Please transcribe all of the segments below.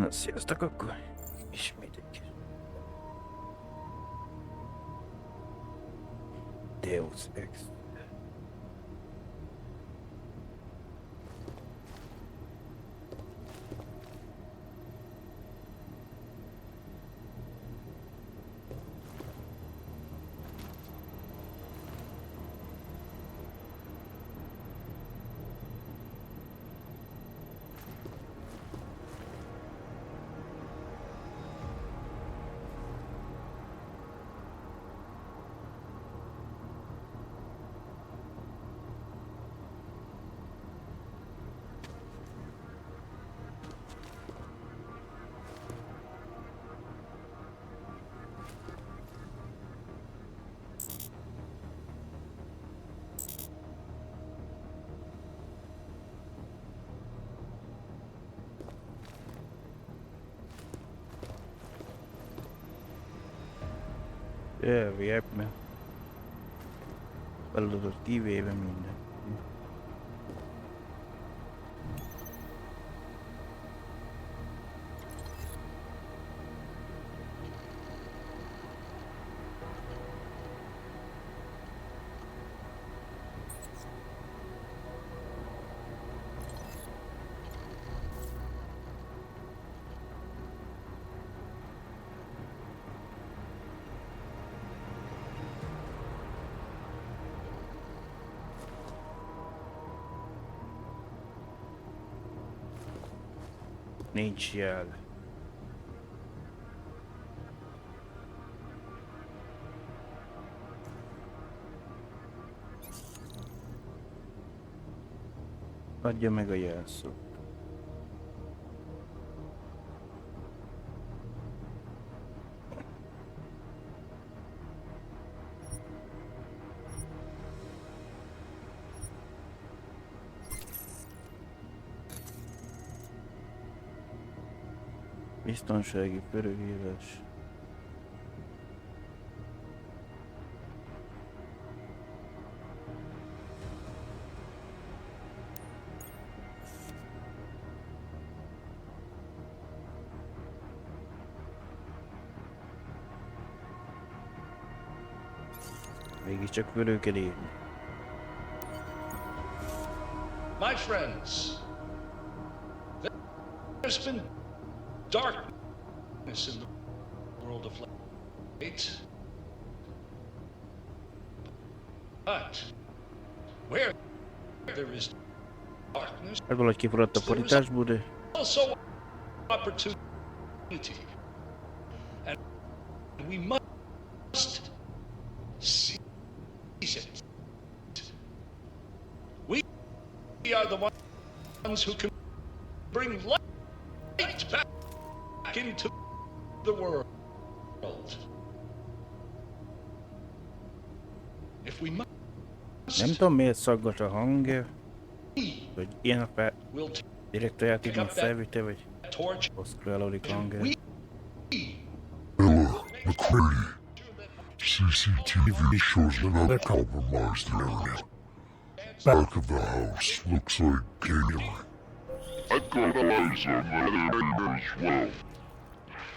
Na, sziasztok akkor. Ismét egy kis Deus Ex. Elvileg, mert feladatot kivéve minden. Nincs jel. Adja meg a jelszót. Biztonsági körülírás. Mégiscsak fölül kell írni. My friends, there's been darkness in the world of light. But where there is darkness, Hát valahogy kifuradt a porításból, de also opportunity. And we must seize it. We are the ones who can bring light back into the world. If we must, nem tudom miért szaggat a hangja, hogy ilyen a fel... direkt a játékban felvitte, vagy poszkrálódik a hangja. McCready. CCTV shows another compromised area. Back of the house looks like gaming. I've got eyes on that area as well.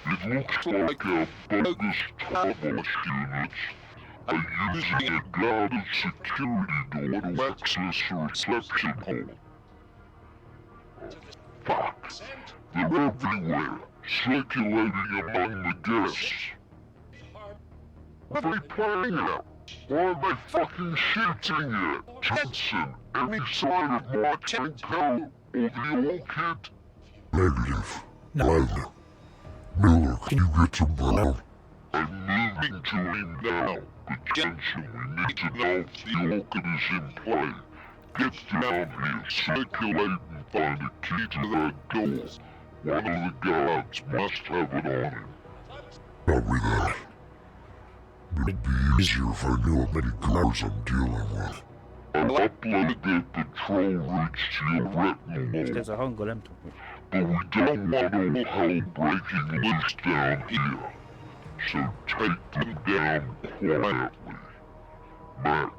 It looks like a bogus travel units are using a guarded security door to access the reception hall. Fuck! They're everywhere, circulating among the guests. What are they playing at? Why are they fucking shooting at Jensen? Any sign of Martin Powell or the old kid? Negative. None. Miller, can you get some brown? I'm moving to him now, but Jensen, we need to know if the orchid is in play. Get down here, circulate and find a key to that door. One of the guards must have it on him. Copy that. It'd be easier if I knew how many guards I'm dealing with. I'll upload their patrol routes to your retinal, Ez a hanggal nem tudom. but we don't want all hell breaking loose down here. So take them down quietly. Mac,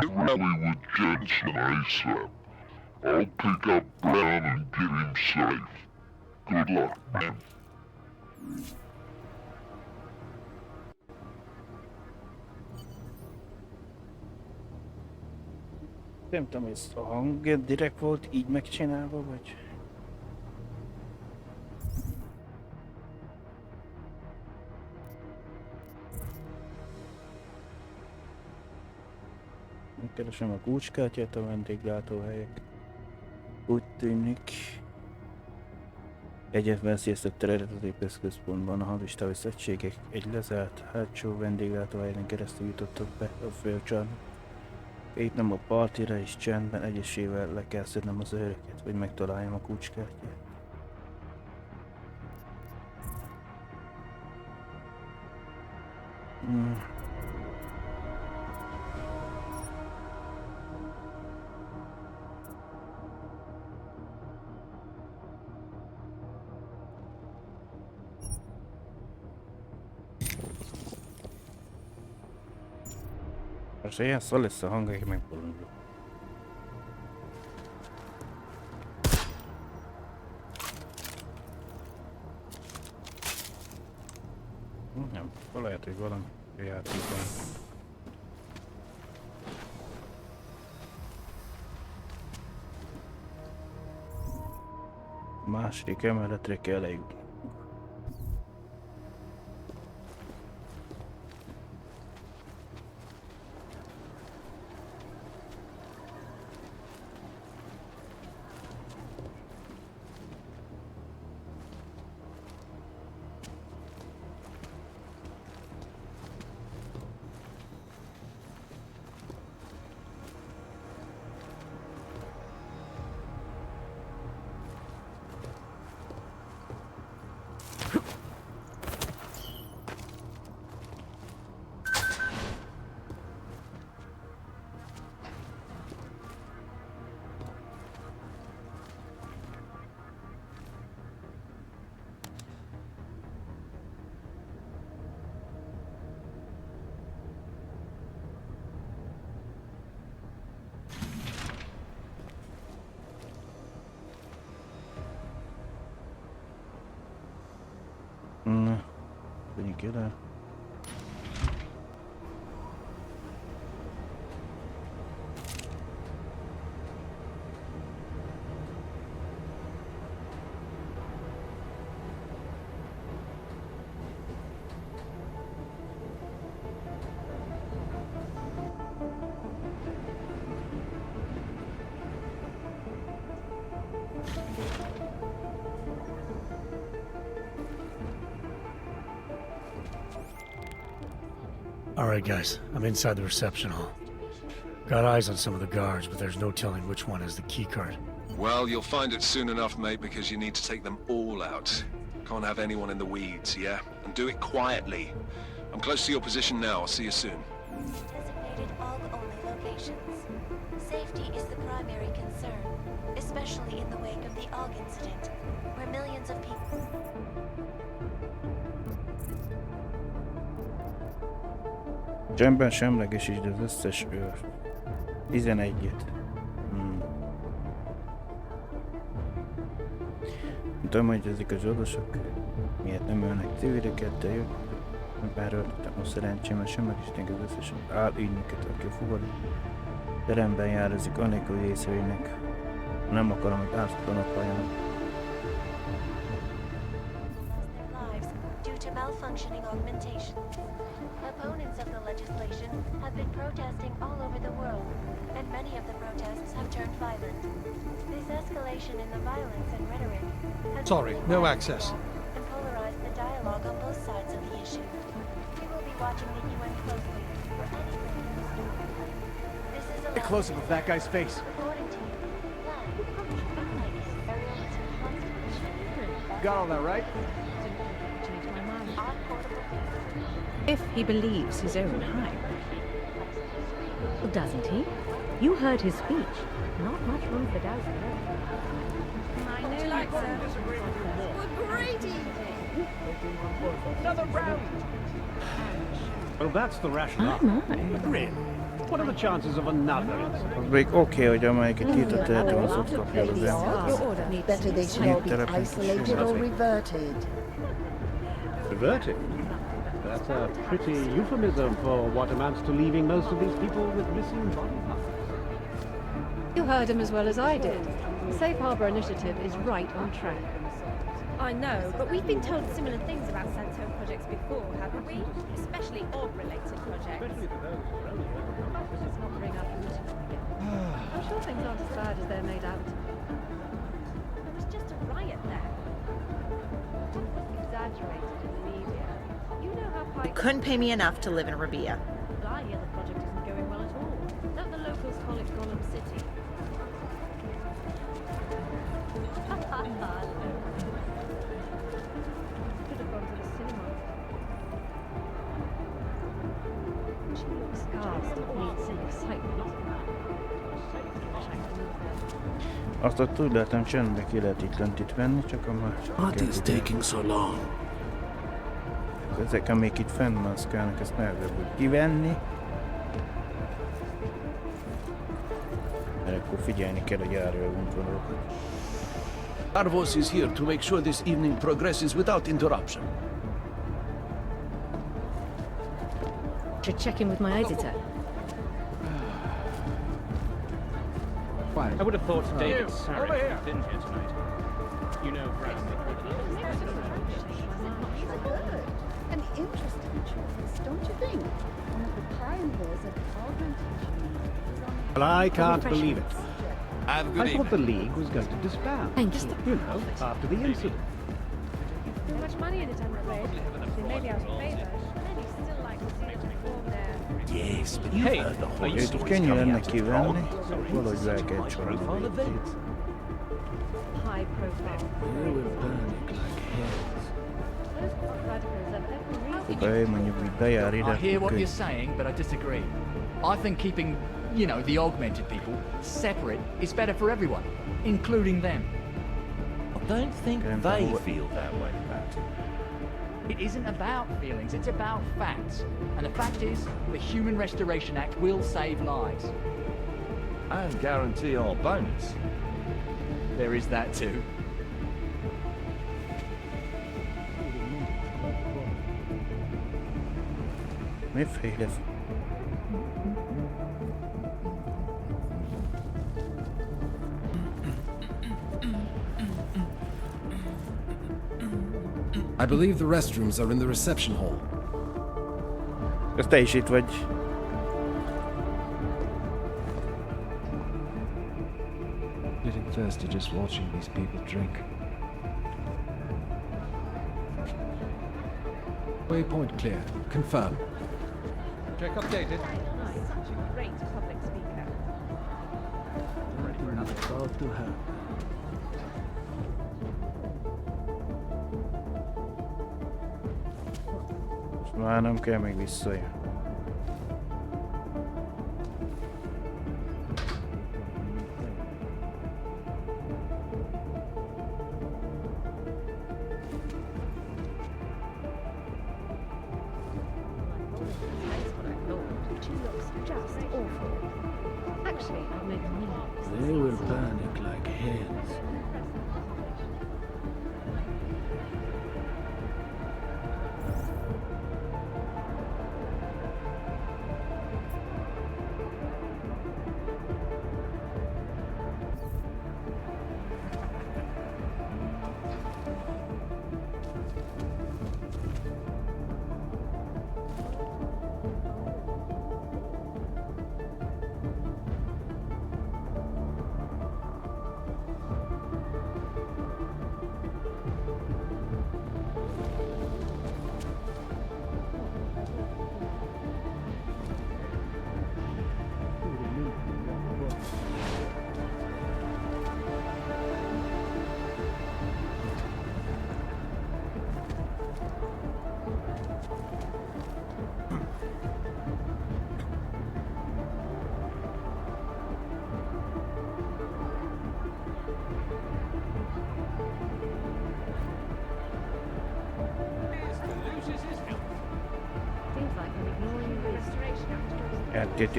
you rally with Jensen ASAP. I'll pick up Brown and get him safe. Good luck, man. Nem tudom, ez a hang direkt volt így megcsinálva, vagy... Keresem a kulcskártyát a vendéglátóhelyek. Úgy tűnik... Egyet veszélyeztett eredeti központban a hadistávos egységek egy lezárt hátsó vendéglátóhelyen keresztül jutottak be a főcsarnokba. Itt nem a partira és csendben egyesével le kell szednem az őröket, hogy megtaláljam a kulcskártyát. Persze ilyen szól lesz a hang, hogy megbolondul. Nem, lehet, hogy valami játékban. Második emeletre kell eljutni. Menjünk ide. Alright guys, I'm inside the reception hall. Got eyes on some of the guards, but there's no telling which one has the keycard. Well, you'll find it soon enough, mate, because you need to take them all out. Can't have anyone in the weeds, yeah? And do it quietly. I'm close to your position now. I'll see you soon. Designated AUG-only locations. Safety is the primary concern, especially in the wake of the AUG incident, where millions of people... Csendben semlegesítsd az összes őrt. 11-et. Tudom, hogy ezek az orvosok miért nem ölnek civileket, de jó. Bár öltettem a szerencsémmel semlegesítenek az összes álügynöket, aki a fogadó teremben jározik, anélkül, hogy észrevének. Nem akarom, hogy ártatlanok halljanak. Malfunctioning augmentations. Opponents of the legislation have been protesting all over the world, and many of the protests have turned violent. This escalation in the violence and rhetoric has Sorry, no access. And polarized the dialogue on both sides of the issue. We will be watching the UN closely for any link in the story. This is a Close-up of that guy's face. According to you, Got all that right? If he believes his own hype. Doesn't he? You heard his speech. Not much room for doubt. Would you like some? We're great eating. Another round. Well, that's the rationale. Oh my. Grin. What are the chances of another incident? Az még oké, hogy amelyiket írtott tehetem, az ott kapja az Your embert. order. Better they should all be isolated or reverted. Reverted? That's a pretty euphemism for what amounts to leaving most of these people with missing body parts. You heard him as well as I did. The Safe Harbor Initiative is right on track. I know, but we've been told similar things about Santo projects before, haven't we? Especially orb-related projects. Let's not bring up I'm sure things aren't as bad as they're made out to be. There was just a riot there. Exaggerated in the media. You know how You couldn't pay me enough to live in Rabia. I hear the project isn't going well at all. Don't the locals call it Gollum City? Could have gone to the cinema. She looks scarred. Needs some excitement. Azt ott úgy lehetem csendbe ki lehet itt venni, csak a másik. What is taking so long? Ezek, amik itt fennmaszkálnak, ezt nehezebb úgy kivenni. Mert akkor figyelni kell, hogy járjunk valókat. Arvos is here to make sure this evening progresses without interruption. Should check in with my editor. I would have thought David Sarah had been here tonight. You know, An interesting choice, don't you think? One of the pioneers of augmentation. Well, I can't believe it. Have a good I thought the League was going to disband. Thank you. You know, after the incident. Too much money in it, I'm afraid. They may be out of favour. Many still like to see them perform there. Yes, but you've heard the whole Őt story könnyű coming lenne out of kivenni, Prague. valahogy el kell Profile csalni of végét. it. High profile. They will burn it like hell. Those radicals have every reason. Ha ő mondjuk így bejár ide, I hear what akkor you're saying, but I disagree. I think keeping, you know, the augmented people separate is better for everyone, including them. I don't think they feel that way, Pat. It isn't about feelings, it's about facts. And the fact is, the Human Restoration Act will save lives. And guarantee our bonus. There is that too. mi fejlesztő? I believe the restrooms are in the reception hall. Ez te is itt vagy. Getting thirsty just watching these people drink. Waypoint clear. Confirm. Check updated. Such a great public speaker. About to happen. Most már nem kell még visszajön. She looks just awful. Actually, I've made millions. They will panic like hens.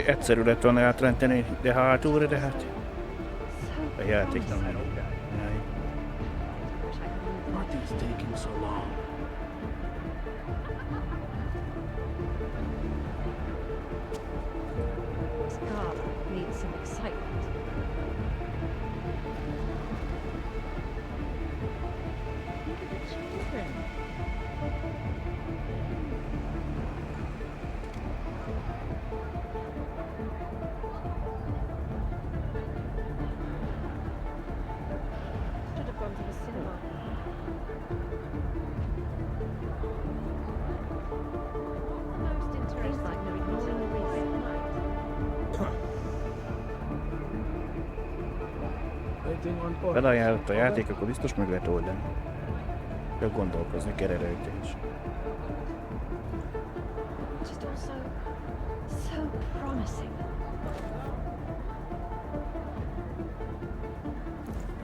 Egyszerű lett volna átrendteni, de hátulra, de hát a játék nem megy. Nothing's taking so long. This car needs some excitement. Look at the children. Should have gone to the cinema. Most interesting. Like they're ignoring the recent night. Felajánlott a játék, akkor biztos meg lehet oldani. Csak gondolkozni kell előtte is. Just also so promising.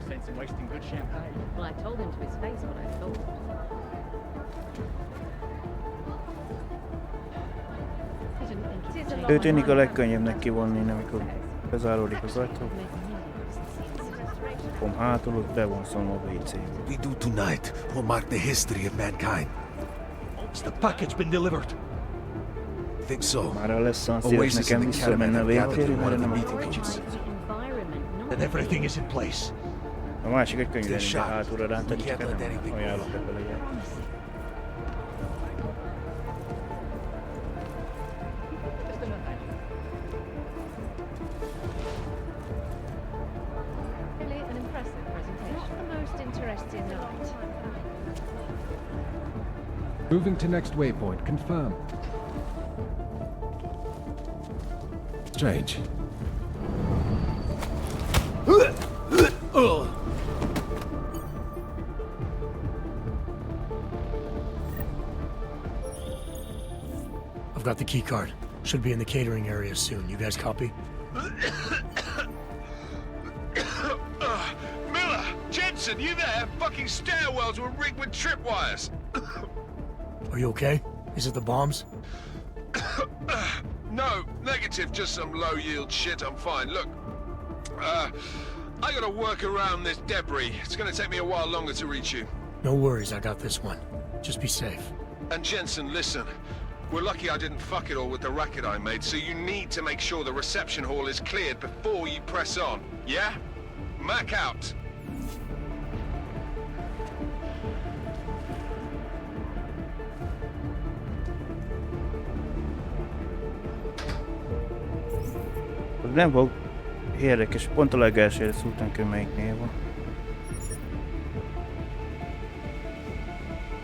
Sense in wasting good champagne. Well, I told him to his face what I thought. I didn't think he'd Ő tűnik a legkönnyebbnek kivonni, amikor bezáródik az ajtó. Kom hátul, ott bevonszom a WC-be. We do tonight will mark the history of mankind. Has the package been delivered? Think so. Már lesz olyan szíves Oasis nekem and the visszamenne a caravan have gathered WC-re, in one mert of the nem meeting rooms. Then everything is in place. a másik egy könnyű They're lenni, de shot. hátulra rántani, We csak can't let nem anything ajánlok ebből egyet. Really an impressive presentation. Not the most interesting night. Moving to next waypoint. Confirm. Strange. I've got the key card. Should be in the catering area soon. You guys copy? Miller! Jensen, you there? Fucking stairwells were rigged with tripwires. Are you okay? Is it the bombs? No, negative, just some low-yield shit. I'm fine. Look, I gotta work around this debris. It's gonna take me a while longer to reach you. No worries, I got this one. Just be safe. And Jensen, listen. We're lucky I didn't fuck it all with the racket I made, so you need to make sure the reception hall is cleared before you press on. Yeah? Mac out. Nem fog érdekes, pont a legelsőre szóltam ki, melyiknél van.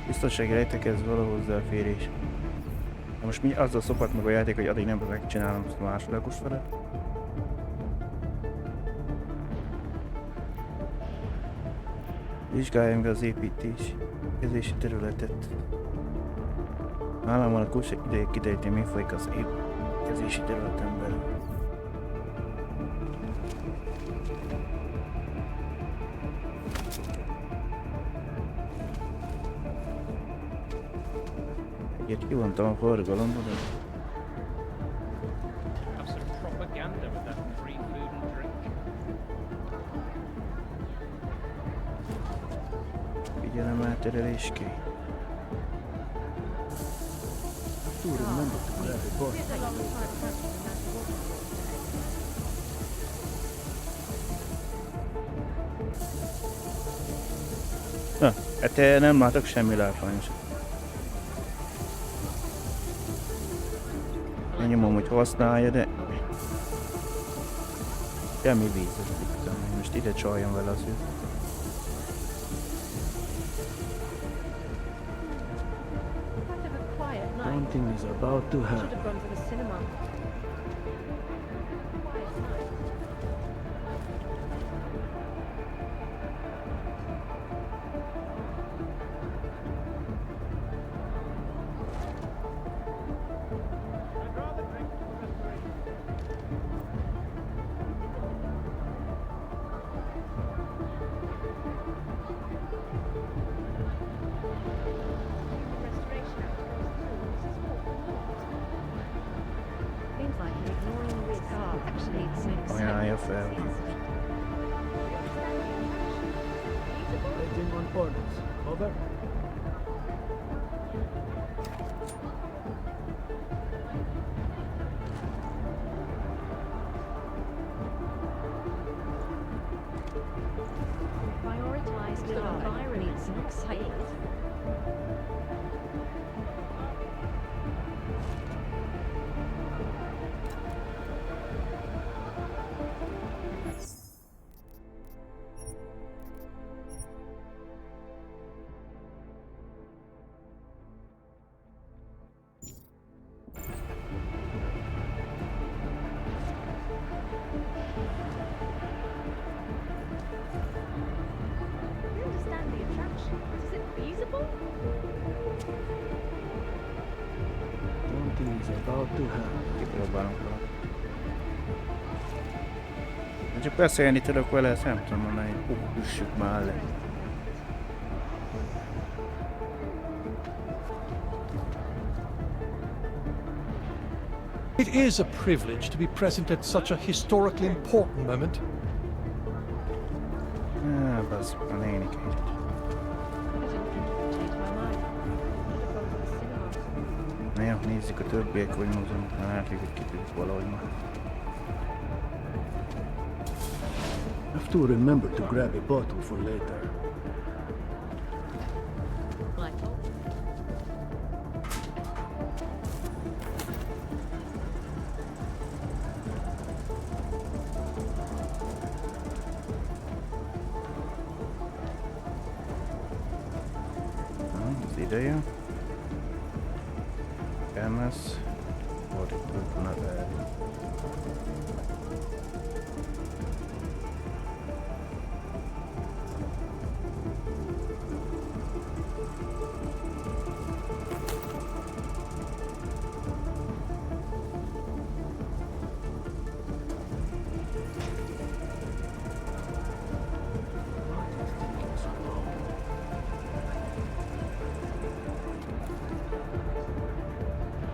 Biztonsági rejtekez való hozzáférés. Na most mi azzal szokott meg a játék, hogy addig nem megcsinálom azt a másodlagos felet. Vizsgáljam meg az építési területet. Nálam van a kulcs ideig kideríteni, mi folyik az építkezési területen belül. Egyet kivontam a forgalomból, de... Have some propaganda with that free food and drink. Figyelem átterelés ki. Tudom, nem tudtuk el, hogy bort. Na, hát nem látok semmi látványosat. Nyomom, hogy használja, de... Semmi víz, most ide csaljam vele az őt. Something is about to happen. Should have gone to the cinema. ajánlja fel. Waiting on orders. Over. Prioritize the environment. Excited. Something's about to happen. Kipróbálunk valamit. Csak beszélni tudok vele, ezt nem tudom mondani, hogy üssük már le. It is a privilege to be present at such a historically important moment. Basz, a nénikeit. Na jó, nézzük a többiek, hogy mozognak, már átlik, hogy kitűnik valahogy már. Have to remember to grab a bottle for later. Az ideje. Elmesz. Fordítók, na de...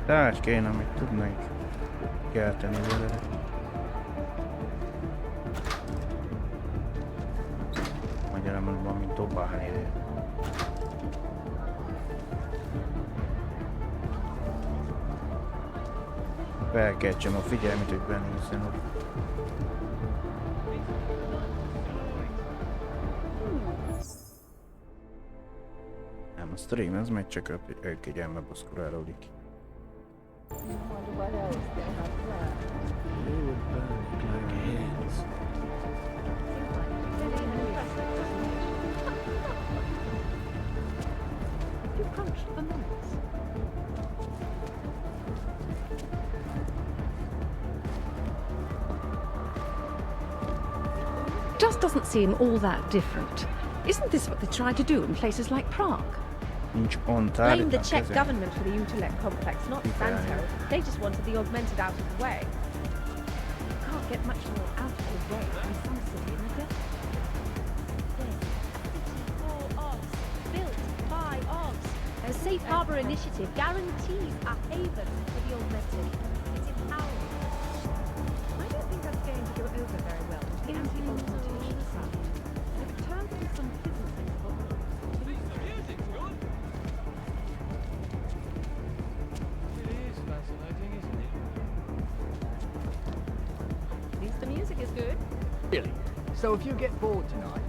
Tárgy kéne, amit tudnék kelteni vele. Magyarán mondom, mint dobálni ide. Felkeltsem a figyelmet, hogy benézzen oda. Nem, a stream ez megy, csak ők kegyelme baszkurálódik. What else they have planned? They would panic like hens. You crunched the nuts. Just doesn't seem all that different. Isn't this what they try to do in places like Prague? Blame the Czech government for the intellect complex, not Santo. They just wanted the augmented out of the way. Can't get much more out of the way than some city in the desert. For Ogs, built by Ogs. A safe harbour initiative guarantees a haven for the augmented. It's empowering. I don't think that's going to go over very well with the anti-augmentation side. It turns into some business principle. At least the music is good. Really? So if you get bored tonight,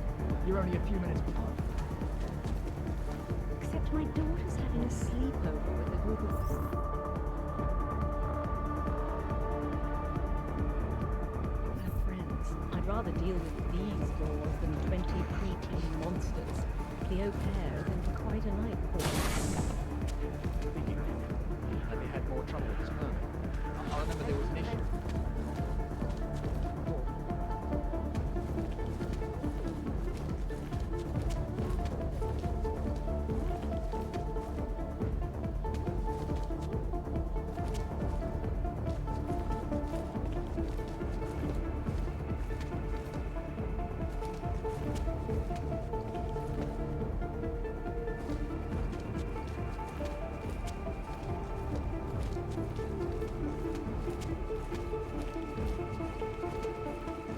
you're only a few minutes behind. Except my daughter's having a sleepover with a group of us. Her friends. I'd rather deal with these laws than 20 preteen monsters. The au pair is in for quite a night, poor thing. Have you had more trouble with this permit? I remember there was an issue.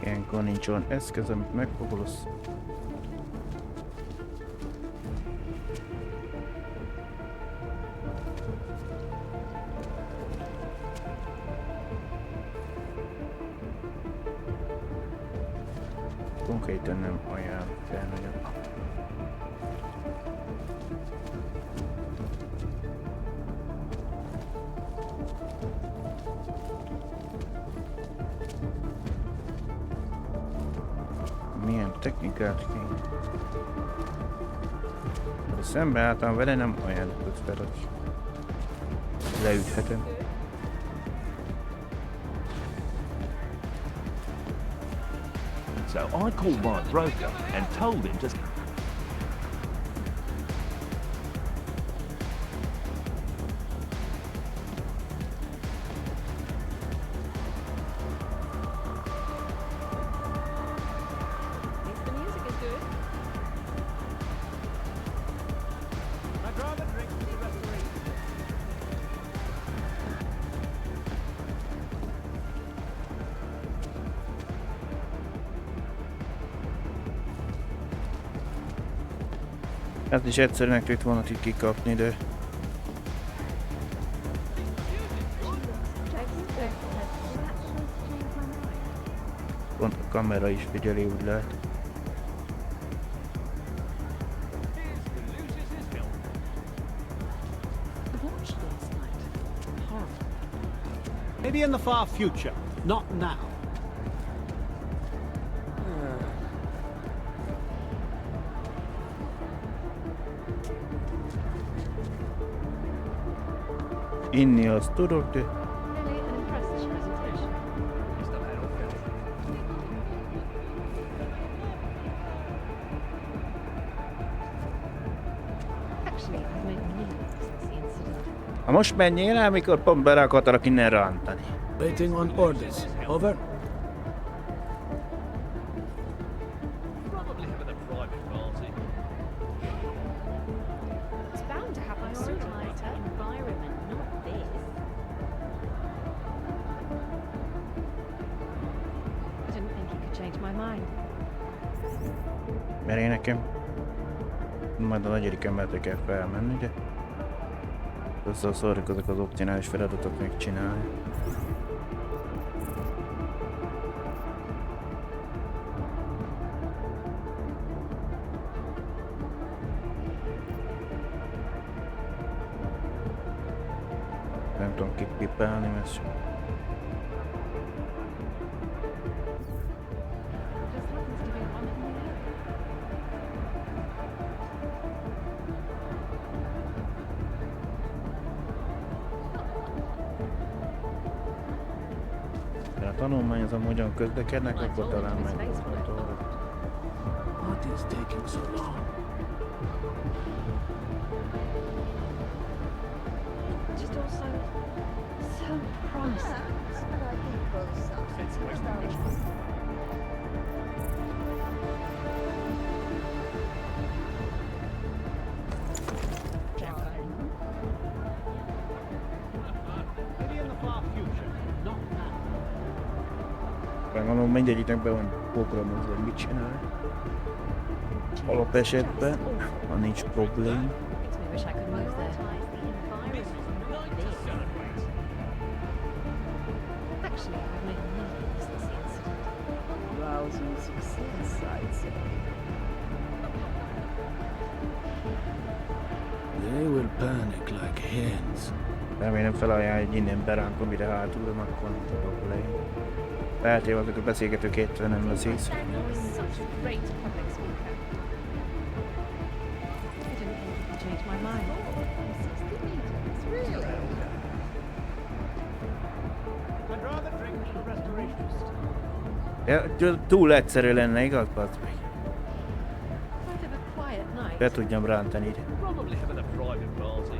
Ilyenkor nincs olyan eszköz, amit megfogolsz. Konkrétan nem ajánl fel nagyon. Milyen technikát kéne? Ha szembeálltam vele, nem ajánlott fel, hogy leüthetem. So I called my broker and told him to... The music is good. I'd rather drink to the restoration. Hát is egyszerűen kellett volna itt kikapni, de... Pont a kamera is figyeli, úgy lehet. Maybe in the far future, not now. Inni azt tudok, de... Ha most menjél el, mikor pont bele akartalak innen rántani. Waiting on orders. Over. Probably having a private party. It's bound to happen sooner or later. Environment, not this. I didn't think you could change my mind. Mert én nekem... Majd a negyedik emeltre kell felmenni, de... Összeszorjuk azok az opcionális feladatot megcsinálni. Nem tudom kipipálni, mert sem. Tanulmányozom, hogyan közlekednek, akkor talán megmondható. What is taking so long? Just also so promising. Maybe in the far future, not now. Gondolom mindegyiknek be van programozva, hogy mit csinál. Alapesetben, ha nincs problém. Makes me wish I could move there. Actually, I've made nothing since the incident. Rousing success, I'd say. They will panic like hens. Remélem felajánl, hogy innen berántom ide hátulra, akkor nem tudok leírni. Feltéve azok a beszélgetők étre nem lesz észre. You're such a great public speaker. I didn't think you could change my mind. 60 meters, really? I'd rather drink to the restoration. Ja, túl egyszerű lenne, igaz, bazd meg? Kind of a quiet night. Be tudjam rántani ide. Probably having a private party.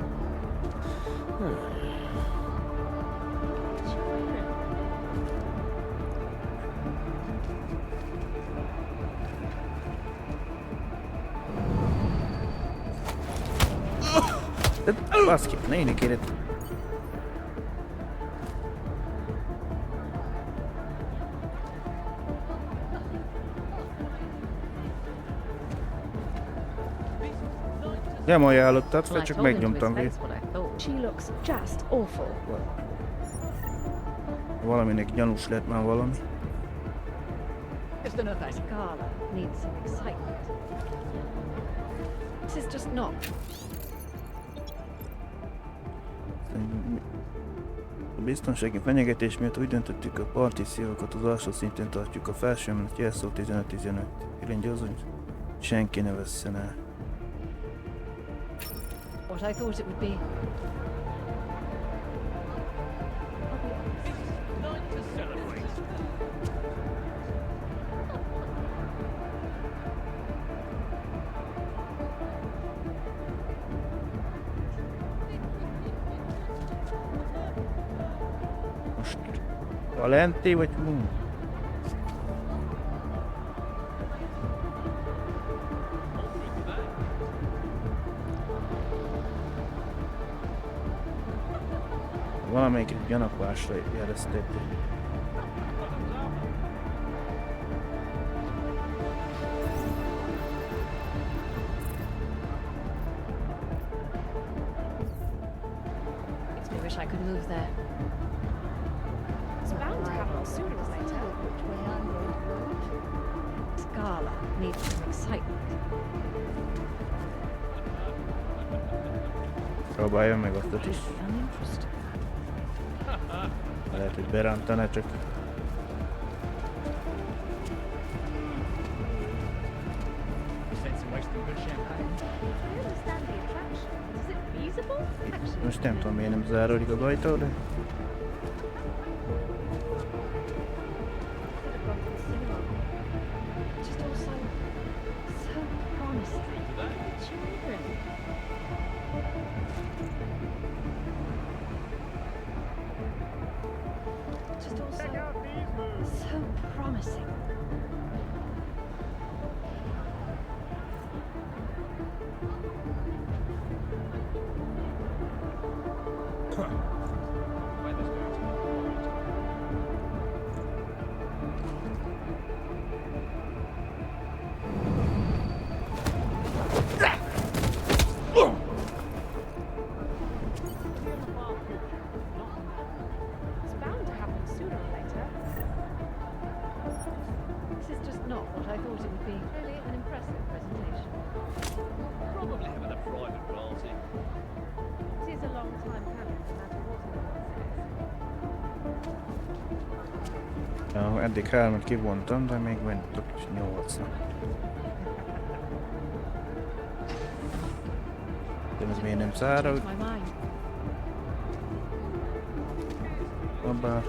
Baszki, ne énekeled. Nem ajánlottad fel, Well, I csak told him to his megnyomtam face végig. what I thought. She looks just awful. Valaminek gyanús lett már valami. Just another thing. Scala needs some excitement. This is just not. A biztonsági fenyegetés miatt úgy döntöttük, a partíciókat az alsó szinten tartjuk, a felső emelet jelszó 15-15. Iránygyőző, hogy senki ne vesszen el. What I thought it would be. Most Valenti vagy Moon? Valamelyik gyanakvásra jelezték. I wish I could move there. It's bound to happen sooner or later. Which way I'm going to go? Scala needs some excitement. Próbálja meg azt is. Uninteresting. Lehet, hogy berántana, csak I understand the attraction. Is it feasible? Actually, most nem tudom, miért nem záródik az ajtó, de... Just also so promising. Children. Just also so promising. it's bound to happen sooner or later. This is just not what I thought it would be. Really an impressive presentation. Probably having a private party. It is a long time coming, no matter what anyone says. Ja, eddig 3-at kivontam, de még vennék is 8-ra. De ez miért nem zárod? My mind. Abba.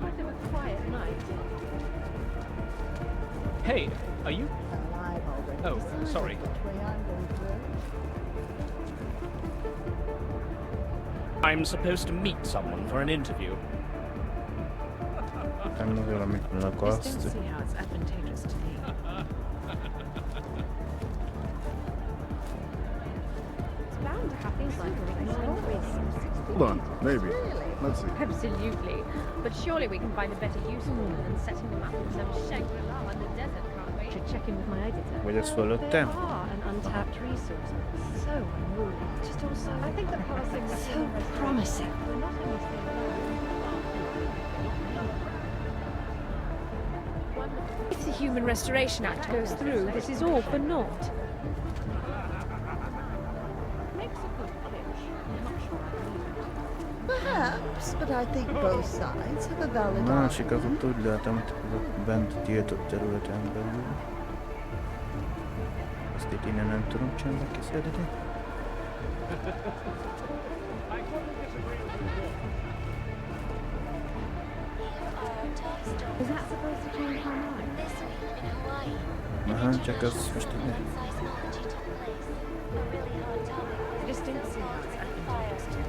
Quite a quiet night. Hey, are you? Well, I've already Oh, decided sorry. which way I'm going to go. I'm supposed to meet someone for an interview. Nem nagyon, amit nem Just akarsz. don't see how it's advantageous to me. It's bound to happen sooner or later. Hold on, maybe. Let's see. Absolutely. But surely we can find a better use for them than setting them up in some Shangri-La in the desert, can't we? Should check in with my editor. Vagy ez They fölöttem? are an untapped resource. So unruly. Just also I think that passing the so promising. will not only stay If the Human Restoration Act goes through, this is all for naught. makes a good pitch. I'm not sure I believe it. Perhaps, but I think both sides have a valid Másik az argument. ott úgy látom, hogy bent a tiltott területen belül. Ezt itt innen nem tudom csendben kiszedni. Is that supposed to change my mind? This week in Hawaii, Aha, csak az most így nem. seismology took place. A really hot topic was Just the didn't see how it's so-called fire, because of the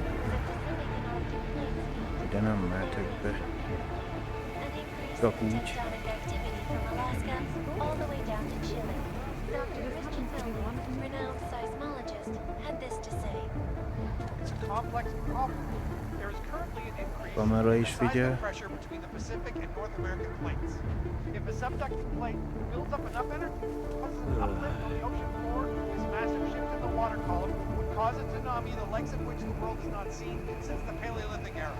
thinning in Arctic plates Ide nem mehetek be. and increased Csak úgy. tectonic activity from Alaska all the way down to Chile. Dr. Christian Zellman, renowned seismologist, had this to say. It's a complex problem. There is currently an increase Kamera in is the seismic figyel. pressure between the Pacific and North American plates. If the subducting plate builds up enough energy, causes an uplift on the ocean floor, this massive shift in the water column would cause a tsunami the likes of which the world has not seen since the Paleolithic era.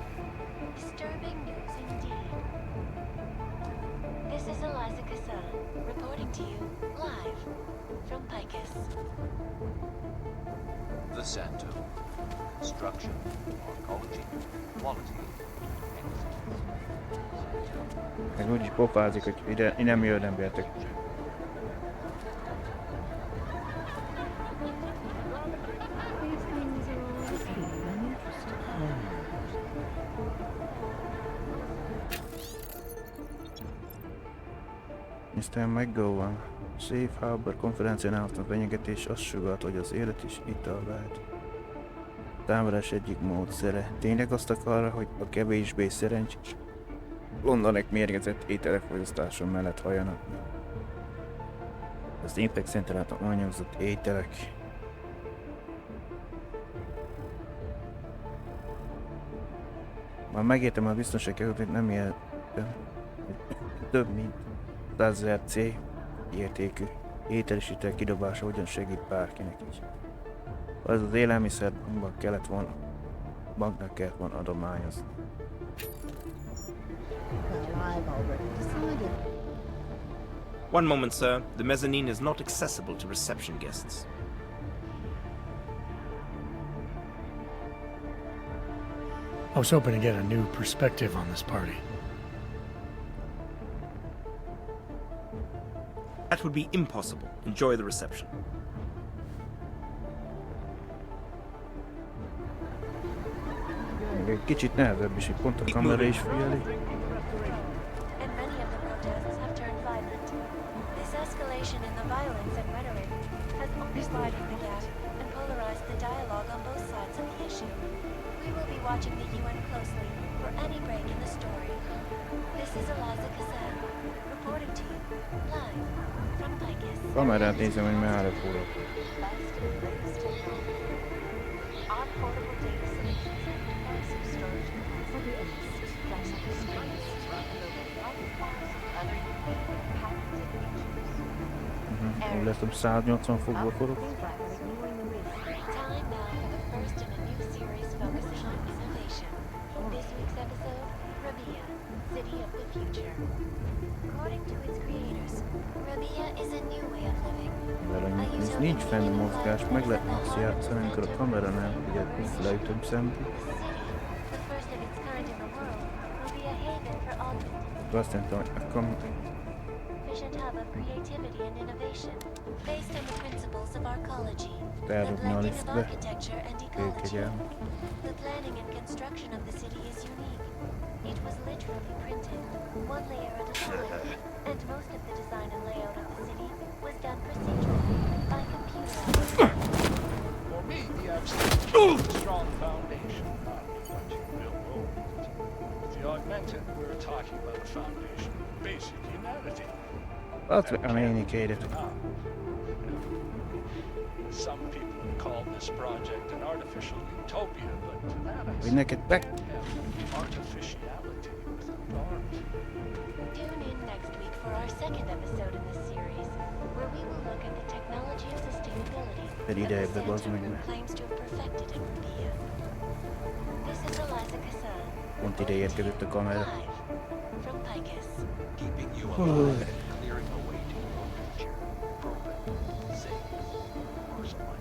Disturbing news indeed. This is Eliza Kassan, reporting to you live from Picus. The Santo. Construction, arcology, quality, Ez úgyis pofázik, hogy ide nem jön embertek. Mr. McGowan, Safe Harbor konferencián állott fenyegetés azt sugalt, hogy az élet is ital lehet. Támadás egyik módszere. Tényleg azt akarja, hogy a kevésbé szerencsés Londonek mérgezett ételek fogyasztása mellett halljanak. Az Impact Center által anyagozott ételek. Már megértem a biztonsági hogy nem értem, hogy több mint 100 000 C értékű étel és ital kidobása hogyan segít bárkinek is. Az az élelmiszerbankban kellett volna, banknak kellett volna adományozni. One moment, sir. The mezzanine is not accessible to reception guests. I was hoping to get a new perspective on this party. That would be impossible. Enjoy the reception. Egy kicsit nehezebb is, hogy pont a kamera is figyeli. And many of the protests have turned violent. This escalation in the violence and rhetoric has only widened the gap and polarized the dialogue on both sides of the issue. We will be watching the UN closely for any break in the story. This is Eliza Kassan, reporting to you live from Picus. Kamerát nézem, hogy mellett húlok. Our portable data solutions and massive storage capacity flash up the screens other patented features. Úgy lesz, 180 fokba forog. Time now for the first in a new series focusing on innovation. This week's episode, Rabia, City of the Future. According to its creators, Rabia is a new way of living. Mert nincs fenn a mozgás, meg lehetne azt játszani, amikor a kamera nem figyel, hogy leütöm szembe. The first of its kind in the world will be a haven for augmented. Azt mondtam, hogy a kamera... Efficient hub of creativity and innovation, based on the principles of arcology, the Felrúgni a blending of liftbe. architecture and ecology. The planning and construction of the city is unique. It was literally printed, one layer at a time, and most of the design and layout of the city was done procedurally by computer. For me, the absolute strong foundation, not what you build over it. With the augmented, we're talking about a foundation of basic humanity. Azt emlékeztet. Some people have called this project an artificial utopia, but to that I Hogy neked be... artificiality without art. Tune in next week for our second episode in this series, where we will look at the technology of sustainability Pedig that ide the ebbe bazd meg Santo ne. claims to have perfected in Rubia. This is Eliza Kassan, Pont ide érkezett a kamera. live from Picus. keeping you alive and clearing the way to your future. Proven, safe, personal.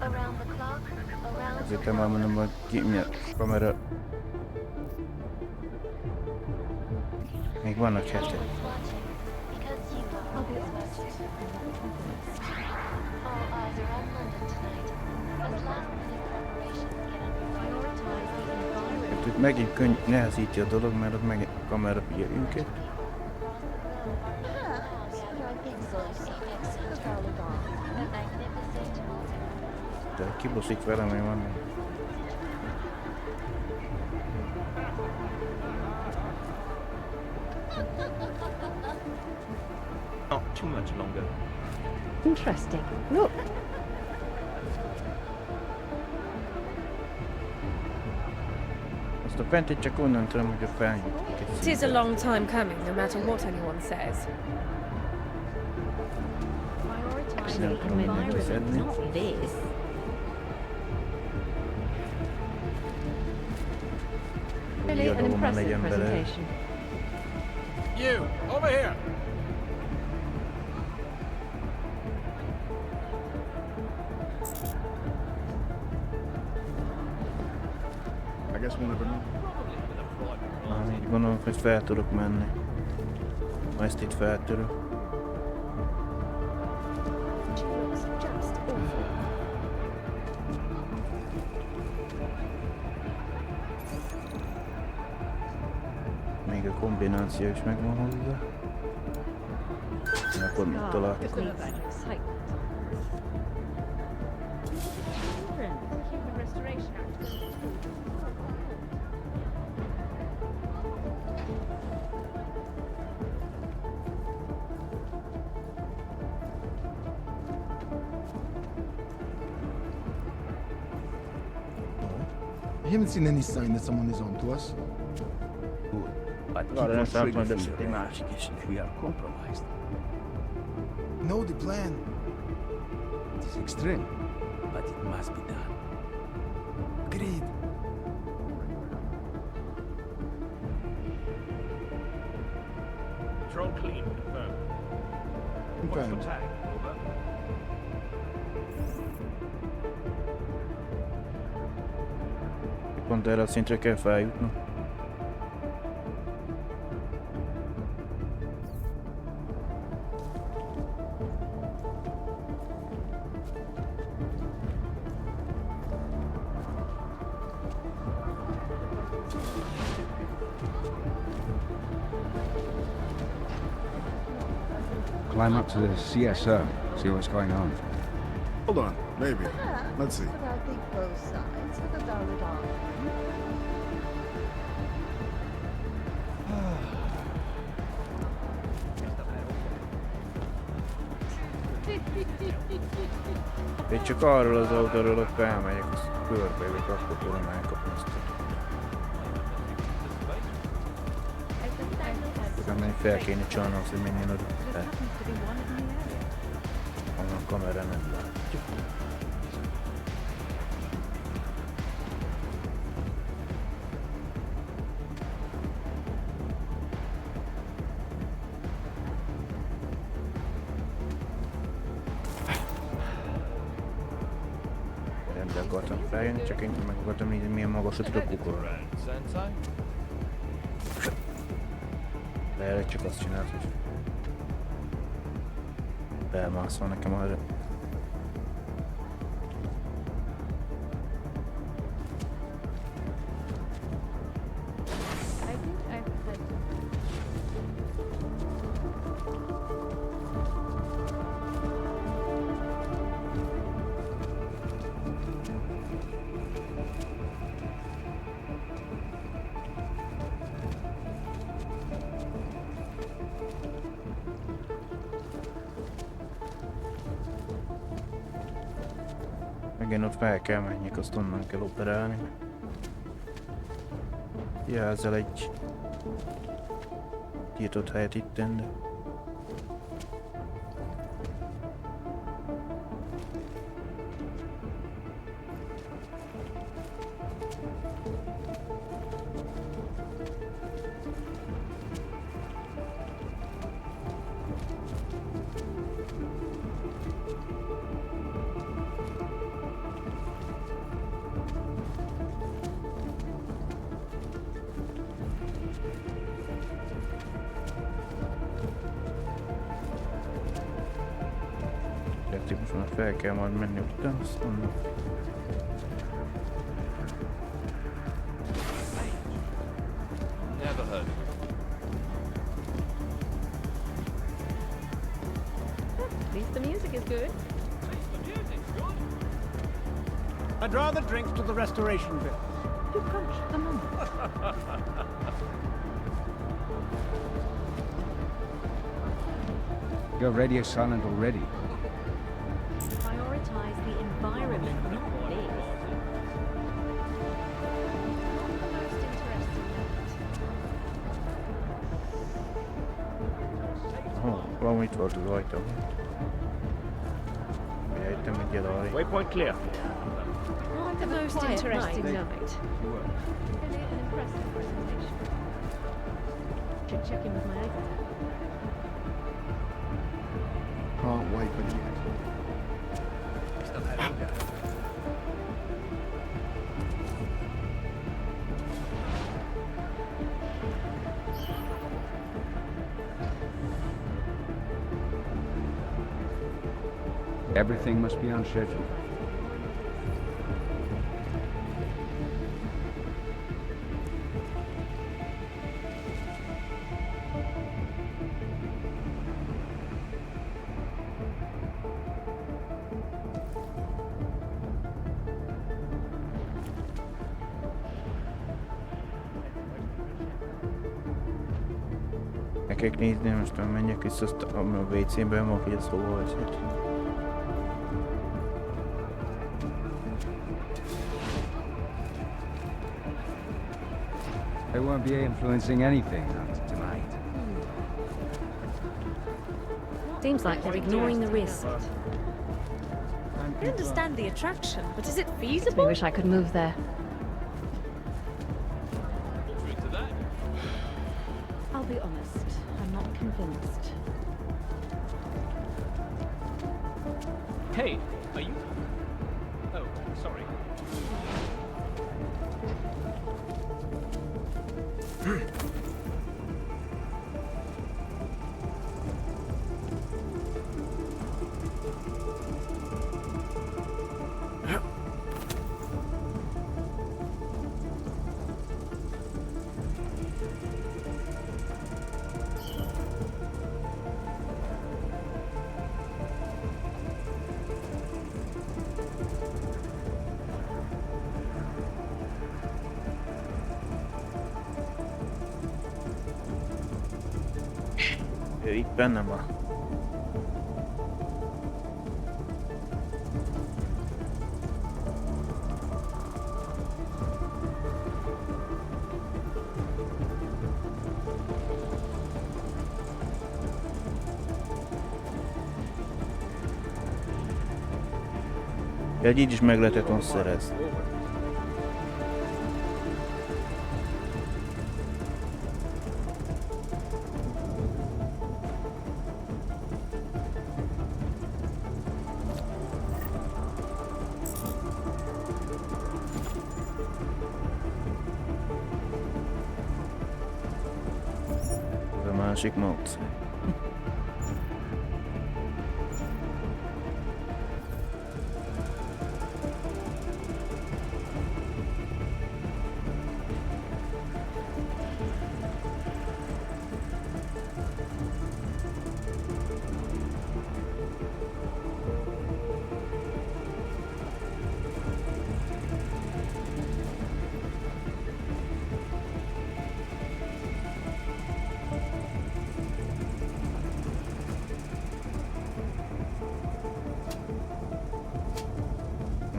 Around the clock, around the Ezért nem elmondom, hogy ki mi a kamera. Még vannak hetek. watching, because you are always watching. All eyes are on London tonight, as last-minute preparations get underway. Hát itt megint nehezíti a dolog, mert ott megint a kamera figyel őket. De kiboszik velem, hogy van. Not too much longer. Interesting. Look. Azt a fentét csak onnan tudom, hogy a felnyitjuk egy It is a szintet. long time coming, no matter what anyone says. Ezt nem tudom mindenki szedni. Not this. Really an Kiadó már impressive legyen bele. presentation. You, over here! I guess we'll never know. Így gondolom, hogy fel tudok menni. Ha ezt itt feltörök. She looks just awful. Még a kombináció is megvan hozzá. Akkor mit találtuk? Human Restoration Act. I haven't seen any sign that someone is on to us. Good. But keep Arra on nem számolom, trigger de finger másik is if we are compromised. Know the plan. It is extreme, but it must be done. Agreed. Control clean, confirmed. What's the Confirmed. tag? Over. Pont erre a szintre kell feljutnom. Climb up to the CSO, see what's going on. Hold on, maybe. Let's see. But I think both sides have a valid argument. Én csak arról az oldalról, hogy felmegyek, azt körbejövök, akkor tudom elkapni azt. Mert fel kéne csalnom, hogy menjen oda. Onnan a kamera nem látja. Rendben akartam feljönni, csak én meg akartam nézni, milyen magasra tudok ugorni. De erre csak azt csinált, hogy felmászol nekem arra. Igen, ott fel kell menjek, azt onnan kell operálni. Jelzel egy tiltott helyet itten, de... Most már fel kell majd menni utána, azt onnan. Never heard of it. At least the music is good. I'd rather drink to the restoration bill. You crunch a number. You're radio silent already. Prioritize the environment, not this. Not the most interesting itt volt az ajtó. Jöttem egy elaj. Waypoint clear. What the most interesting night. Really an impressive presentation. Should check in with my eye. Can't wait for you. Everything must be on schedule. Nekek nézni, most már menjek vissza a WC-ből, ma hogy ez hova vezet. I won't be influencing anything tonight. Seems like they're ignoring the risk. I understand the attraction, but is it I feasible? wish I could move there. I'll be honest, I'm not convinced. Hey, are you... Oh, sorry. Ő itt benne van. Egy így is meg lehetett volna szerezni. Ez a másik módszer.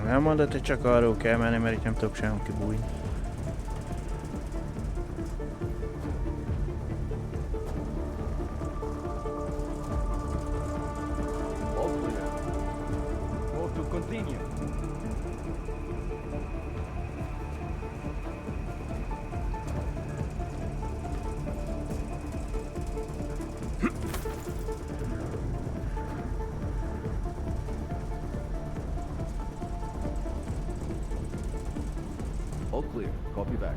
Nem mondod, hogy csak arról kell menni, mert itt nem tudok sehol kibújni. All clear. Copy back.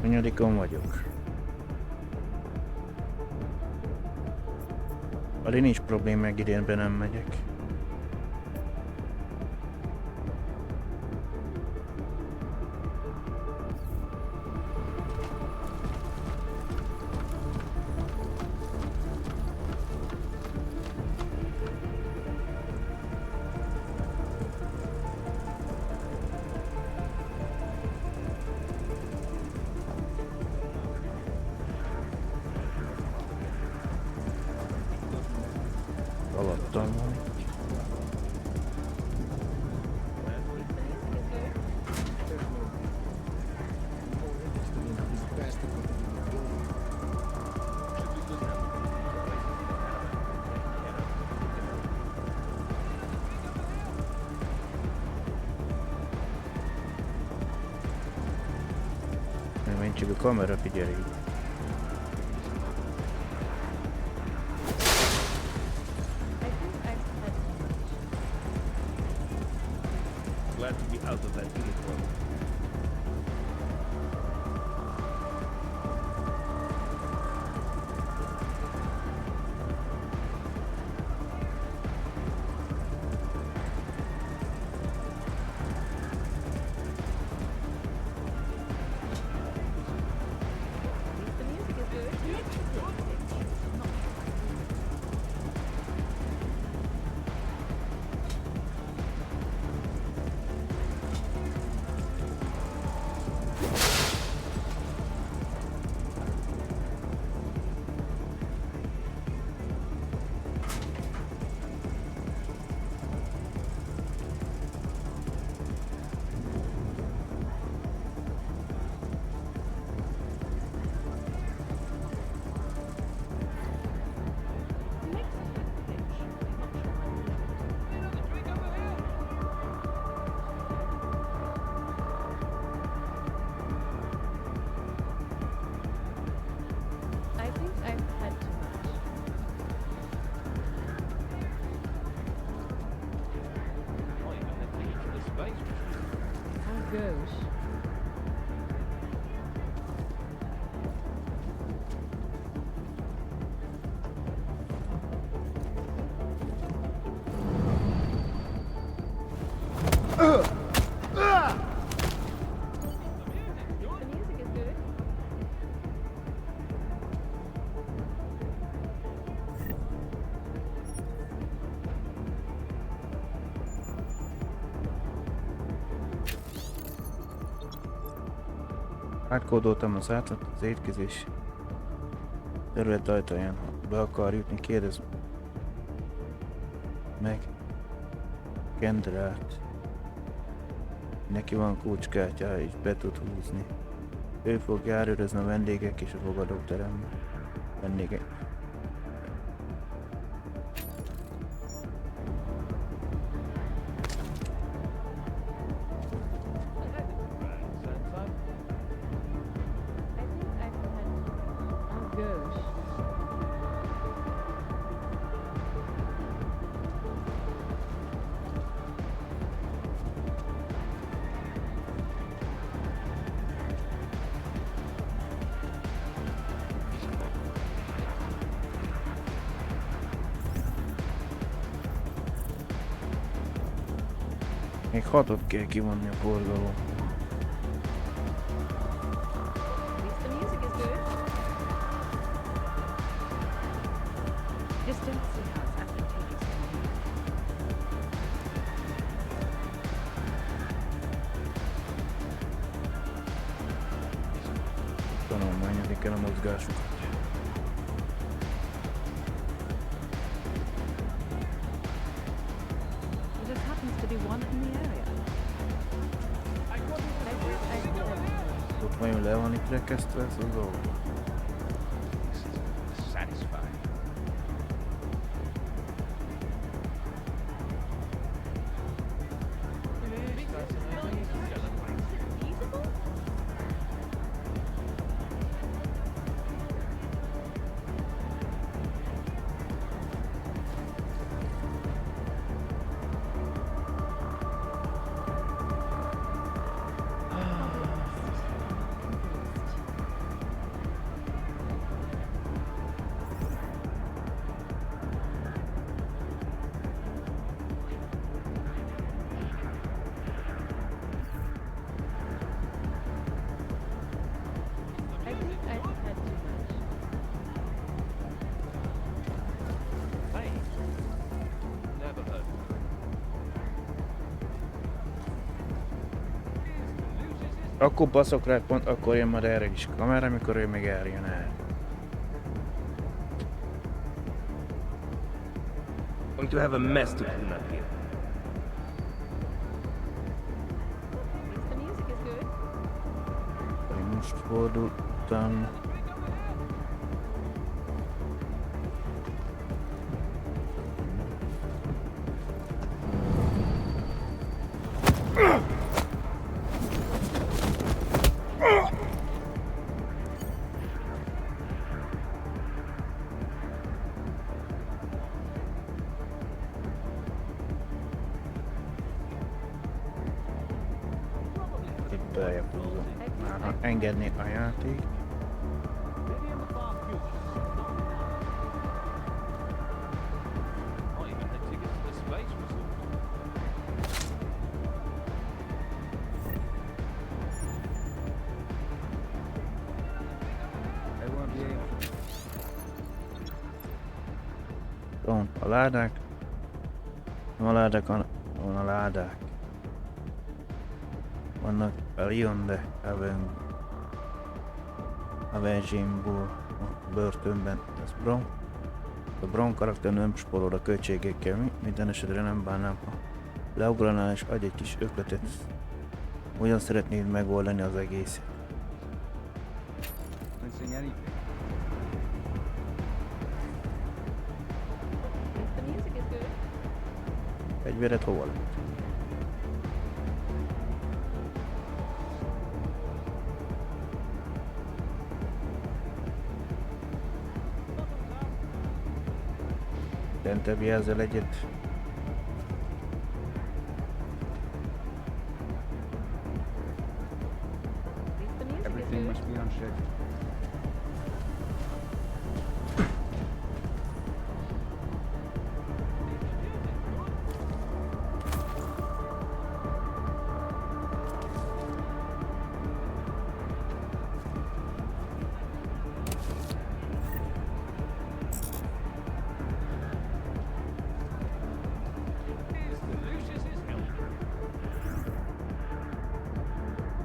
Hanyadikon vagyok. Ali nincs probléma, meg idénben nem megyek. Alattam van. kamera figyelj. Glad to be out of that uniform. Átkódoltam az átlat az étkezés terület ajtaján. Ha be akar jutni, kérdezz meg Kendrát. Neki van kulcskártyája és be tud húzni. Ő fogja ellenőrizni a vendégek és a fogadóteremben. Vendégek. Még 6-ot kell kivonni a forgalom. Tanulmányozni kell a mozgásukat. Vajon le van itt rekesztve ez a dolog? Akkor baszok rá, pont akkor jön majd erre is kamera, amikor ő még eljön el. Going to have a mess to clean up here. Most fordultam. beljebb húzom. Már ha engedné a játék. A ládák. A ládák, van a ládák. Vannak a Lionde, Avengeimból a börtönben. Ez Brown. A Brown karakter nem spórol a költségekkel. Minden esetre nem bánnám, ha leugranál és adj egy kis ötletet. Hogyan szeretnéd megoldani az egészet? Fegyveret hova lett? Lentebb jelzel egyet. Everything must be on schedule.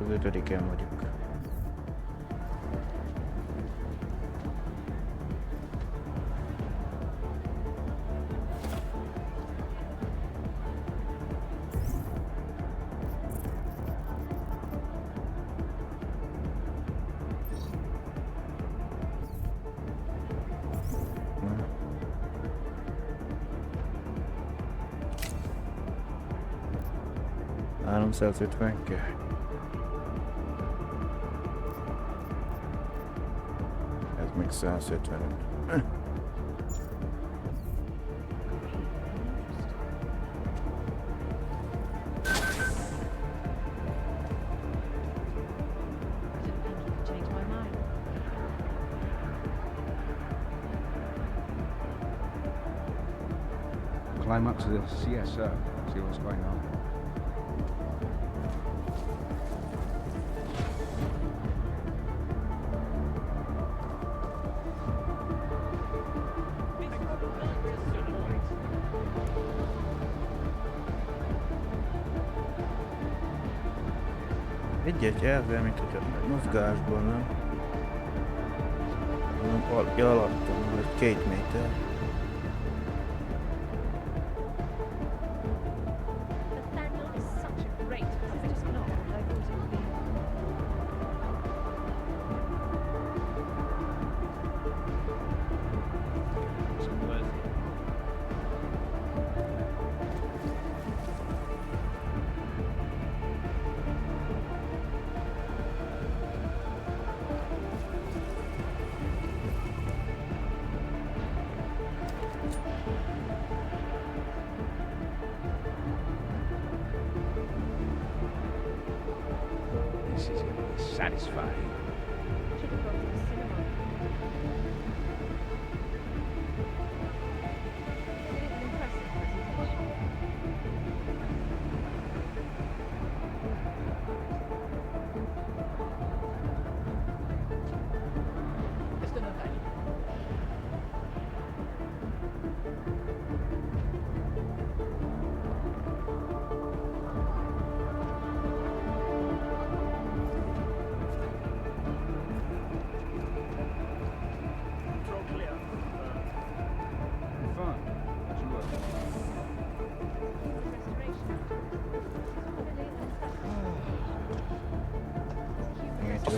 Az 5-en vagyok. Na. 350 kell. Még 155. Climb up to the CSO, see what's going on. Egyet jelzel, mint hogy a mozgásban, nem? Alattam, vagy 2 méter. This is going to be satisfying. Should have gone to the cinema. It is an impressive presentation. Esto no está ahí.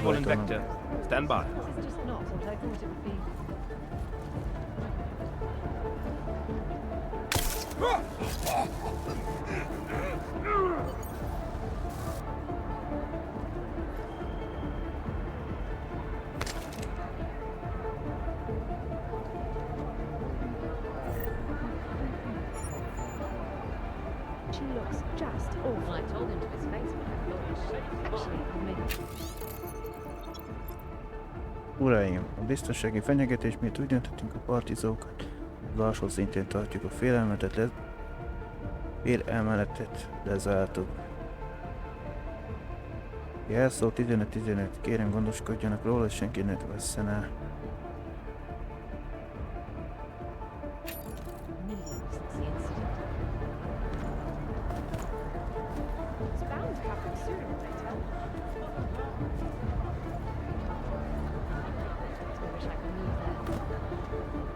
Fallen vector. Stand by. This is just not what I thought it would be. She looks just awful. I told him to his face, but I thought Actually, maybe. Uraim, a biztonsági fenyegetés miatt úgy döntöttünk, a partizókat az alsó szintén tartjuk, a félelmetet lezártuk. Jelszó 15-15, kérem gondoskodjanak róla, hogy senki ne vesszen el.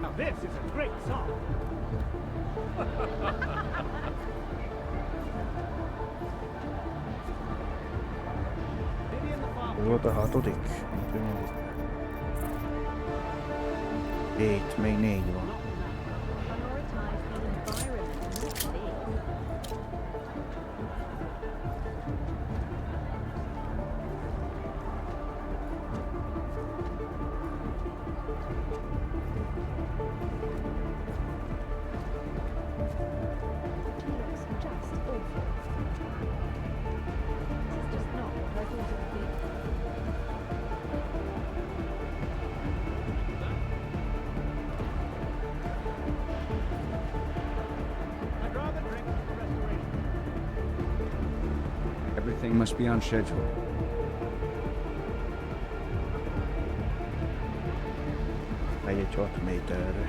Now this is a great song. Ez volt a hatodik? 7, még 4 van. Everything must be on schedule. Megy egy 6 méterre.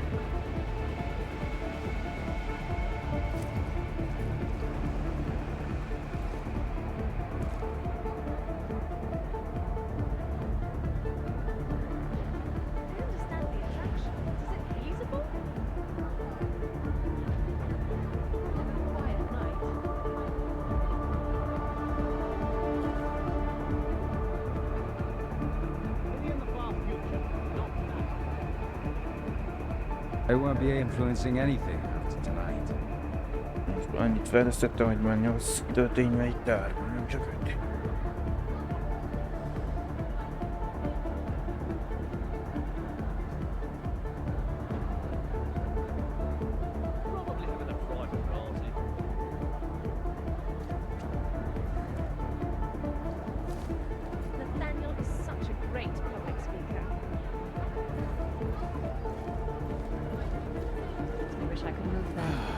I won't be influencing anything after tonight. Most annyit fejlesztettem, hogy már 8 történve egy tárban, nem csak 5. Nathaniel is such a great public speaker. I wish I could move there.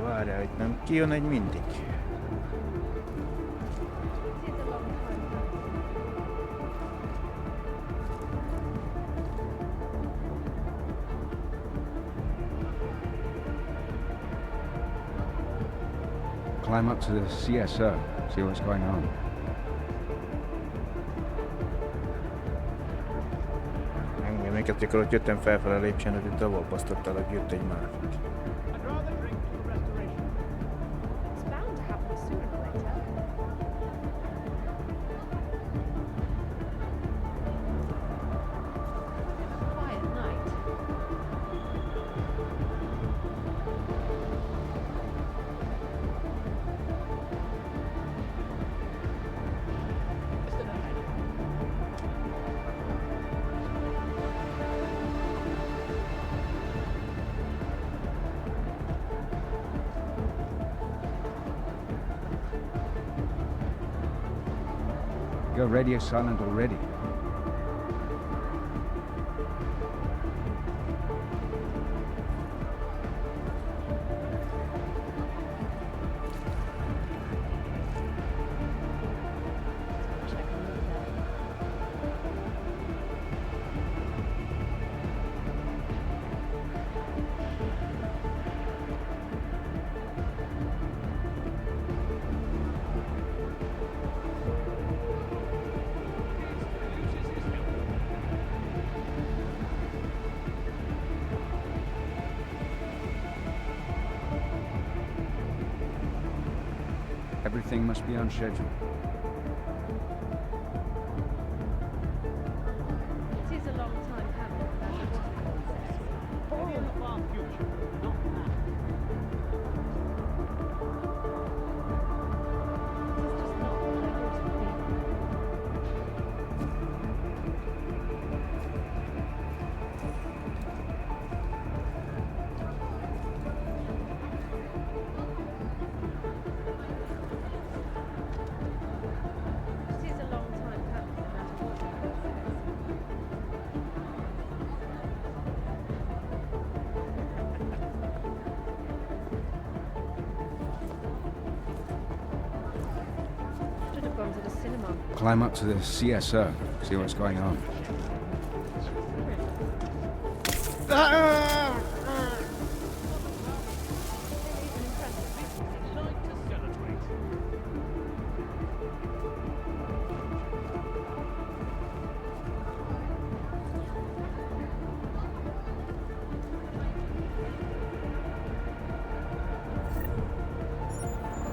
Várjál, hogy nem kijön egy mindig. Climb up to the CSO, see what's going on. Emlékeztek, hogy jöttem felfele a lépcsőn, hogy davol basztottalak, jött egy másik. It's bound to happen sooner or later. Quiet night. Your radio silent already. Everything must be on schedule. It is a long time coming, but it was a concept. Maybe in the far future, not now. It is just not what I thought it would be. Climb up to the CSO, see what's going on.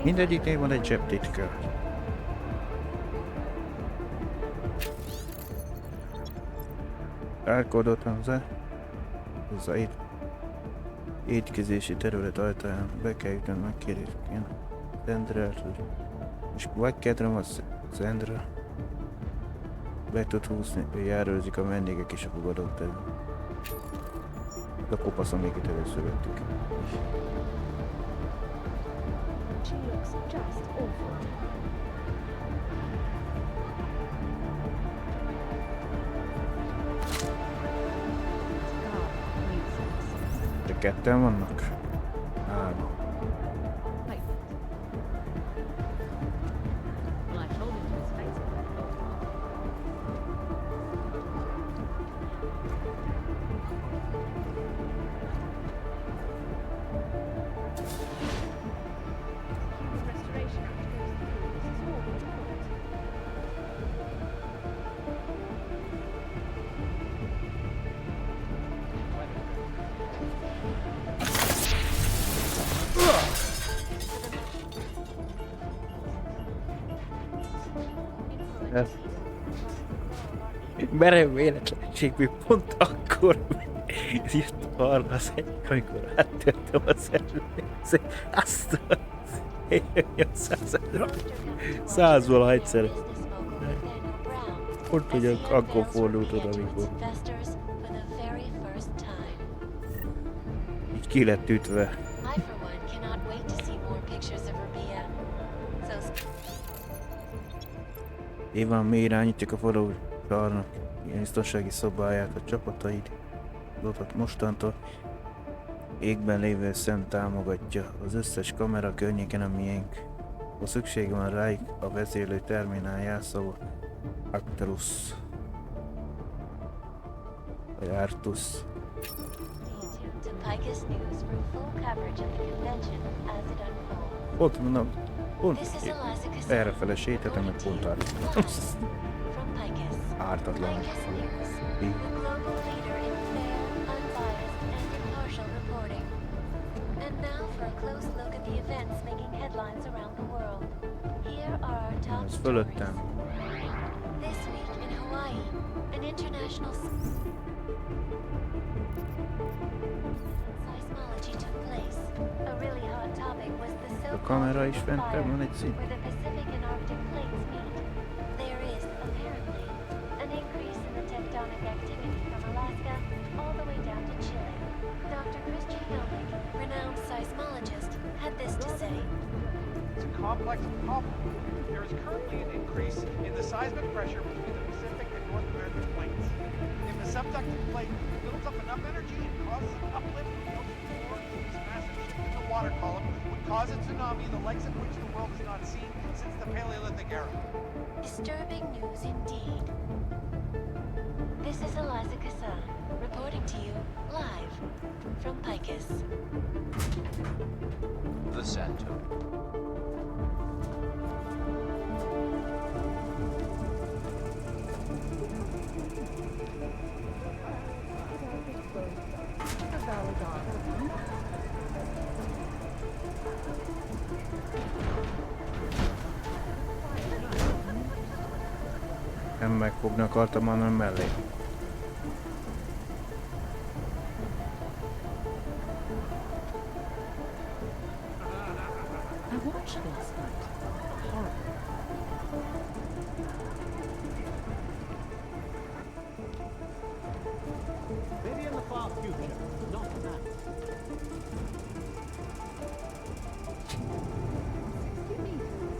Mindegyiknél van egy zsebtitka. Elkódolt hozzá étkezési terület ajtaján be kell jutnod, megkérjük én Zendrelt, hogy és vagy kedrem az Zendra be tud húzni, ő járőrzik a vendégek és a fogadók terül. A kopaszon még itt először vettük. She looks just awful. De ketten vannak? Három. Merev véletlenségből pont akkor jött arra az egyik, amikor áttörtem a szervezet. Azt a 100-valahanyszer. Pont hogy akkor fordult oda, amikor így ki lett ütve. Évan mi irányítjuk a forrósarnak biztonsági szobáját, a csapataid mostantól égben lévő szem támogatja. Az összes kamera környéken a miénk. Ha szükség van rájuk, a vezérlő terminál jelszava Actarus vagy Artus. Pont mondom, pont errefele sétáltam, meg pont ártatlan. Ez fölöttem. A kamera is fentebb van egy szint. Complex problem. There is currently an increase in the seismic pressure between the Pacific and North American plates. If the subducting plate builds up enough energy and causes an uplift in the ocean floor, this massive shift in the water column would cause a tsunami the likes of which the world has not seen since the Paleolithic era. Disturbing news indeed. This is Eliza Kassan, reporting to you live from Picus. The Santo. Nem megfogni akartam, hanem mellé. Maybe in the far future, not now.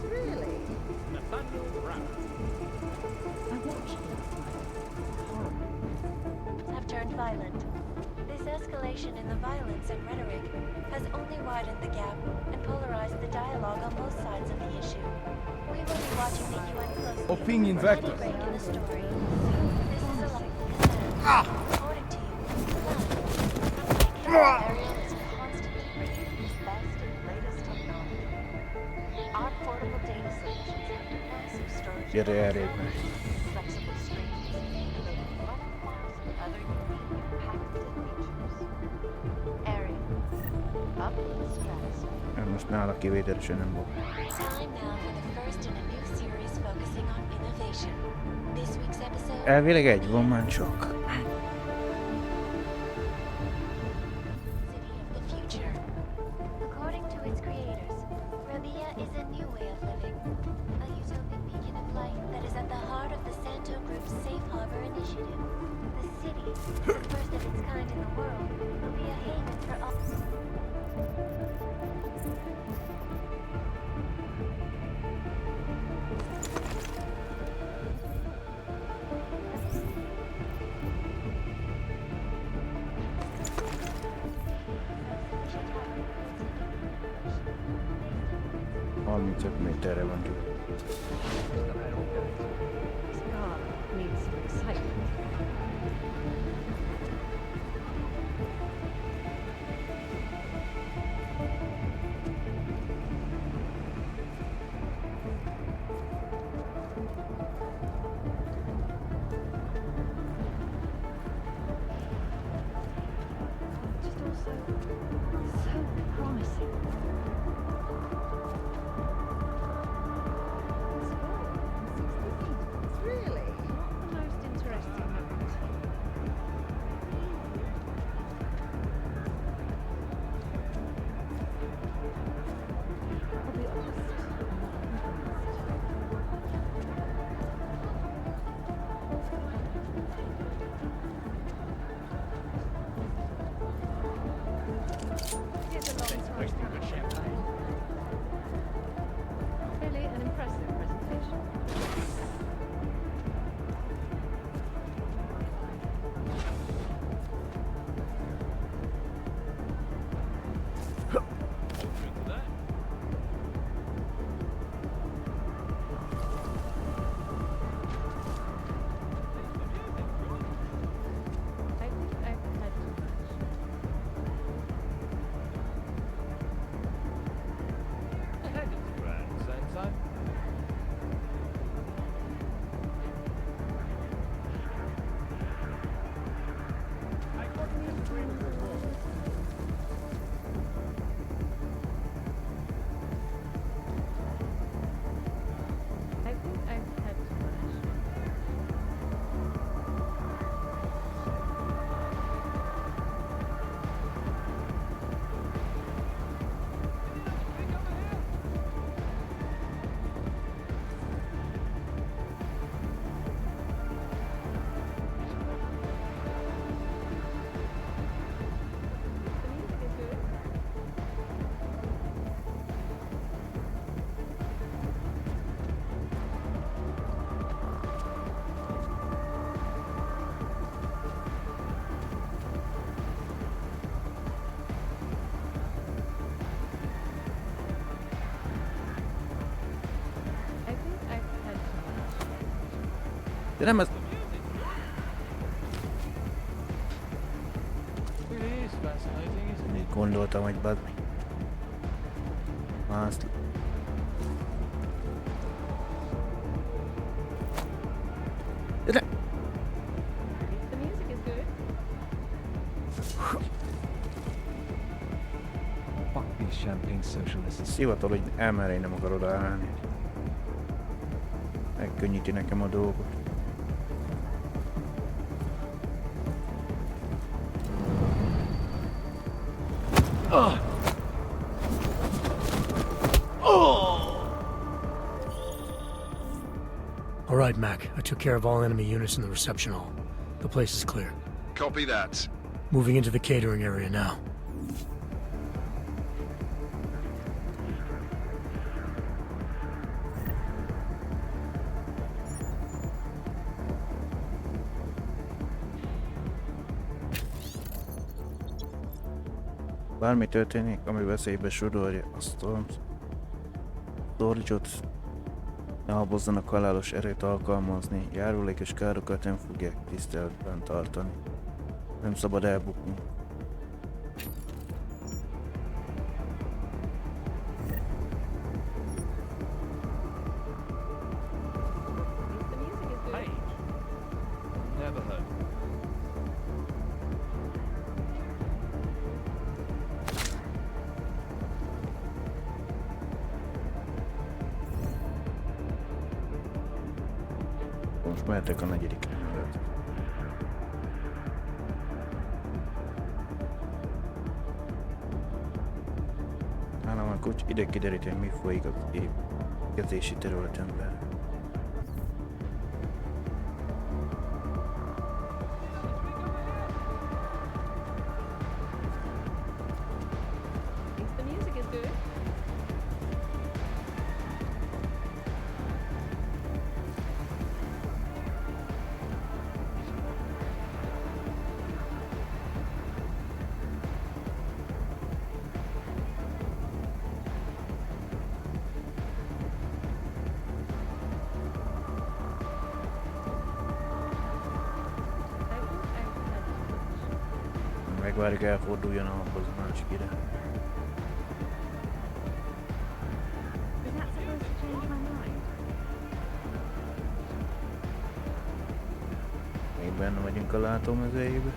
Really? Nathaniel Brown. I watched last night. Have turned violent. This escalation in the violence and rhetoric has has only widened the gap and polarized the dialogue on both sides of the issue. We will be watching the UN closely. Opinion for any vector. break in the story. This is a live command. Reporting to you. Ariel is constantly bringing you the best and latest technology. Our portable data solutions have massive storage Gyere elég meg. flexible screens, and over 1,000 other unique and patented features. Ariel, up in the stratosphere. Most nála kivételesen nem volt. Time now for the first in a new series focusing on innovation. This week's episode. Elvileg egy van már csak. City of the future. According to its creators, Rabia is a new way of living. A utopic beacon of light that is at the heart of the Santo Group's Safe Harbor initiative. The city, the first of its kind in the world, will be a haven for all. Méterre van túl. This car needs some excitement. Just also so promising. Really? Not the most interesting moment. I'll be honest. Here's a long time coming. Really an impressive presentation. I think I've had too much. I think I've had too much. The music is good. I think I've had too much. De nem ez... It is fascinating, isn't it? Így gondoltam, hogy bazd meg. Azt... De... The music is good. Fuck these champagne socialists. Szivatal, hogy elmerre nem akar odaállni. Megkönnyíti nekem a dolgot. All right, Mac. I took care of all enemy units in the reception hall. The place is clear. Copy that. Moving into the catering area now. Bármi történik, ami veszélybe sodorja a Storage-ot, ne habozzanak halálos erőt alkalmazni, járulékos károkat nem fogják tiszteletben tartani. Nem szabad elbukni. Never heard. Most mehetek a negyedik emelet. Nálam akkor ide kideríteni, hogy mi folyik az építkezési területemben. The music is good. Megvárjuk, elforduljon ahhoz a másik irány. Is that supposed to change my mind? Még benne vagyunk a látómezejébe.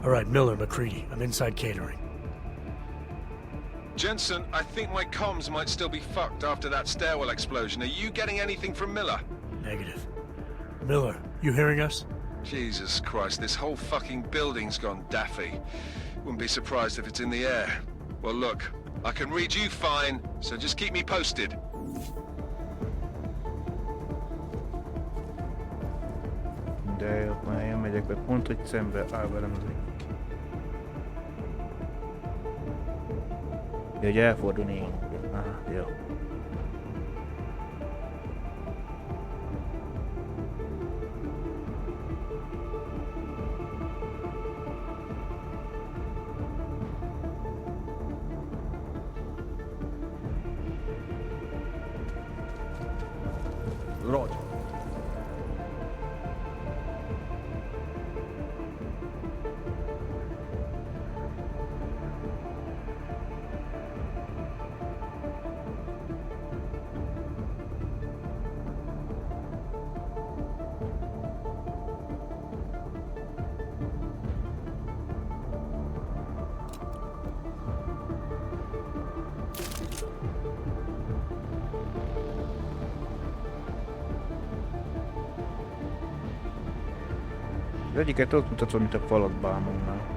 All right, Miller, McCready. I'm inside catering. Jensen, I think my comms might still be fucked after that stairwell explosion. Are you getting anything from Miller? Negative. Miller, you hearing us? Jesus Christ, this whole fucking building's gone daffy. Wouldn't be surprised if it's in the air. Well, look, I can read you fine, so just keep me posted. De ott már elmegyek, mert pont, hogy szembe áll velem az egyik. Ja, hogy elfordulni én. Aha, jó. Roger. Az egyiket ott mutatva, mint a falat bámonnál.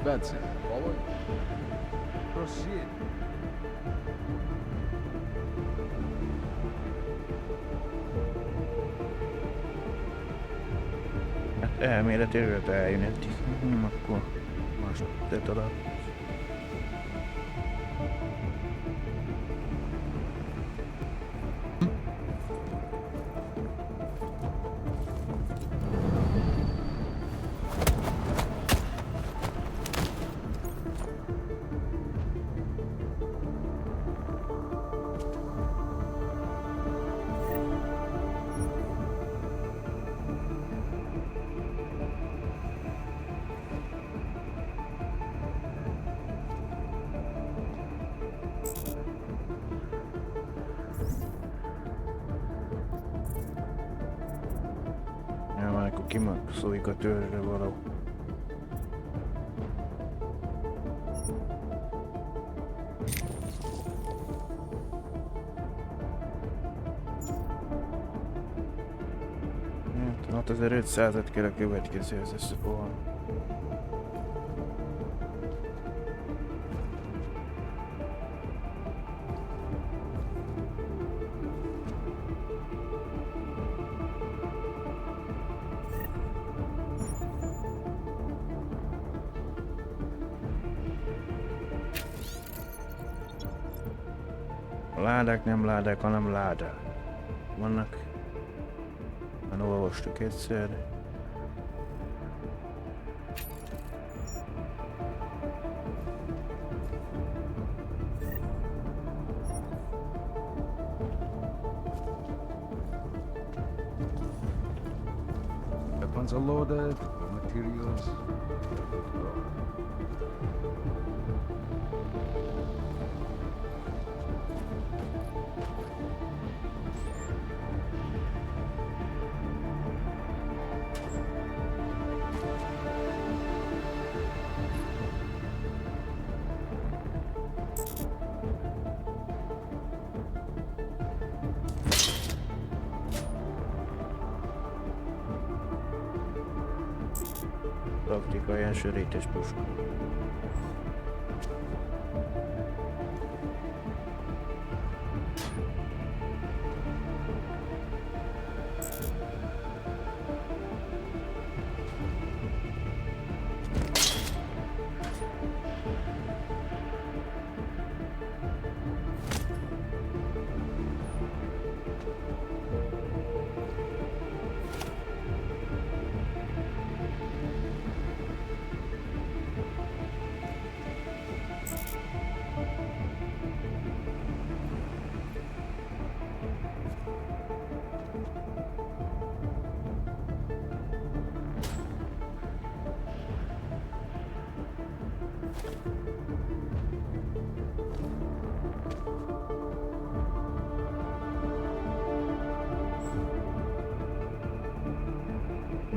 That's it. Forward. Proceed. Hát elméletileg eljön eddig. Akkor most te talál. Ja, már akkor kimaxoljuk a törzsre való. Hát 6500-at kell a következőhöz összefoglalni. A ládák nem ládák, hanem ládák. Vannak. Már olvastuk egyszer. Weapons are loaded, materials. Taktikai elsőrétes puska.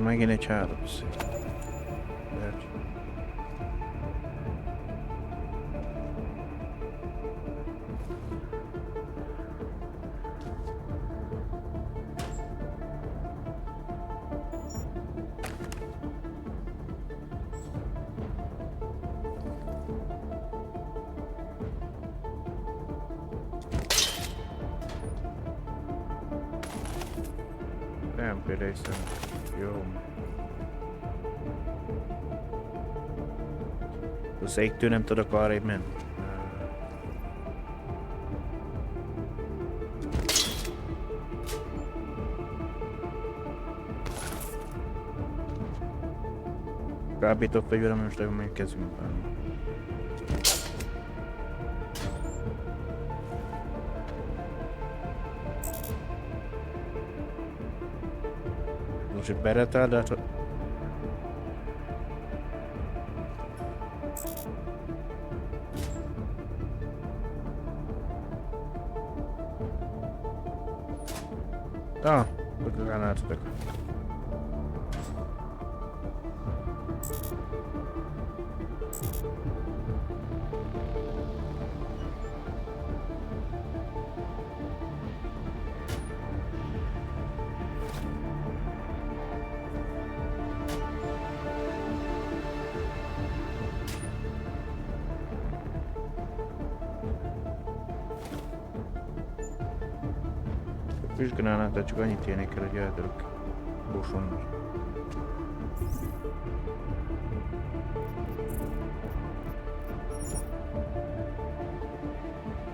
Megint egy hálószék. Nem például jó. A széktől nem tudok arrébb menni. Kábított fegyverem, most még kezünkben. Most egy beretál, de hát... Ah, granátodok. Füstgranátát csak annyit érnék el, hogy eldörök Bosonnak.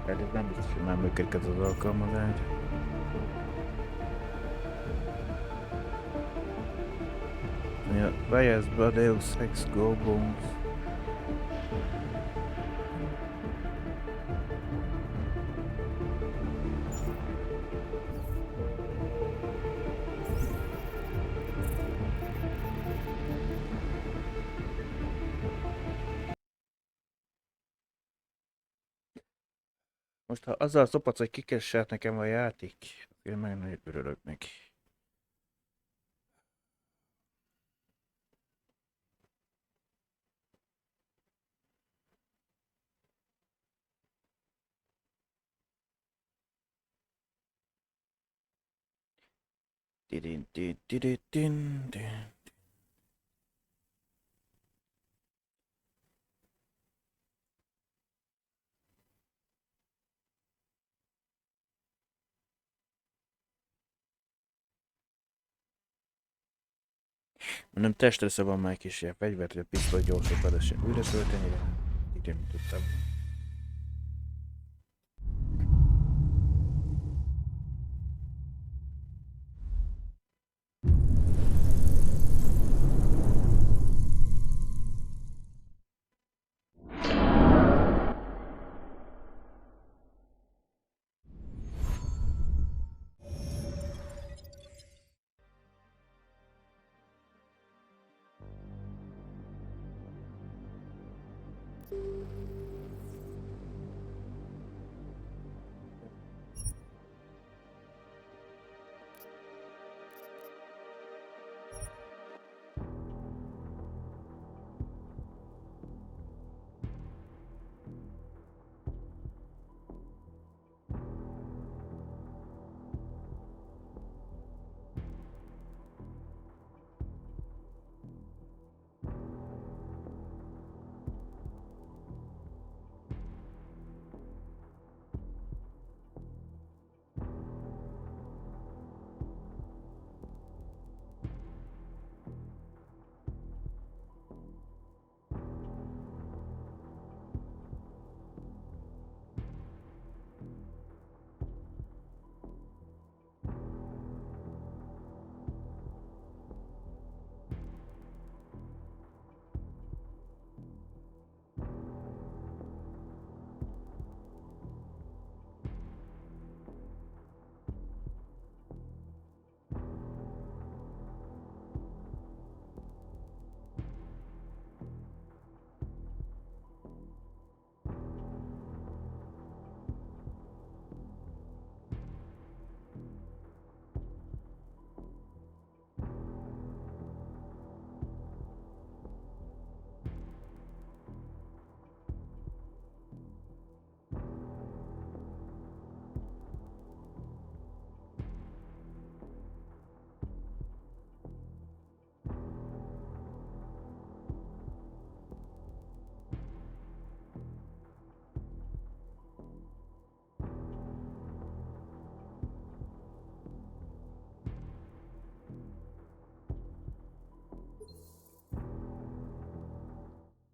Ez nem biztos, hogy már működik ez az alkalmazás. Fejezd be a Deus Ex Go Bones. Most ha azzal szopatsz, hogy kikesselt nekem a játék, én meg nagyon örülök neki. Tidin. Nem testre szabad már kis ilyen fegyvert, hogy a pisztoly gyorsabban lehessen újra tölteni, de így nem tudtam.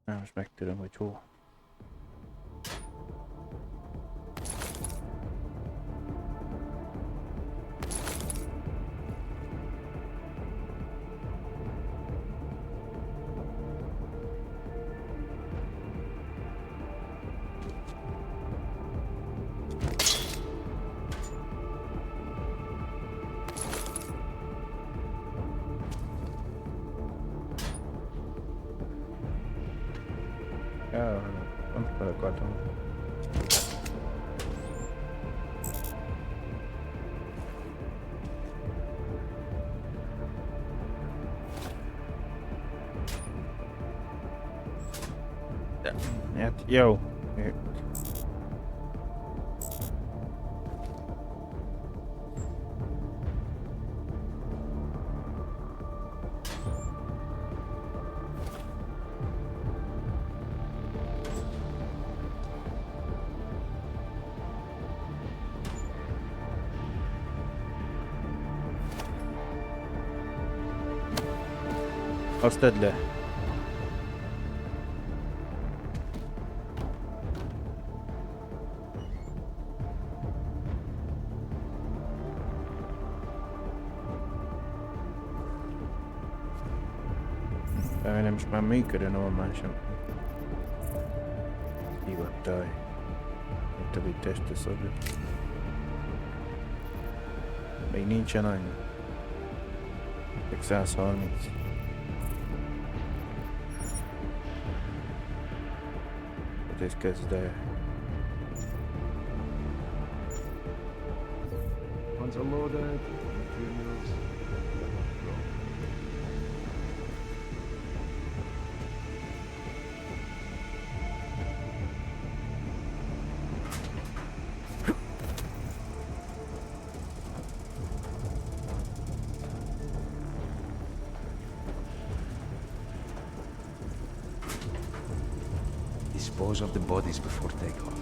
Na, most megtudom, hogy hol. Nem fel akartam. Hát jó. Azt tedd le. Nem is már működő normálisan. Hivattaj. Itt a teste szorul. Még nincsen annyi. Csak 130. Ez kezd el. Guns are loaded, materials. Dispose of the bodies before takeoff.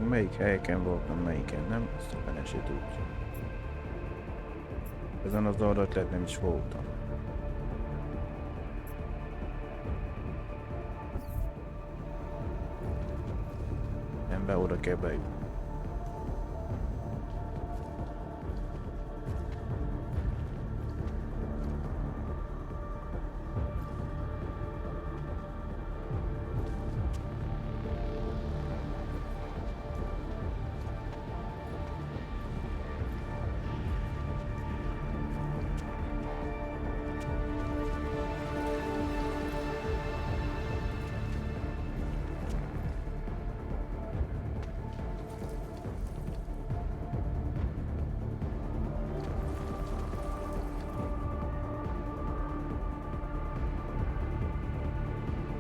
Melyik helyeken voltam, melyiken nem, azt a fene se tudja. Ezen az oldalt lehet nem is voltam. Nem be oda kell bejutni.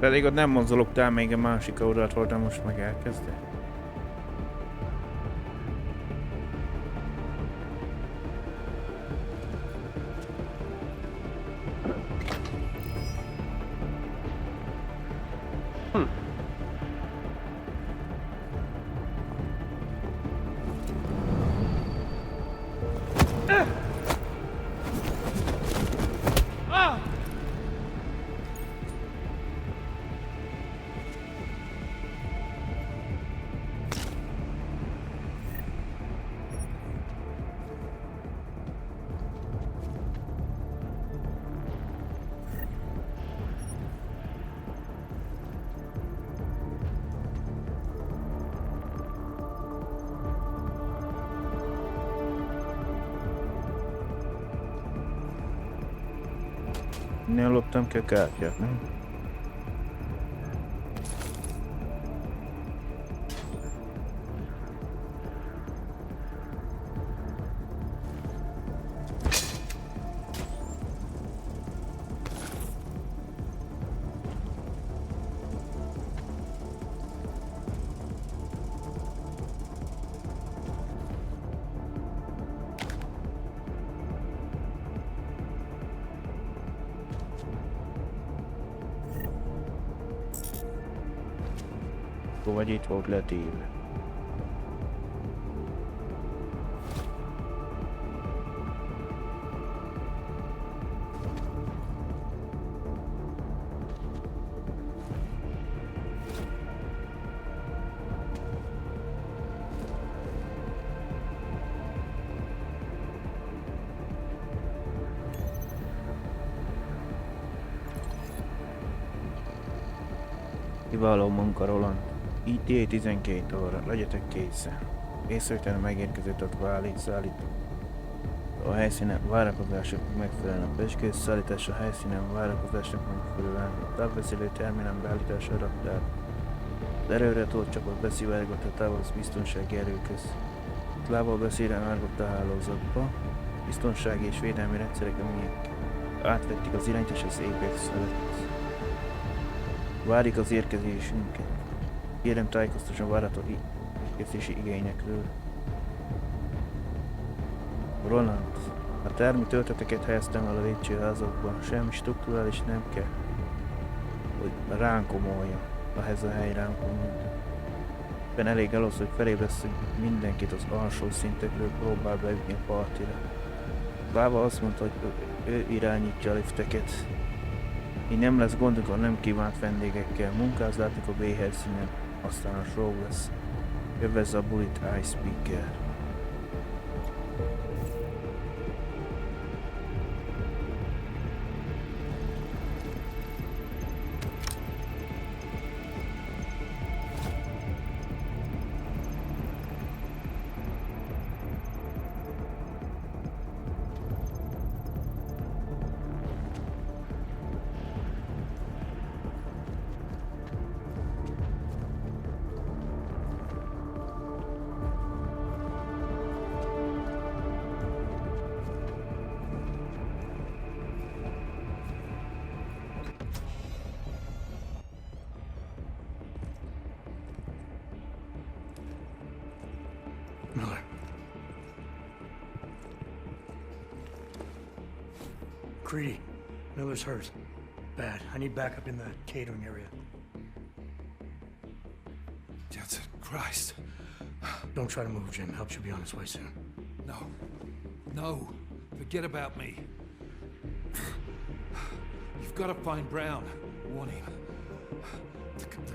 Pedig ott nem mozdulogtál, még a másik oldalt voltam, most meg elkezdte. Innen loptam ki a kártyát, nem? Vagy itt volt letéve. Kiváló munka, Roland. ETA 12 óra, legyetek készen. Észrevétlenül megérkezett a szállító. A helyszínen várakozásoknak megfelelően a pesgős szállítás a helyszínen várakozásnak megfelelően a távbeszélő terminál beállítása a raktár. Az erőre tolt csapat beszivárgott a távol biztonsági erőköz. Lábbal beszélően árgott a hálózatba. Biztonsági és védelmi rendszerek, amelyek átvették az irányítás az Apex felett. Várjuk az érkezésünket. Kérem, tájékoztasson várható érkezési igényekről. Roland, A termi tölteteket helyeztem el a lépcsőházakba, semmi strukturális nem kell, hogy ránkomolja, ehhez a hely ránkomolja. Éppen elég ahhoz, hogy felébresztünk mindenkit az alsó szintekről próbál beütni a partira. Bába azt mondta, hogy ő irányítja a lifteket. Így nem lesz gondunk a nem kívánt vendégekkel, munkázlátok a B helyszínen, aztán a show lesz. Jövezze a bulit iSpeaker. Miller. Creedy. Miller's hurt. Bad. I need backup in the catering area. Jensen, Christ. Don't try to move, Jim. Help should be on its way soon. No. No. Forget about me. You've got to find Brown. Warn him.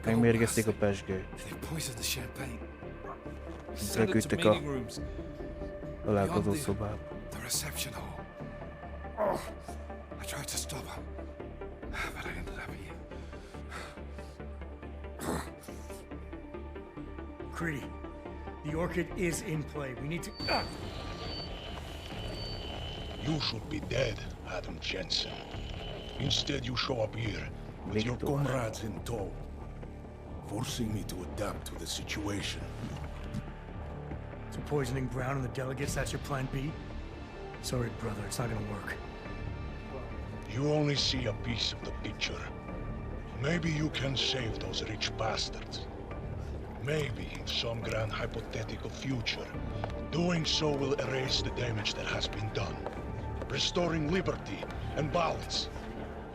Megmérgezték a pezsgőt. They've poisoned the champagne. Leküldtek a találkozó szobába. The reception hall. Oh, I tried to stop him, but I ended up here. Creedy, the orchid is in play. We need to... You should be dead, Adam Jensen. Instead, you show up here with your comrades in tow, forcing me to adapt to the situation. So poisoning Brown and the delegates, that's your plan B? Sorry, brother, it's not gonna work. You only see a piece of the picture. Maybe you can save those rich bastards. Maybe in some grand hypothetical future, doing so will erase the damage that has been done, restoring liberty and balance,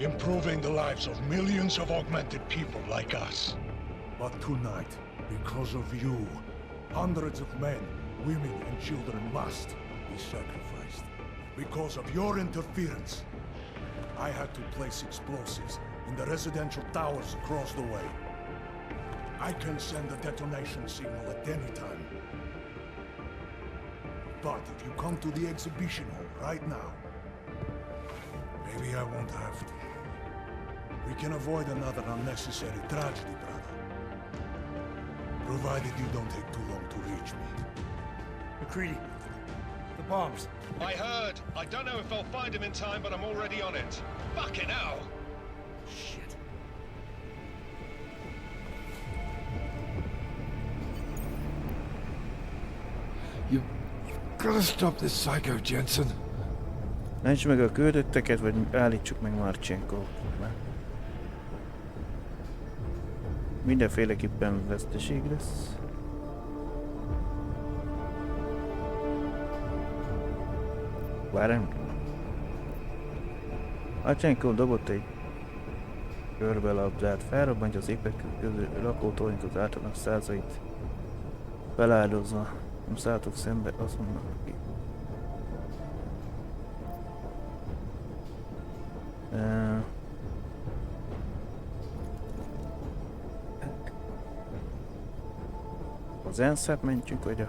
improving the lives of millions of augmented people like us. But tonight, because of you, hundreds of men, women and children must be sacrificed. Because of your interference, I had to place explosives in the residential towers across the way. I can send a detonation signal at any time. But if you come to the exhibition hall right now, maybe I won't have to. We can avoid another unnecessary tragedy, brother. Provided you don't take too long to reach me. McCready, the bombs. I heard. I don't know if I'll find him in time, but I'm already on it. Fucking hell! Shit. You gotta stop this psycho, Jensen. Mentsd meg a küldötteket, vagy állítsuk meg Marchenko. Mindenféleképpen veszteség lesz. Várjunk. Marchenko dobott egy körbelabdát, felrobbantja az épek közül lakótornyok az általános százait. Feláldozva, nem szálltok szembe azonnal, aki. Az ENSZ-et mentjük, vagy a...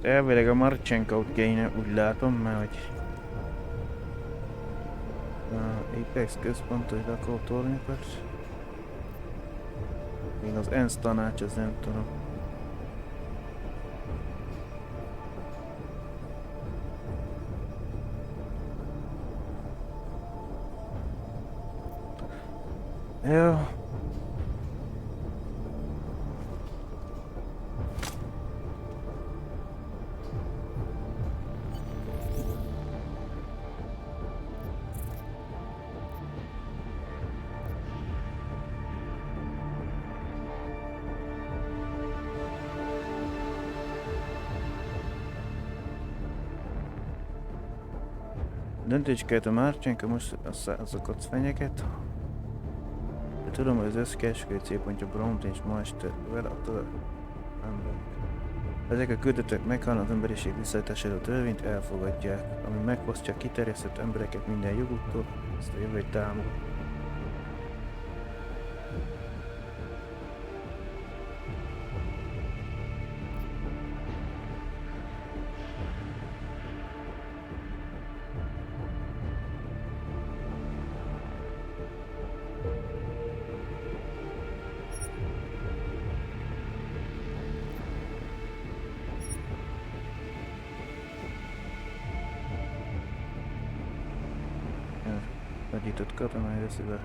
Elvileg a Marchenko-t kéne, úgy látom, mert hogy Apex központ, hogy lakótornyokat. Még az ENSZ tanács, az nem tudom. Jó. Döntés kellett a Márcsenka most azokat fenyeget. De tudom, hogy az összkereskedő célpontja Bront és Meister vele a emberek. Ezek a küldöttek meghalnak az emberiség visszaállítására törvényt elfogadják, ami megfosztja kiterjesztett embereket minden joguktól, ezt a jövőt támogat. Nagyított katonai veszivel.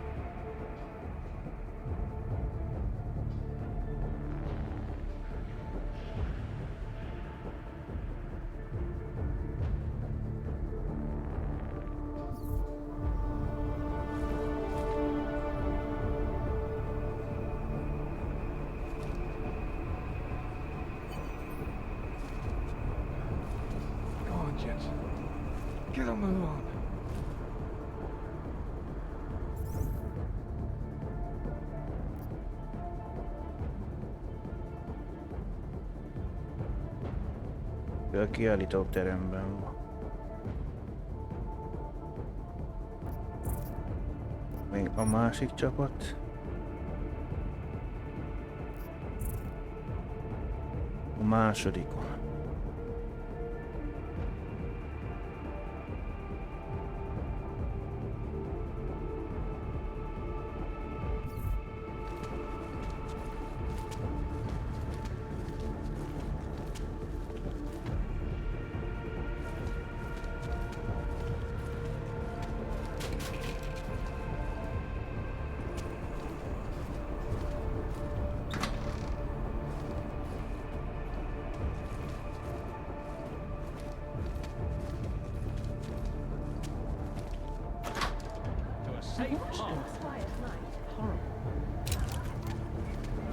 Go on, gents. Get on the lawn. Ő a kiállító teremben van. Még a másik csapat. A másodikon.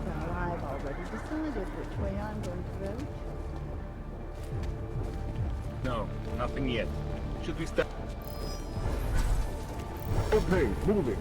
Well, I've already decided which way I'm going to vote. No, nothing yet. Should we start? Okay, moving.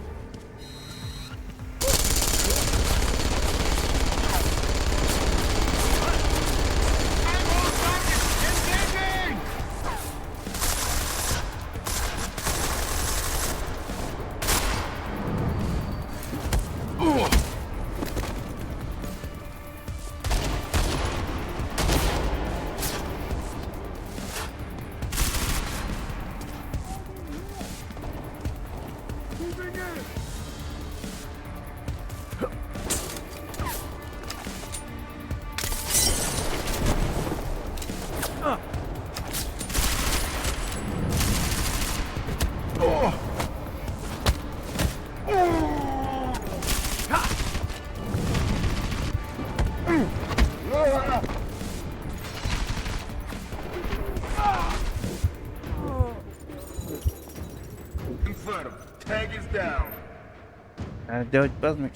Confirm. Tag is down. De hogy az meg...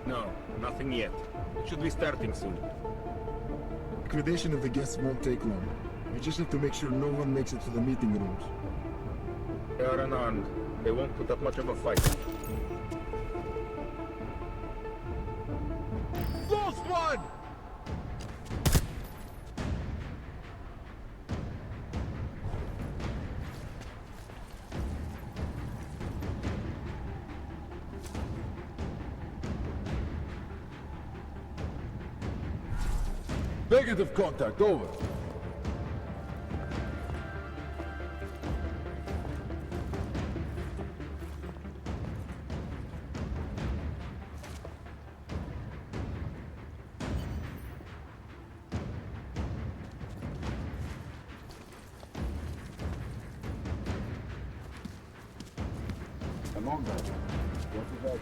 No, nothing yet. It should be starting soon. Liquidation of the guests won't take long. We just have to make sure no one makes it to the meeting rooms. They are unarmed. They won't put up much of a fight. Lost one! Negative contact, over. Long back. What's that?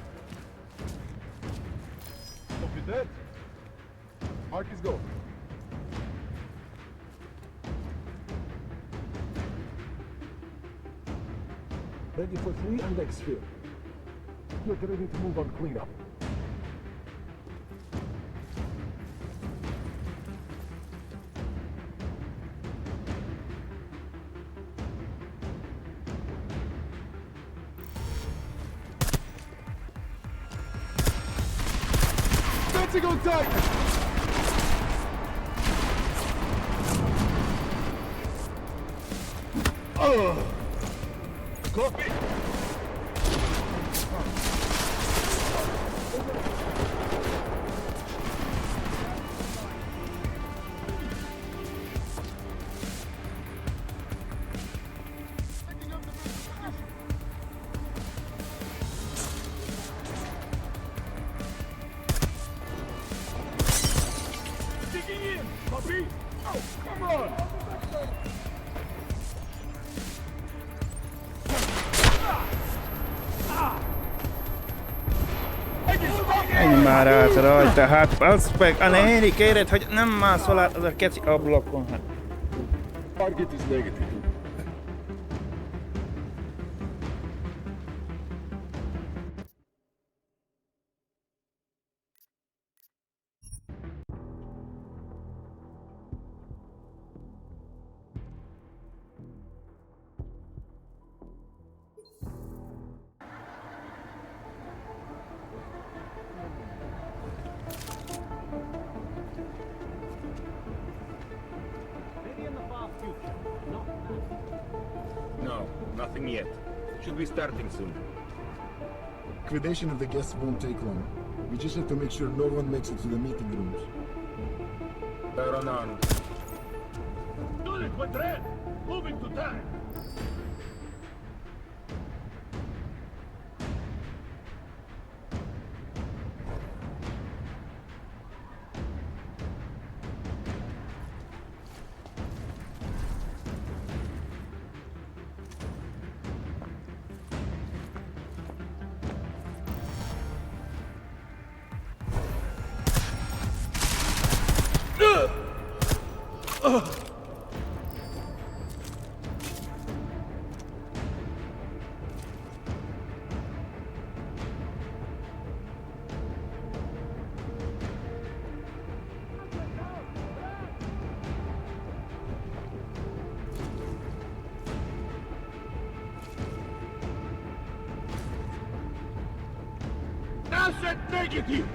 Copy that. Mark is go. Ready for 3 and exfil. Get ready to move on cleanup. Tactical tight! Copy! Digging in! Copy! Oh, come on! Menj már át rajta, hát az meg a néni kéred, hogy nem mászol át az a keci ablakon, hát. Target is negative. Maybe in the far future, not now. No, nothing yet. Should be starting soon. Liquidation of the guests won't take long. We just have to make sure no one makes it to the meeting rooms. Baron on. Do it with red! Moving to time! Asset negative!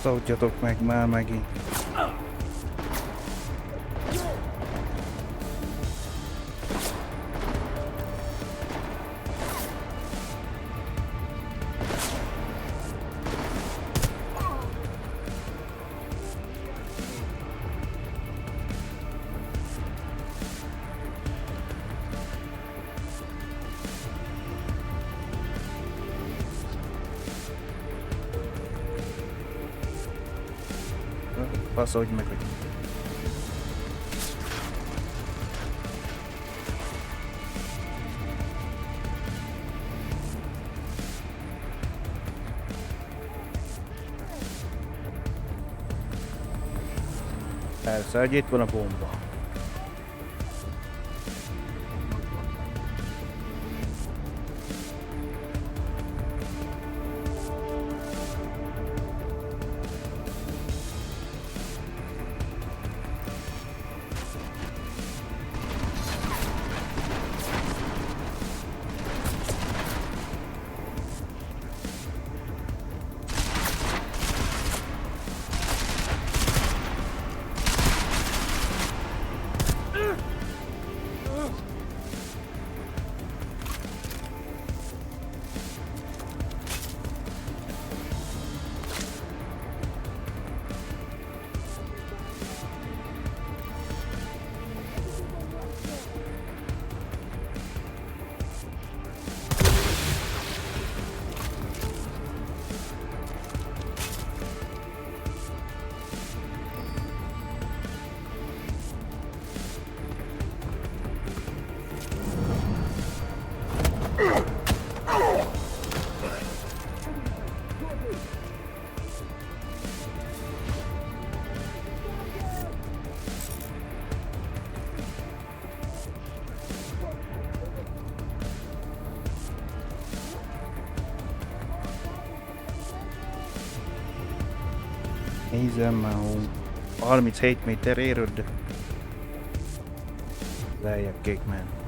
Adjatok meg már megint. Baszódj meg, hogy... Persze, hogy itt van a bomba. hiszem már 37 méter érőd. Lejjebb kék men.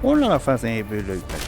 Honnan a fazéből lőttek?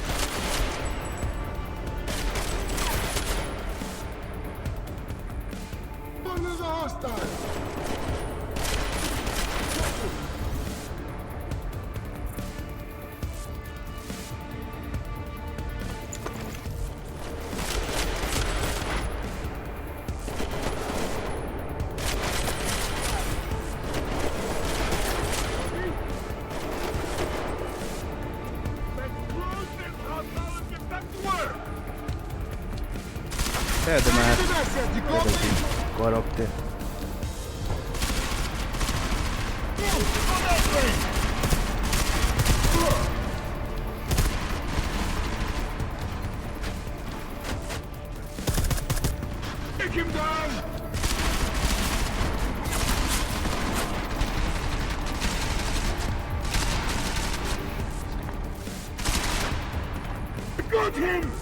De már eredeti karakter. Take him down! Got him!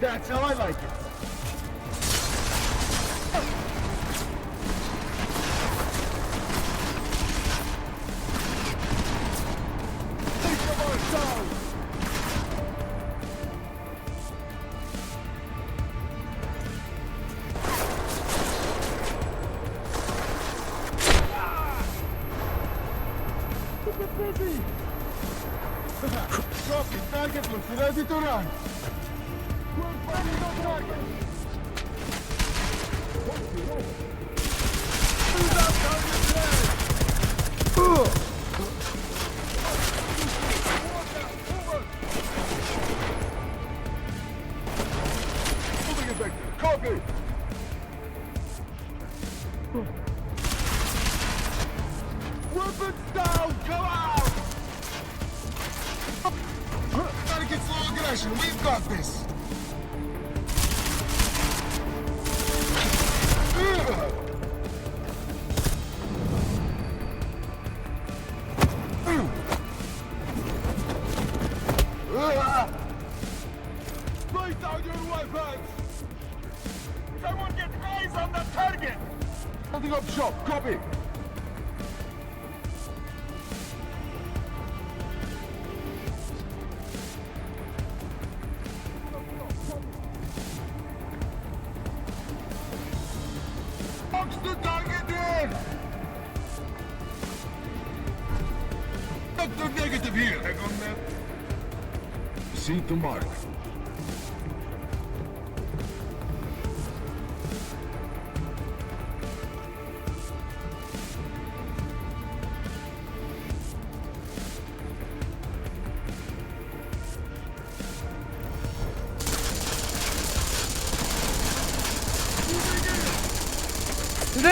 That's how I like it. Take them all down. Look busy. Copy. Target looks ready to run. Copy! Weapons down! Come out! Gotta get slow aggression. We've got this! Lay down your weapons! Someone get eyes on the target! Holding up shop, copy! Box the target in! Vector negative here! Hang on, man. See to mark.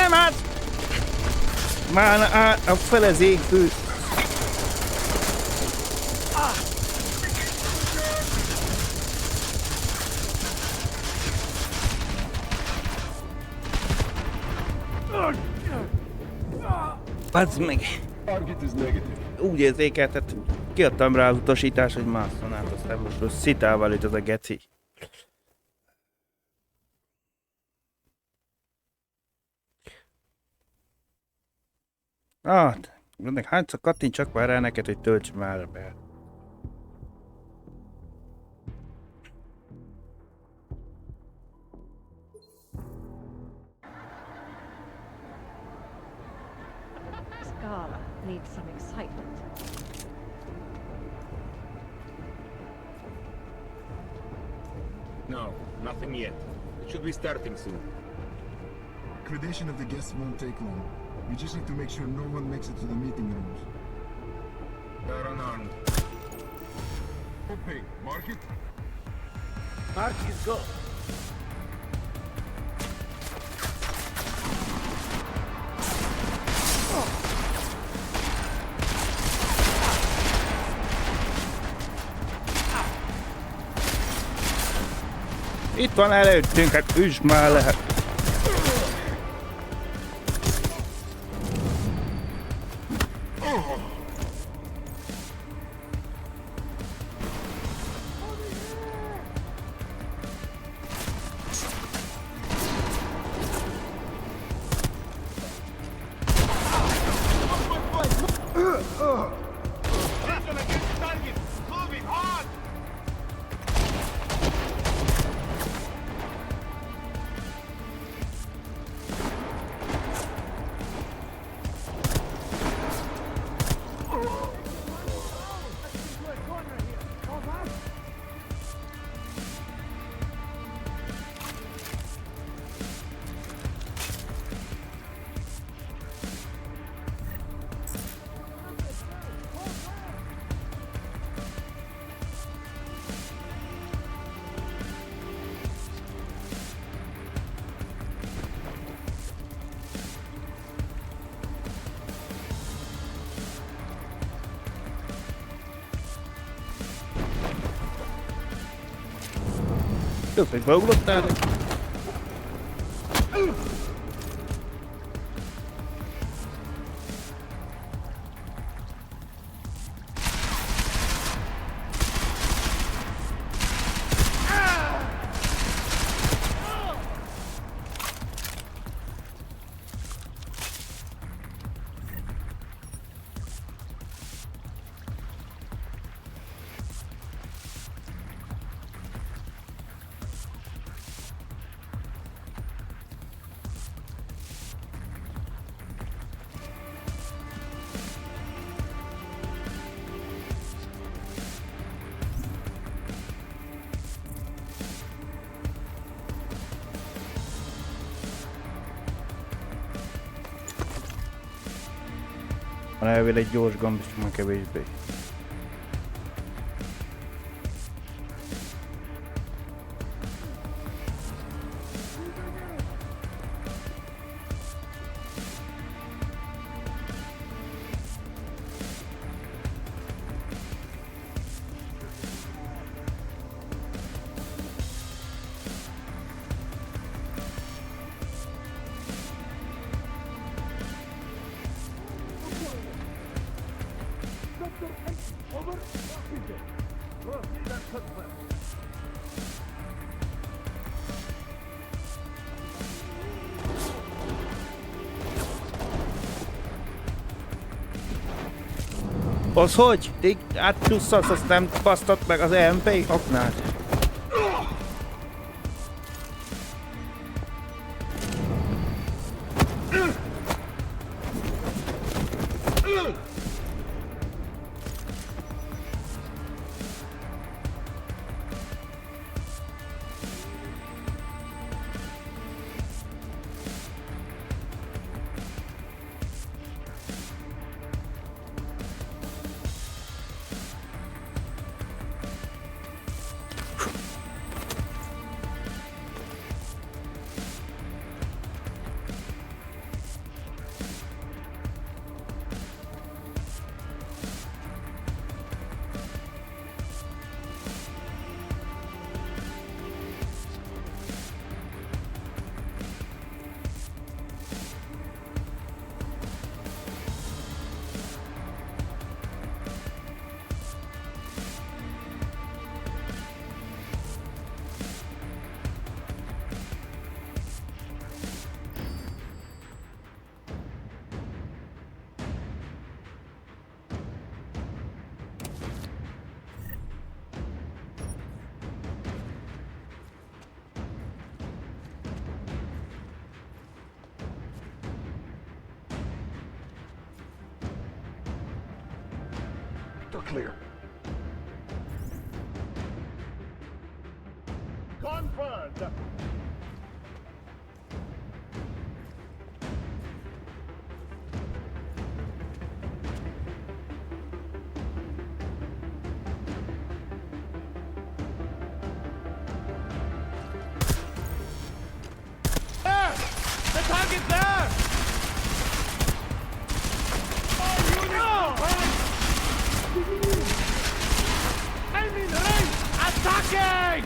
Nem át! Már a felezékű. Bazd meg! Úgy érzékeltet, kiadtam rá az utasítást, hogy másszon át, aztán most szitával itt az a geci. Hányszor kattintsak már rá neked, hogy tölts már be. Scala needs some excitement. No, nothing yet. It should be starting soon. Accreditation of the guests won't take long. We just need to make sure no one makes it to the meeting rooms. They're unarmed. Okay, mark it. Mark is go. Itt van előttünk, hát üsd már lehet. Kösz, hogy beugrottál? Van elvél egy gyors gomb, és már kevésbé. Az hogy? Átpluszolsz, azt nem basztott meg az EMP oknál? clear. Confirmed. There! The target there! Enemy range! Attacking!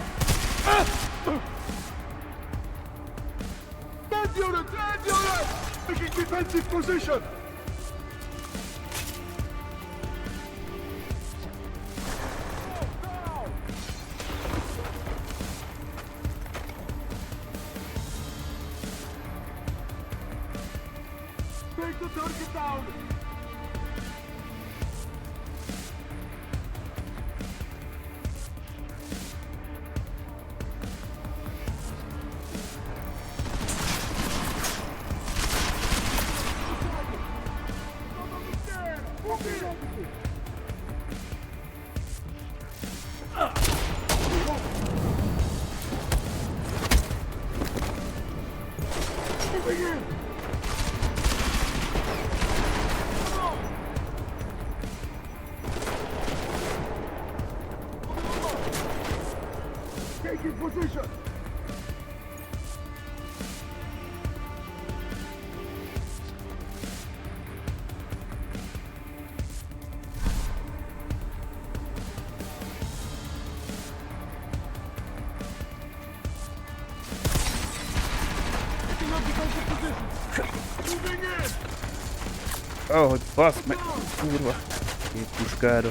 Dead unit! Dead unit! Taking defensive position! Take the target down! Taking position! Taking up defensive position! Moving in! Oh, hogy basz meg! Kurva! Két puskára.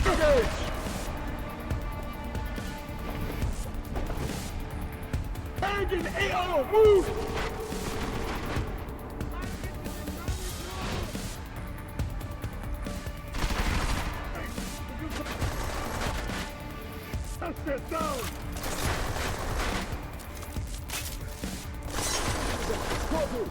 Engage! Engine AO! Move! Get down! Copy!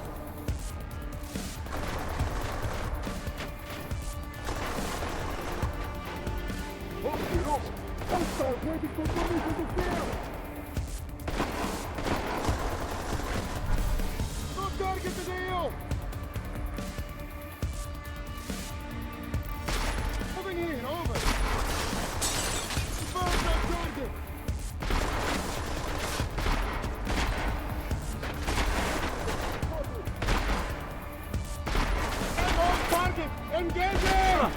Waiting for permission to fail! No target to the hill! Moving in, over! Burn that target! And on target! Engaging!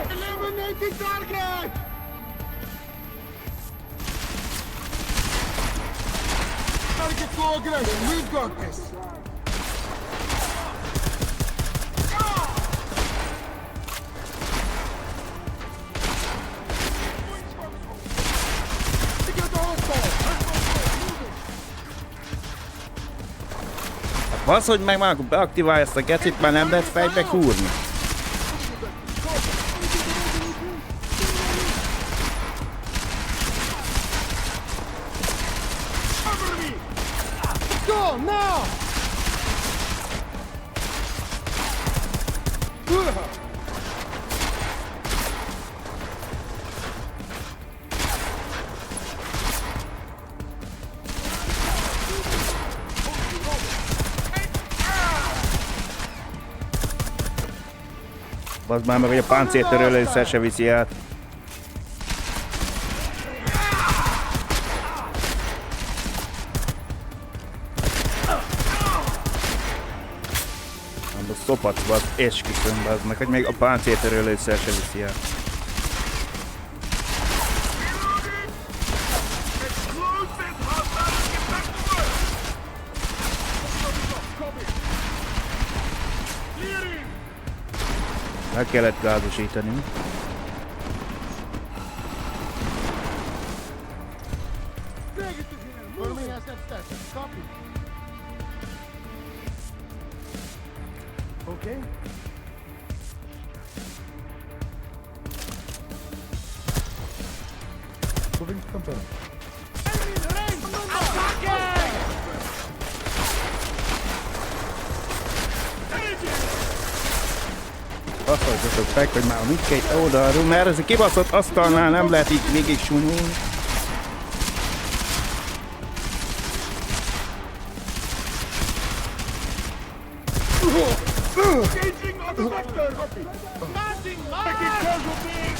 Eliminating target! Target full aggression, we've got this! Az, hogy meg már beaktiválja ezt a gecit, már nem lehet fejbe kúrni. Go, now! Az már meg, hogy a páncéltörőlőszer se viszi át. Nem, a szopacba az esküszöm, az meg, hogy még a páncéltörőlőszer se viszi át. Meg kellett gázosítani. Okay. Moving, confirm. Baszoljatok meg, hogy már mindkét oldalról, mert ez a kibaszott asztalnál nem lehet így végig súnyolni. Engaging on the vector! Landing taking casualties!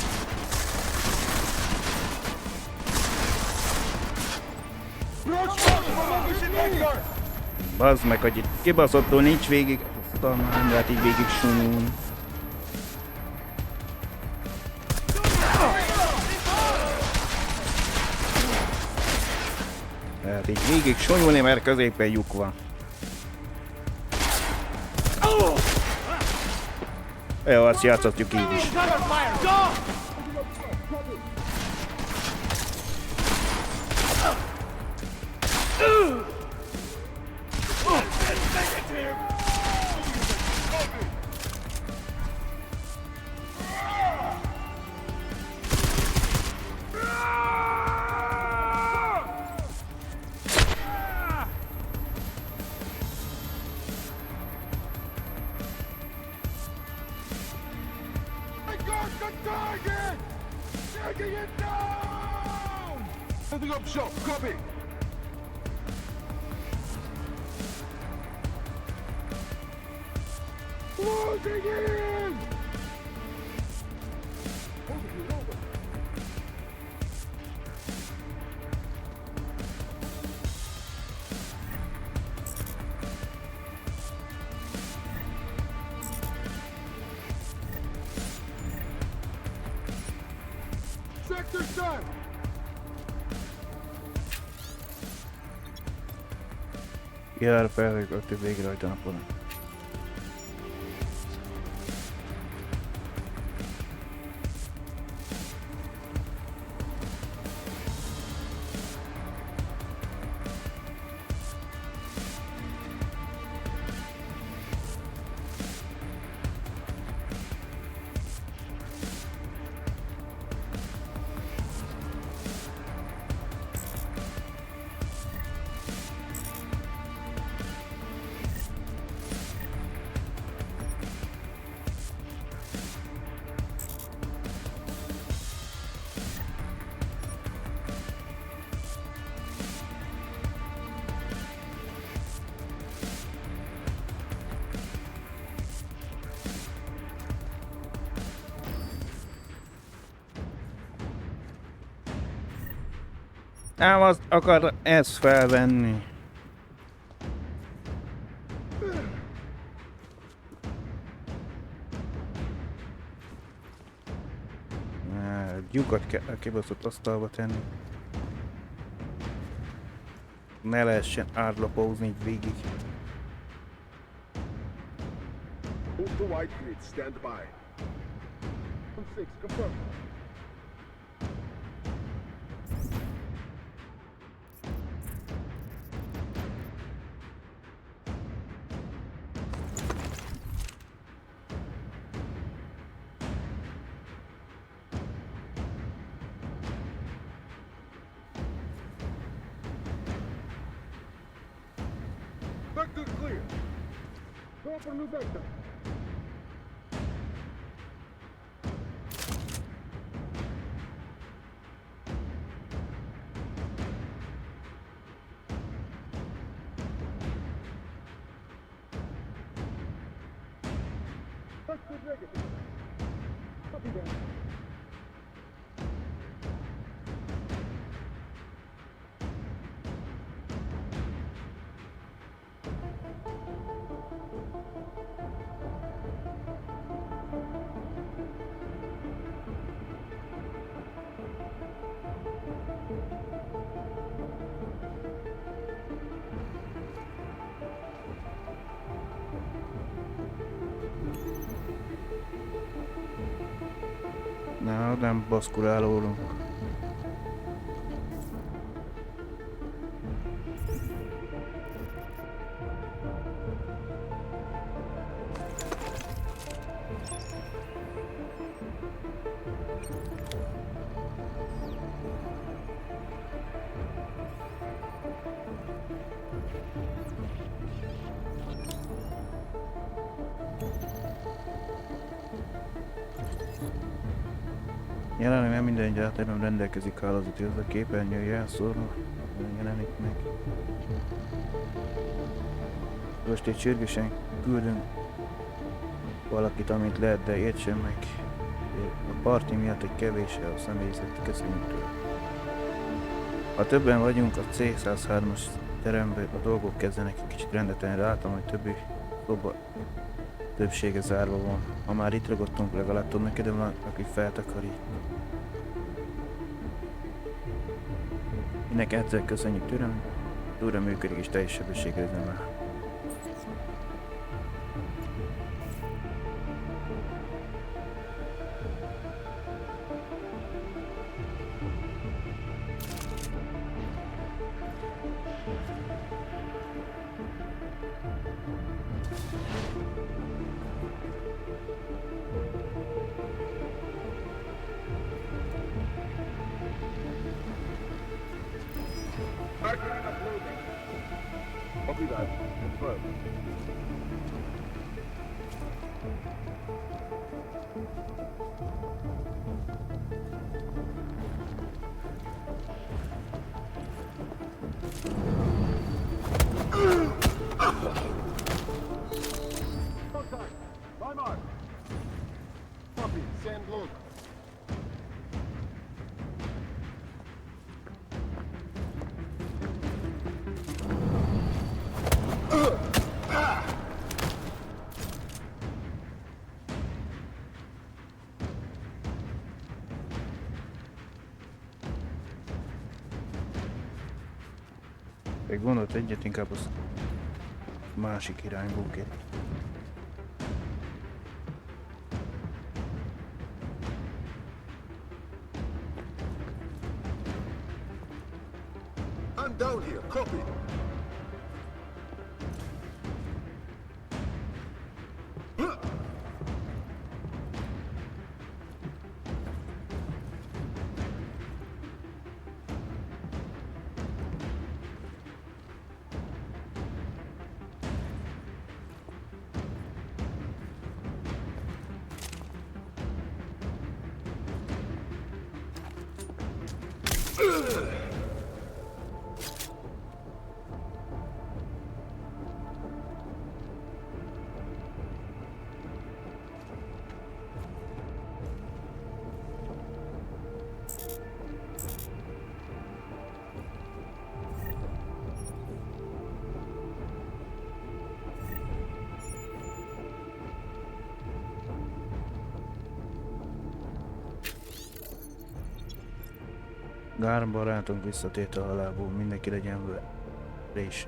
Approach mark from opposite vector! Bazd meg, hogy itt kibaszottul nincs végig, asztalnál nem lehet így végig súnyolni. Lehet így végig súnyolni, mert középen lyuk van. Jó, azt játszhatjuk így is. Taking it down! Setting up shop, copy! Closing in! Sector set! Jár fel, hogy ott végre rajta napon. Ám azt akar ezt felvenni. Lyukat kell a kibaszott asztalba tenni. Ne lehessen árlapózni így végig. Move to white grid, stand by. 6, confirm. Vector clear. Go for new vector. Vector negative. Copy that. Na, nem baszkurálólunk. Jelenleg nem minden gyártásban rendelkezik hálózati az a képernyő jelszóró, jelenik meg. Most egy sürgősen küldünk valakit, amit lehet, de értsen meg. A parti miatt egy kevés a személyzet, köszönjük tőle. Ha többen vagyunk a C103-as teremben, a dolgok kezdenek egy kicsit rendetlenre, látom, hogy többi szoba többsége zárva van. Ha már itt ragadtunk, legalább tudnak ide van, aki feltakarít. Mindenki egyszer köszönjük türelmet, túra működik és teljes sebességre üzemel. Copy that. Confirm. Contact. By mark. Copy. Send load. Egy gondolt egyet, inkább az másik irányból kér. I'm down here. Copy. Gár barátunk visszatért a halálból, mindenki legyen vele. És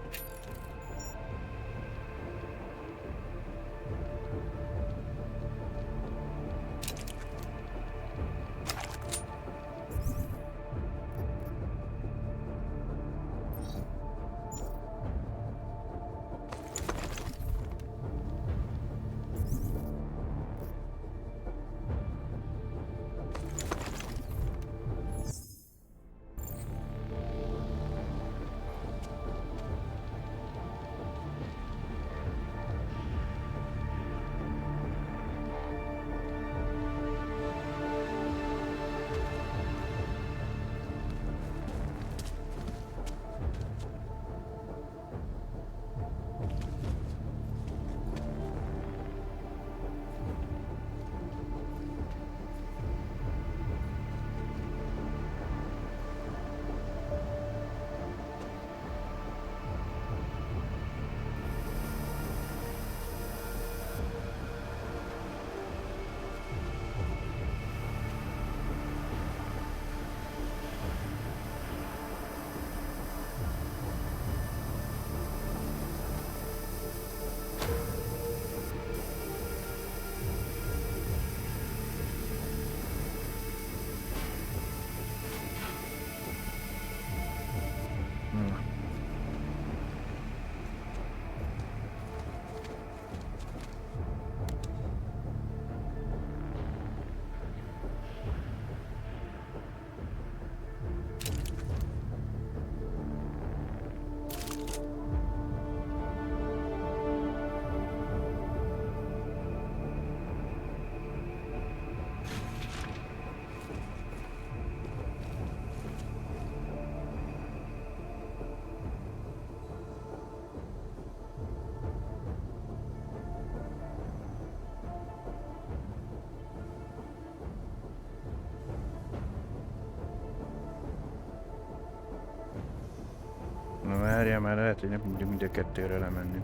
lehet, hogy nem tudjuk mind a kettőre lemenni.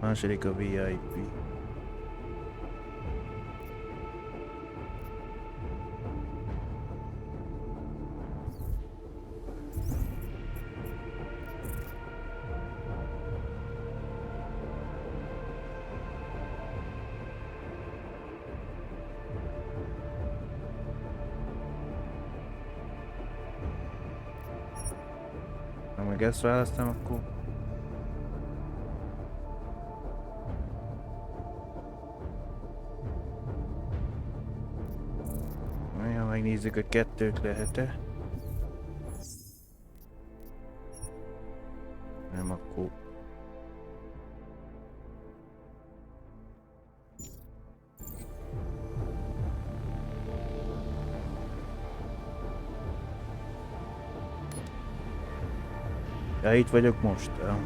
Második a VIP. Ha meg ezt választom, akkor megnézzük, hogy kettőt lehet-e. Nem, akkor... Ja, itt vagyok most. Ja.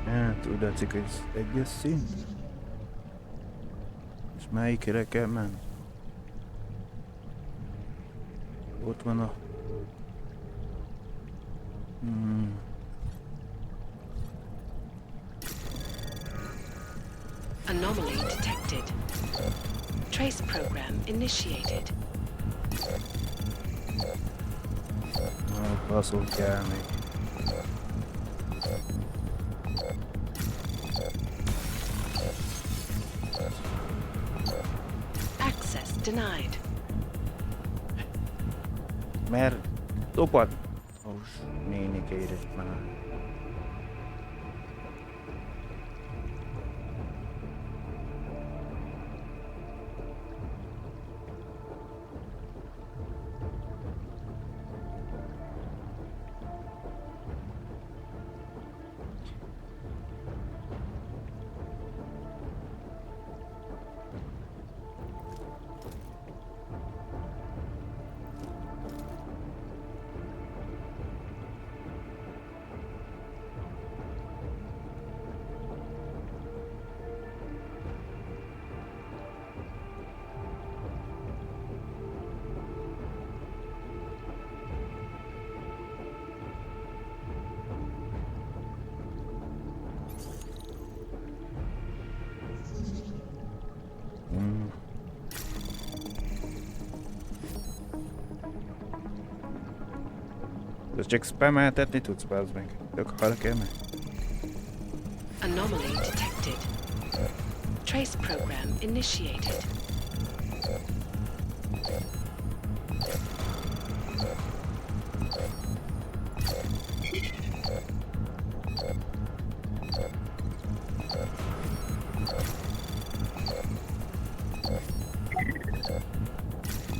Hát úgy látszik, hogy ez egyes szint. És melyikre kell menni? Ott van a... Anomaly detected. Trace program initiated. Baszul kell még. Access denied. Mert dobad. Néni kérek már. Ez csak spameltetni tudsz, bazd meg. Tök halk meg. Anomaly detected. Trace program initiated.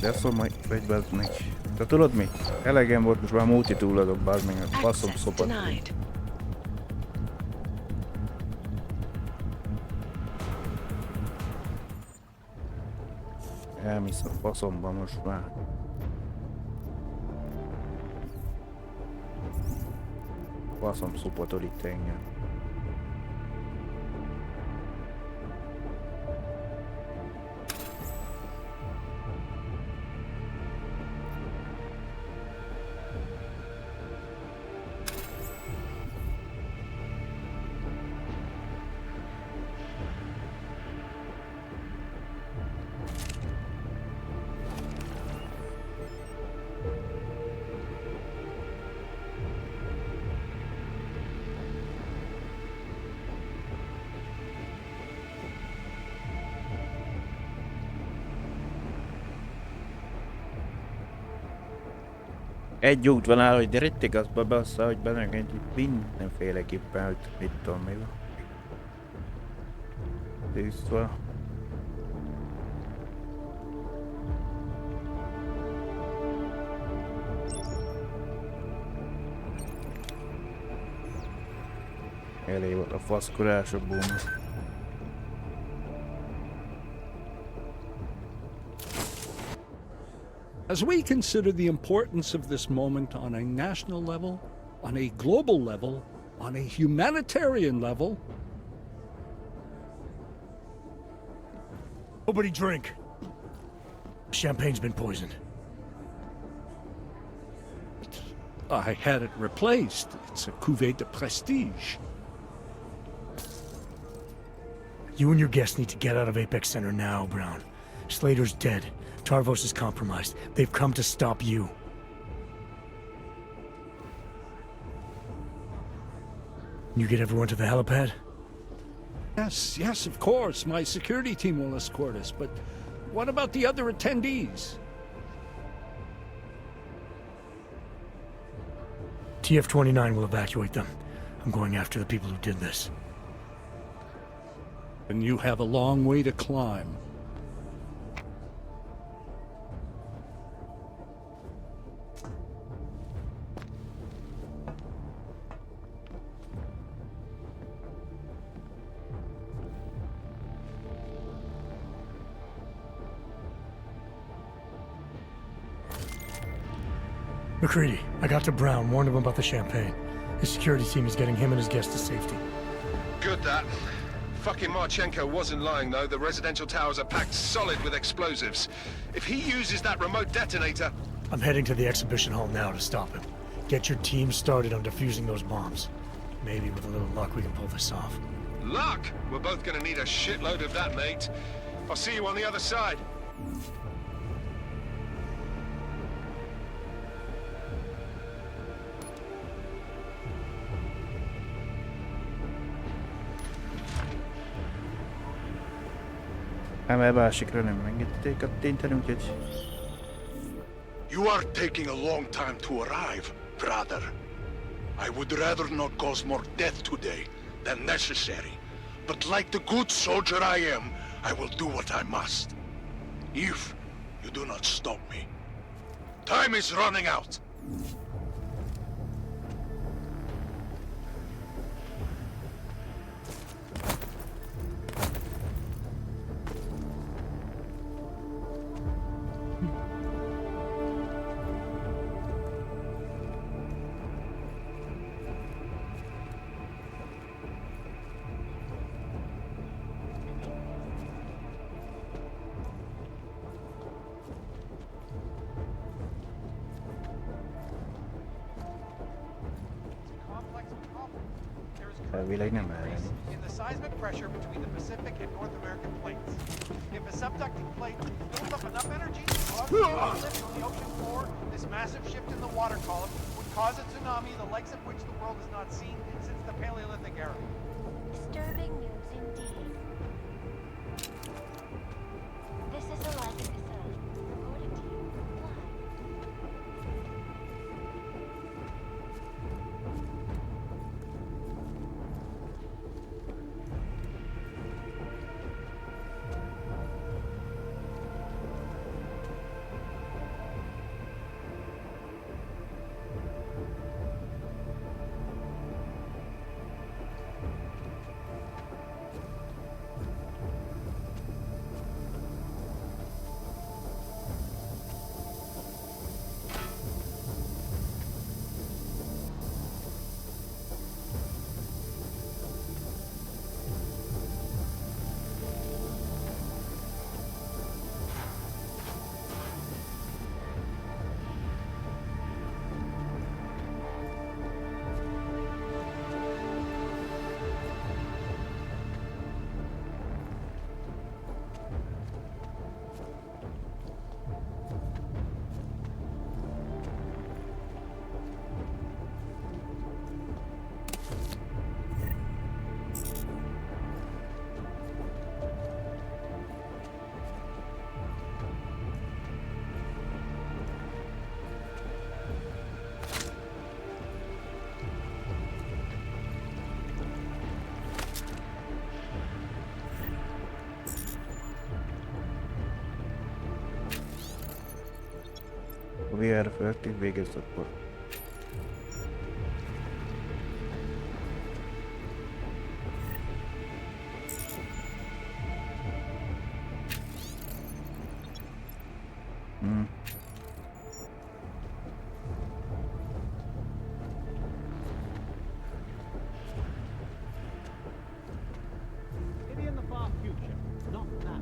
De szól majd, vagy bazd meg. Te tudod mi? Elegem volt, most már multitúladok, bazd meg, a faszom szopat. Elmész a faszomba most már. Faszom szopatol itt engem. Egy út van áll, hogy rittig azba bassza, hogy benegedj mindenféleképpen, hogy mit tudom mi van. Tűzva. Elég volt a faszkorás a boom. As we consider the importance of this moment on a national level, on a global level, on a humanitarian level... Nobody drink. Champagne's been poisoned. I had it replaced. It's a cuvée de prestige. You and your guests need to get out of Apex Center now, Brown. Slater's dead. Tarvos is compromised. They've come to stop you. You get everyone to the helipad? Yes, of course. My security team will escort us, but what about the other attendees? TF-29 will evacuate them. I'm going after the people who did this. And you have a long way to climb. McCready, I got to Brown, warned him about the champagne. His security team is getting him and his guests to safety. Good that. Fucking Marchenko wasn't lying though. The residential towers are packed solid with explosives. If he uses that remote detonator... I'm heading to the exhibition hall now to stop him. Get your team started on defusing those bombs. Maybe with a little luck we can pull this off. Luck? We're both gonna need a shitload of that, mate. I'll see you on the other side. Mert másikra nem engedték kattintani, úgyhogy... You are taking a long time to arrive, brother. I would rather not cause more death today than necessary. But like the good soldier I am, I will do what I must. If you do not stop me. Time is running out. Elvileg nem ellenni. In the seismic pressure between the Pacific and North American plates. If a subducting plate builds up enough energy to cause a lift on the ocean floor, this massive shift in the water column would cause a tsunami the likes of which the world has not seen since the Paleolithic era. Disturbing news indeed. This is the life of the sun. Reporting to you live. VR felaktív, végezd akkor. Maybe in the far future, not now.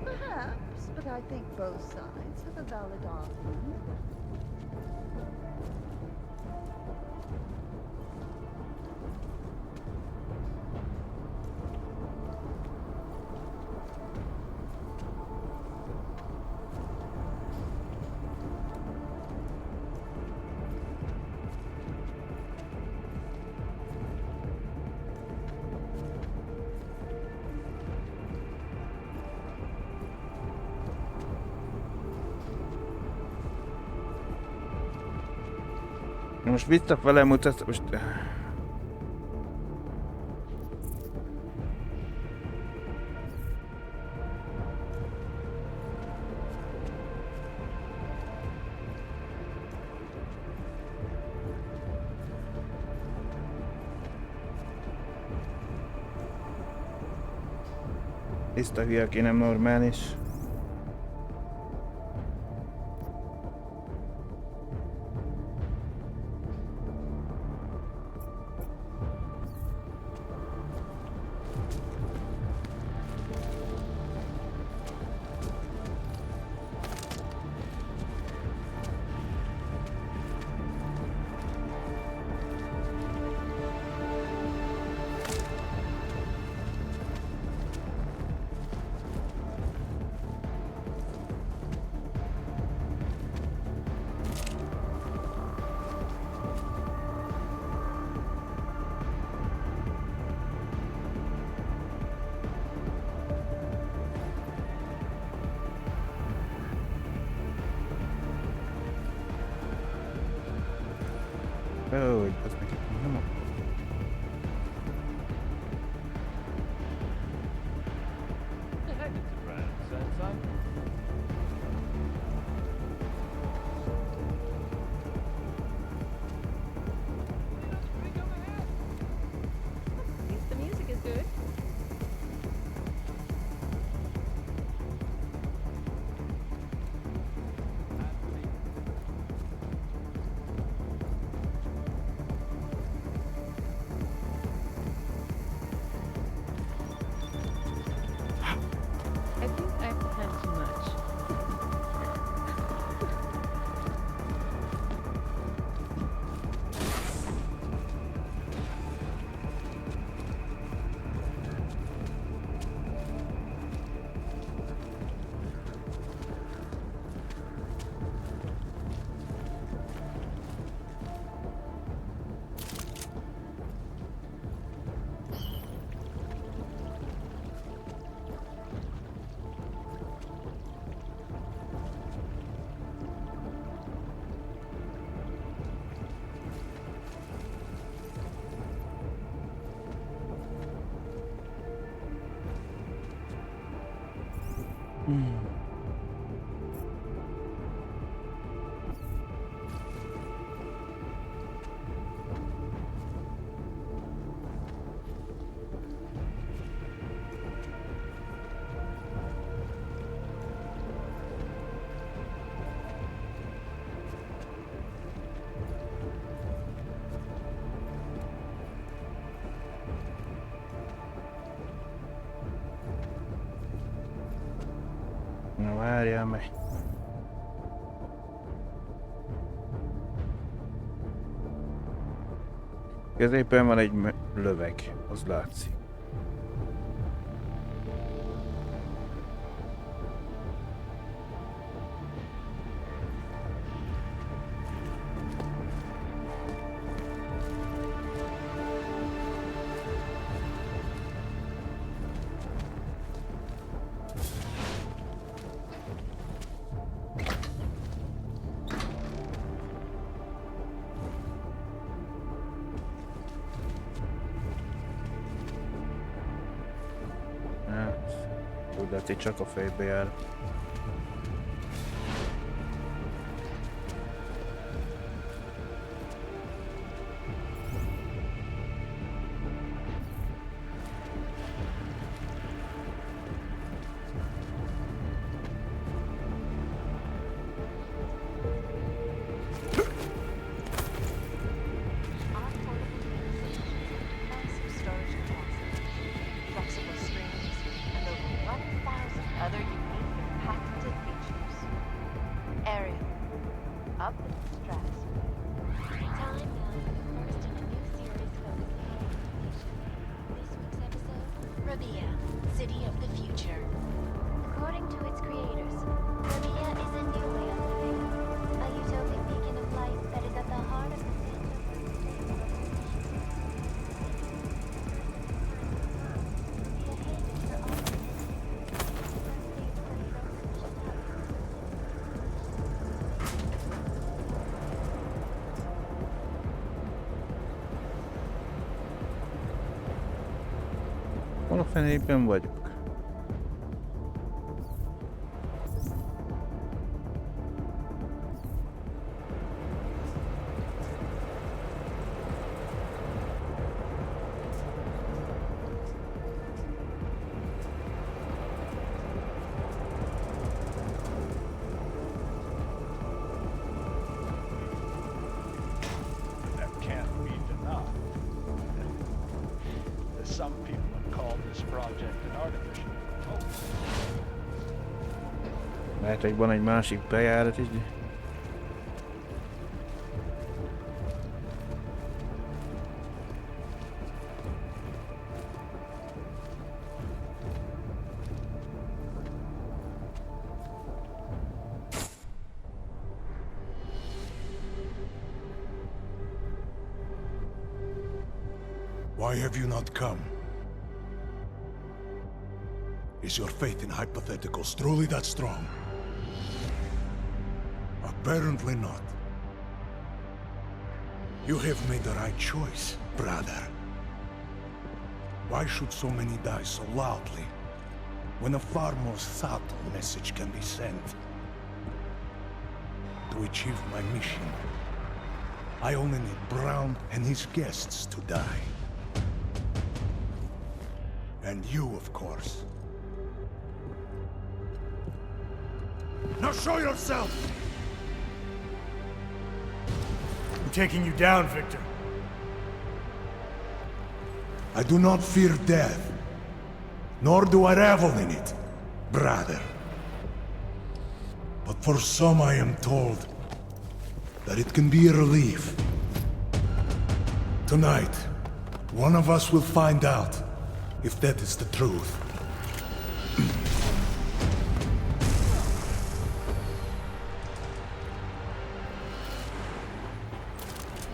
Perhaps, but I think both sides have a valid argument. Most visszak vele mutatsz, most... Tiszta hülye, aki nem normális. Hogy az nekik nem a... At least the music is good. I think I've had too much. Na várjál meg. Középen van egy löveg, az látszik. De hát itt csak a fejbe jár. Hol a fenében vagyok? Lehet, hogy van egy másik bejárat is. Why have you not come? Is your faith in hypotheticals truly that strong? Apparently not. You have made the right choice, brother. Why should so many die so loudly, when a far more subtle message can be sent? To achieve my mission, I only need Brown and his guests to die. And you, of course. Now show yourself! I'm taking you down, Victor. I do not fear death, nor do I revel in it, brother. But for some I am told that it can be a relief. Tonight, one of us will find out if that is the truth.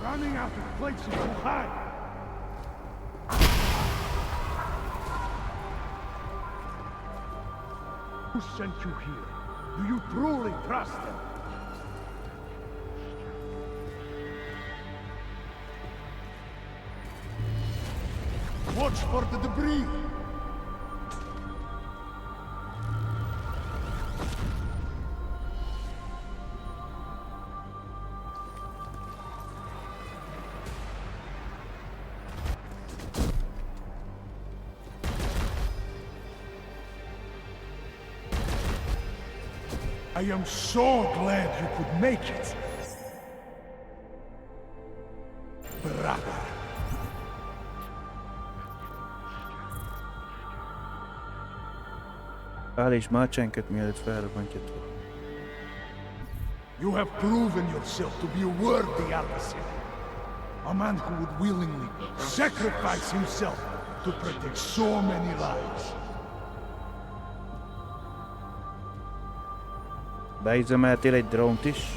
Running after plates is too high. Who sent you here? Do you truly trust them? Watch for the debris! I am so glad you could make it, brother. Állíts már csenket, mielőtt felrobbantja. You have proven yourself to be a worthy adversary. A man who would willingly sacrifice himself to protect so many lives. Beüzemeltél egy drónt is?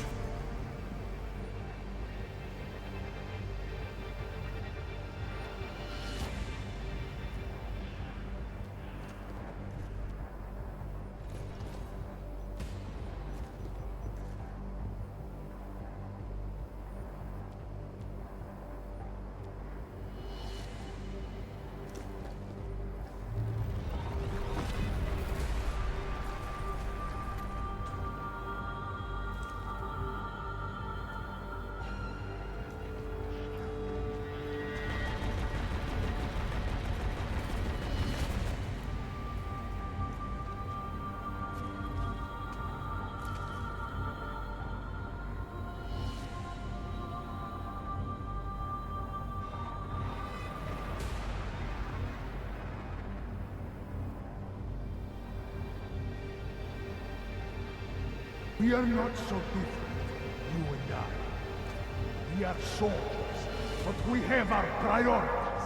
We are not so different, you and I. We are soldiers, but we have our priorities.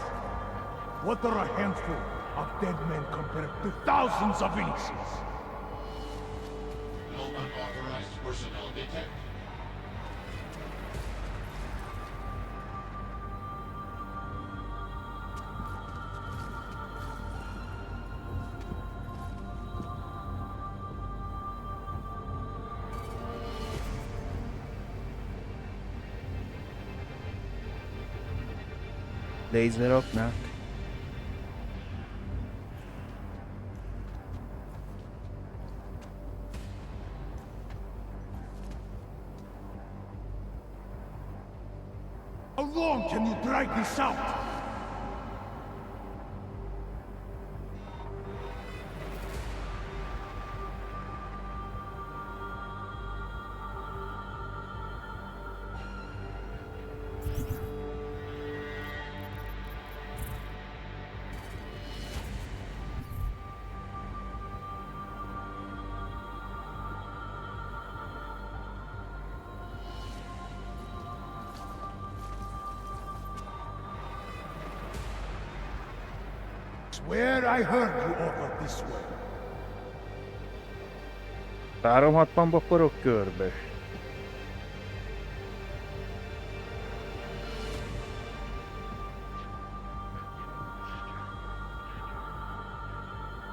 What are a handful of dead men compared to thousands of innocents? No unauthorized personnel detected. Lézeroknak. How long can you drag this out? Swear I heard you over this way. 360-ba forog körbe.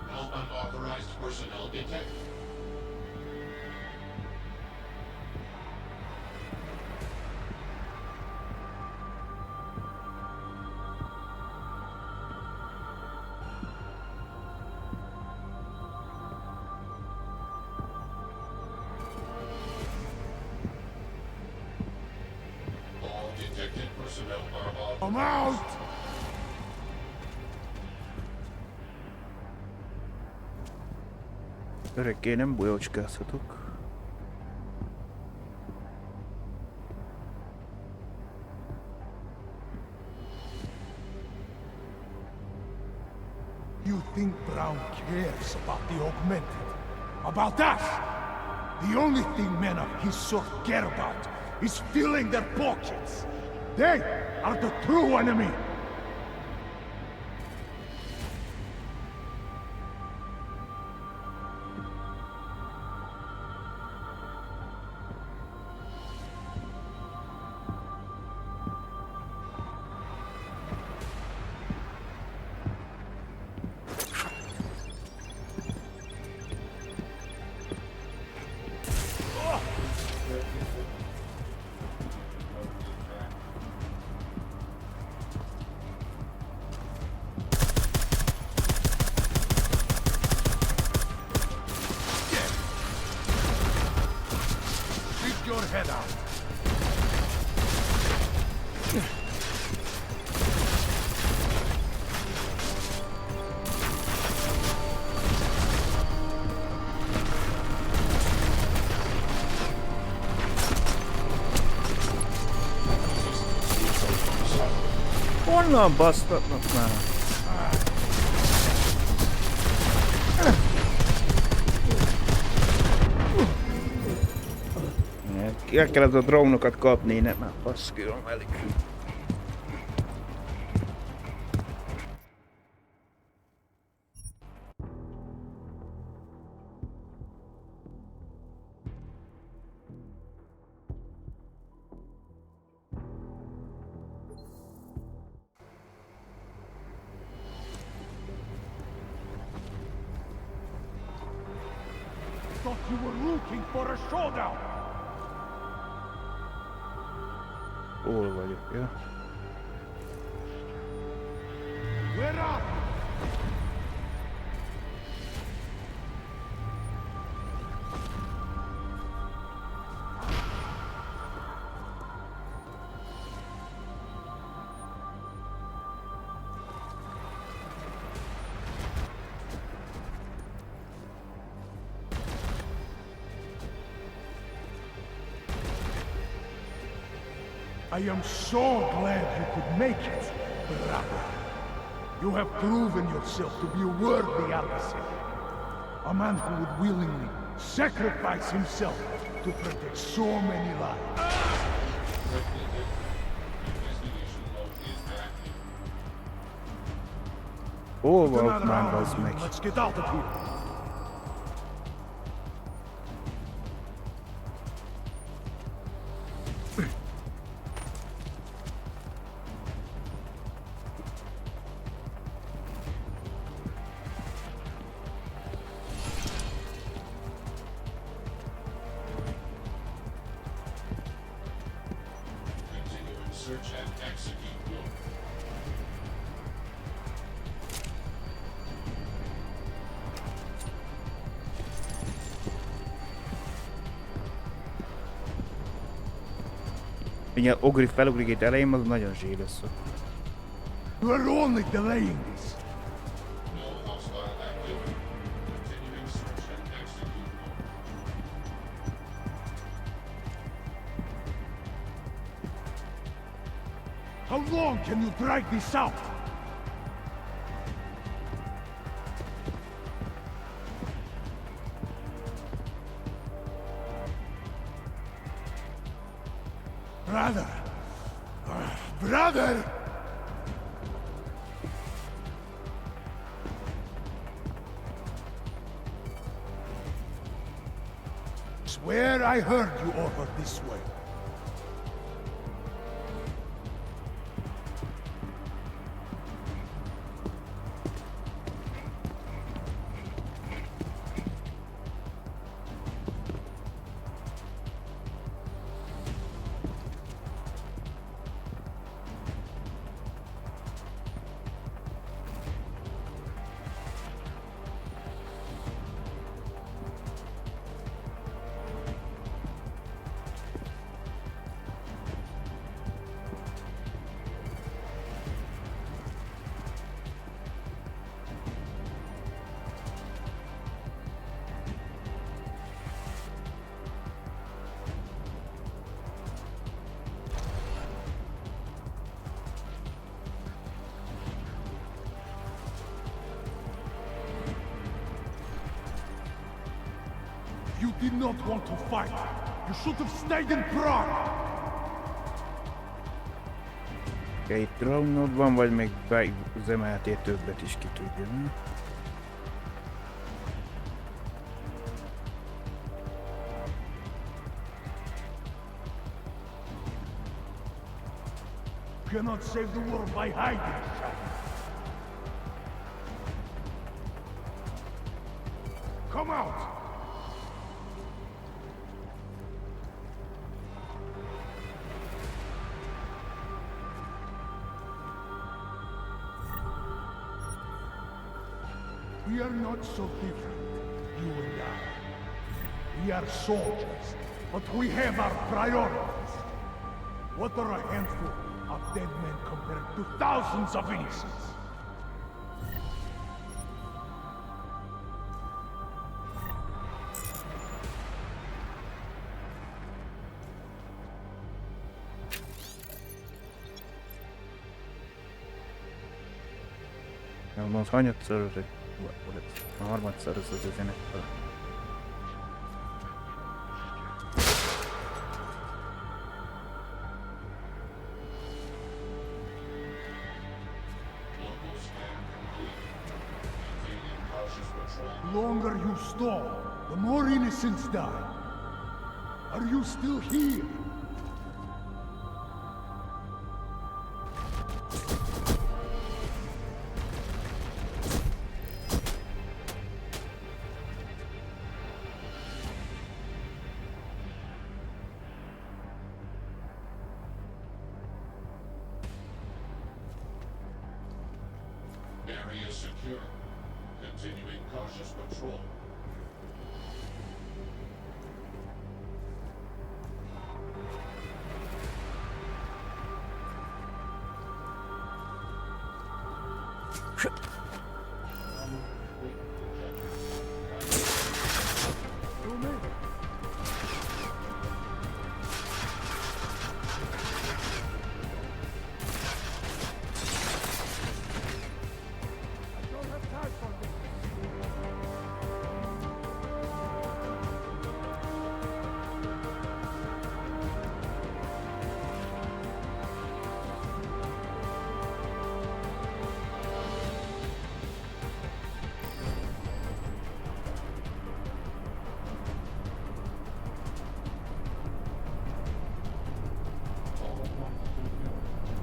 No unauthorized personnel detected. All detected personnel are off. I'm out! Örökké nem bolyocskázhatok. You think Brown cares about the augmented? About us? The only thing men of his sort care about is filling their pockets. They are the true enemy. Keep your head out. Honnan basztatnak már? El kellett a drónokat kapni, nem már baszkülöm elég. Thought you were looking for a showdown. Hol vagyok, ja? Where are you? I am so glad you could make it, brother. You have proven yourself to be a worthy adversary. A man who would willingly sacrifice himself to protect so many lives. Hol Put van another már, arm bazd on meg? you. Let's get out of here. Search and execute. Ugye felugrik itt elején, az nagyon zsír lesz. You are only delaying this. No hostile activity. Continuing search and execute. How long can you drag this out? Brother! Brother! Swear I heard you over this way. You did not want to fight. You should have stayed in Prague. Ja, itt drónod van, vagy még beüzemeltél többet is, ki tudja. You cannot save the world by hiding. Come out! We are not so different, you and I. We are soldiers, but we have our priorities. What are a handful of dead men compared to thousands of innocents? Most hanyatszor, a harmadszor az az üzenet. The longer you stall, the more innocents die. Are you still here? Area secure. Continuing cautious patrol.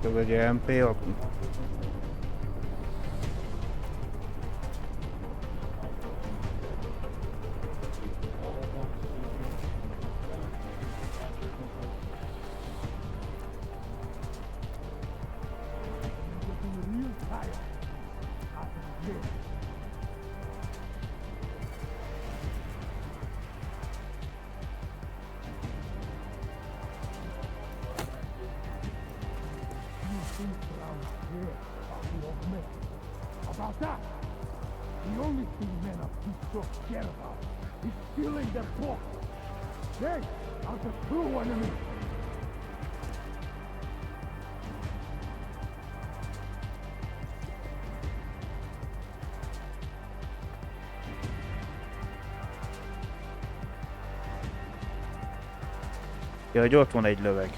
Vagy MP-ok. About that, the only thing men of Kiadó care about is stealing their books. They are the true enemy. Ja, hogy ott van egy löveg.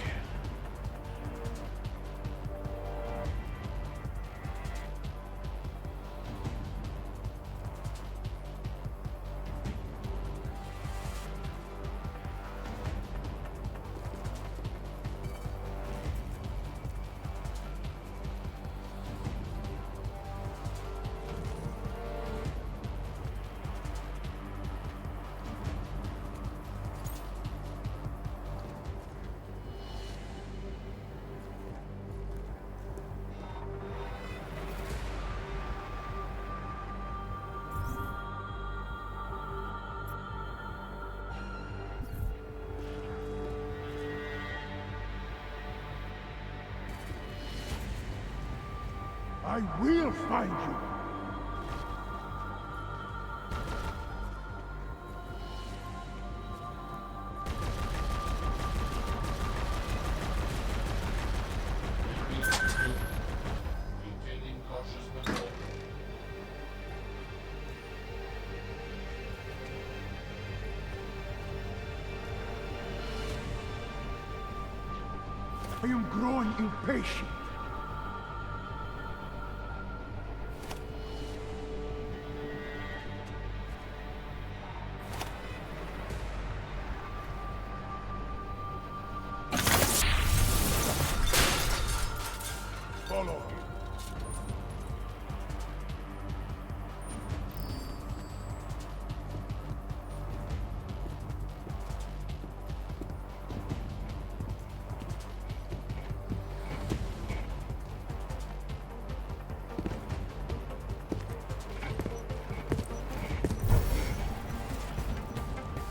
I will find you. I am growing impatient. Follow him.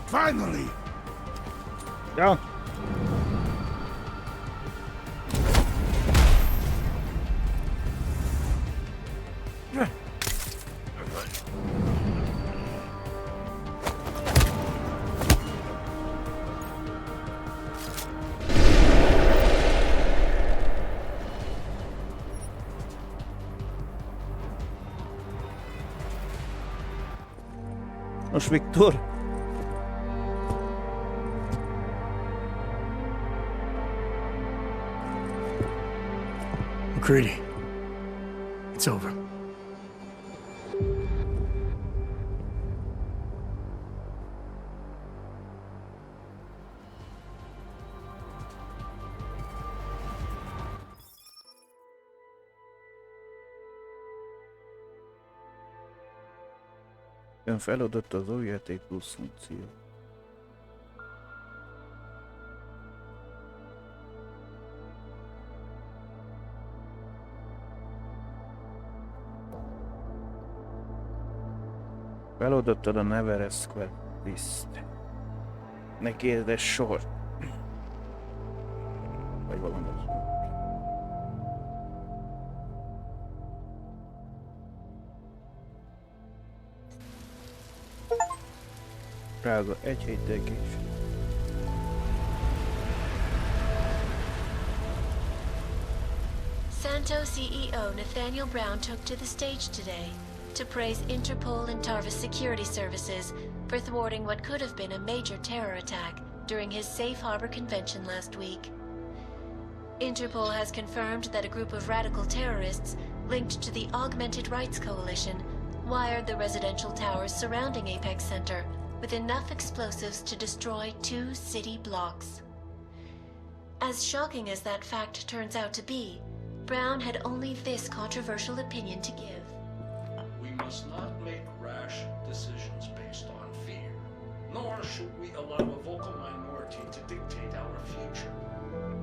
Finally! Ja. Nos, Viktor. McCready. It's over. Ön feladott az új játék plusz funkció. Feloldottad a Never Squad list. Ne kérdezz sor. Vagy valami. Prága, egy héttel később. Santo CEO Nathaniel Brown took to the stage today to praise Interpol and Tarvis security services for thwarting what could have been a major terror attack during his Safe Harbor convention last week. Interpol has confirmed that a group of radical terrorists linked to the Augmented Rights Coalition wired the residential towers surrounding Apex Center with enough explosives to destroy 2 city blocks. As shocking as that fact turns out to be, Brown had only this controversial opinion to give. We must not make rash decisions based on fear, nor should we allow a vocal minority to dictate our future.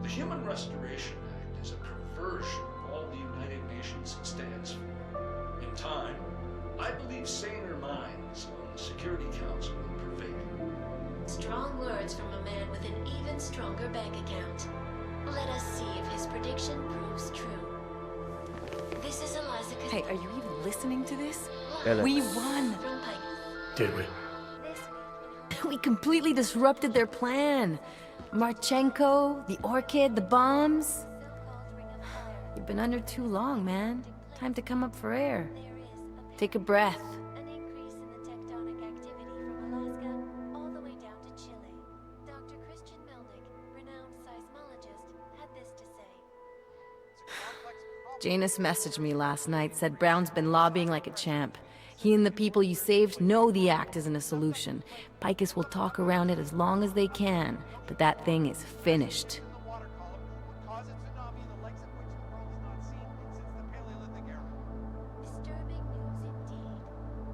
The Human Restoration Act is a perversion of all the United Nations stands for. In time, I believe saner minds on the Security Council will prevail. Strong words from a man with an even stronger bank account. Let us see if his prediction proves true. This is Eliza. Hey, are you even listening to this? Alex. We won! Did we? We completely disrupted their plan. Marchenko, the Orchid, the bombs. You've been under too long, man. Time to come up for air. Take a breath. An increase in the tectonic activity from Alaska all the way down to Chile. Dr. Christian Melnick, renowned seismologist, had this to say. Janus messaged me last night, said Brown's been lobbying like a champ. He and the people you saved know the act isn't a solution. Picus will talk around it as long as they can, but that thing is finished.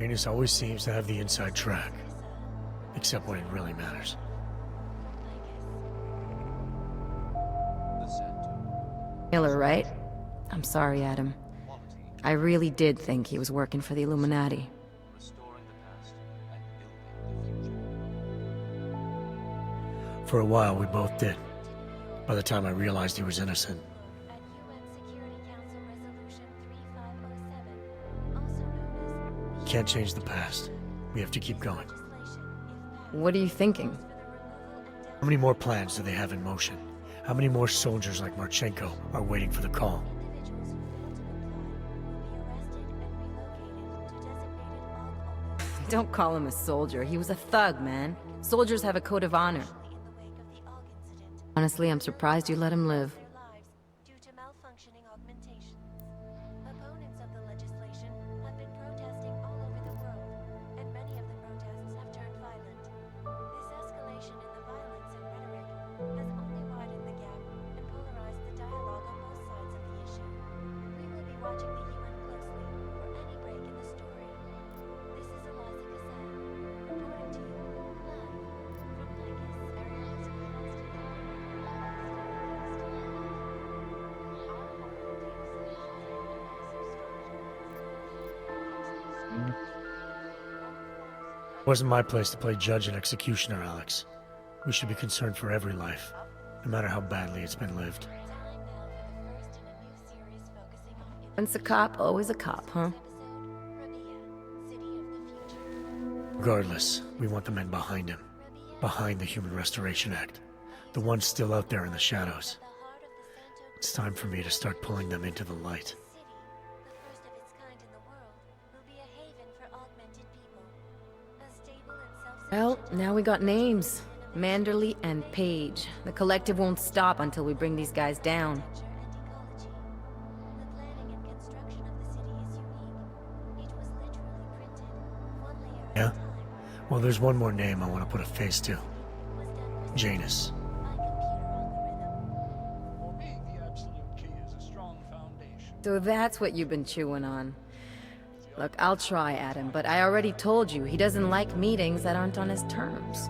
Enix always seems to have the inside track. Except when it really matters. Miller, right? I'm sorry, Adam. I really did think he was working for the Illuminati. For a while, we both did. By the time I realized he was innocent. Can't change the past. We have to keep going. What are you thinking? How many more plans do they have in motion? How many more soldiers like Marchenko are waiting for the call? Don't call him a soldier. He was a thug, man. Soldiers have a code of honor. Honestly, I'm surprised you let him live. Due to malfunctioning augmentations. Opponents of the legislation have been protesting all over the world, and many of the protests have turned violent. This escalation in the violence and rhetoric has only widened the gap and polarized the dialogue on both sides of the issue. We will be watching the UN closely for any break in the story. This is Eliza Cassell, reporting to you live from It wasn't my place to play judge and executioner, Alex. We should be concerned for every life, no matter how badly it's been lived. Once a cop, always a cop, huh? Regardless, we want the men behind him. Behind the Human Restoration Act. The ones still out there in the shadows. It's time for me to start pulling them into the light. Well, now we got names. Manderley and Page. The collective won't stop until we bring these guys down. Yeah? Well, there's one more name I want to put a face to. Janus. So that's what you've been chewing on. Look, I'll try, Adam, but I already told you, he doesn't like meetings that aren't on his terms.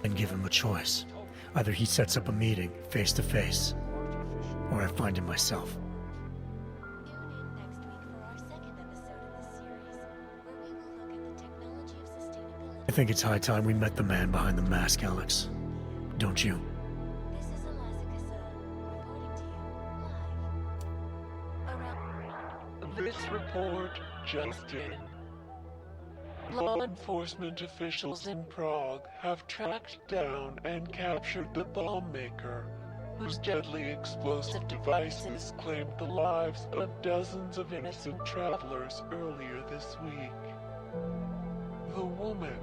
And give him a choice. Either he sets up a meeting, face to face, or I find him myself. I think it's high time we met the man behind the mask, Alex. Don't you? This report just in. Law enforcement officials in Prague have tracked down and captured the bomb maker, whose deadly explosive devices claimed the lives of dozens of innocent travelers earlier this week. The woman,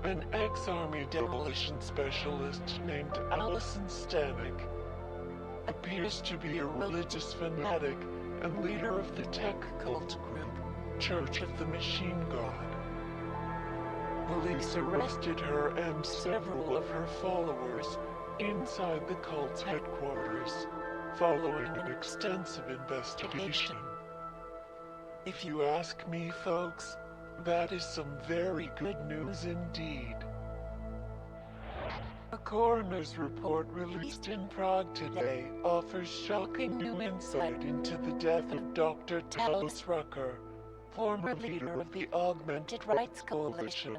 an ex-army demolition specialist named Allison Stanek, appears to be a religious fanatic and leader of the tech cult group Church of the Machine God. Police arrested her and several of her followers inside the cult's headquarters, following an extensive investigation. If you ask me, folks, that is some very good news indeed. A coroner's report released in Prague today offers shocking new insight into the death of Dr. Talis Rucker, former leader of the Augmented Rights Coalition.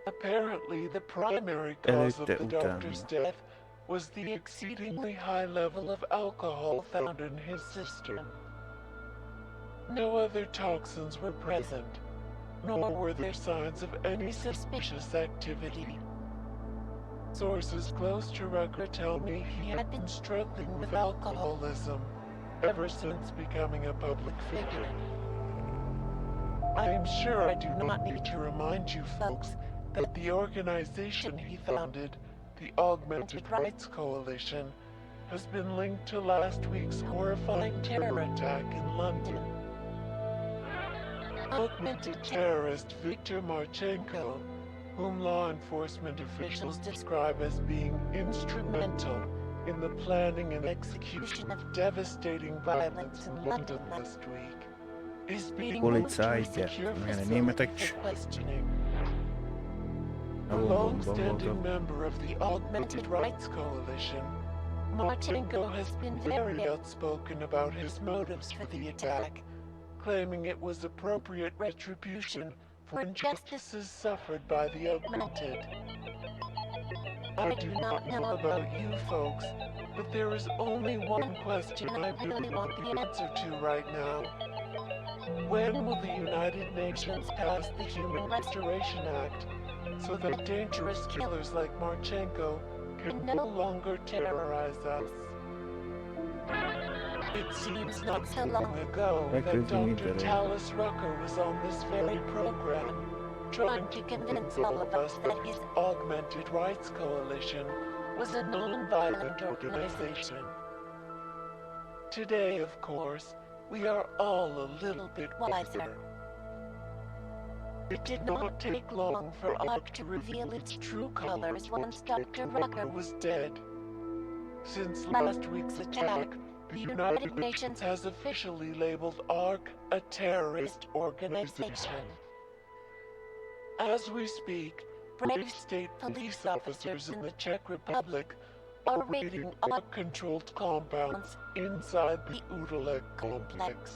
Apparently, the primary cause of the doctor's death was the exceedingly high level of alcohol found in his system. No other toxins were present, nor were there signs of any suspicious activity. Sources close to Rucker tell me he had been struggling with alcoholism ever since becoming a public figure. I am sure I do not need to remind you folks that the organization he founded, the Augmented Rights Coalition, has been linked to last week's horrifying terror attack in London. Augmented terrorist Viktor Marchenko, whom law enforcement officials describe as being instrumental in the planning and execution of devastating violence in London last week, is being moved to a secure facility for questioning. A long-standing member of the Augmented Rights Coalition, Marchenko has been very outspoken about his motives for the attack, claiming it was appropriate retribution for injustices suffered by the Augmented. I do not know about you folks, but there is only one question I really want the answer to right now. When will the United Nations pass the Human Restoration Act so that dangerous killers like Marchenko can no longer terrorize us? It seems not so long ago that Dr. Talis Rucker was on this very program, trying to convince all of us that his Augmented Rights Coalition was a non-violent organization. Today, of course, we are all a little bit wiser. It did not take long for ARC to reveal its true colors once Dr. Rucker was dead. Since last week's attack, the United Nations has officially labeled ARC a terrorist organization. As we speak, brave state police officers in the Czech Republic are raiding ARC-controlled compounds inside the Udalek complex.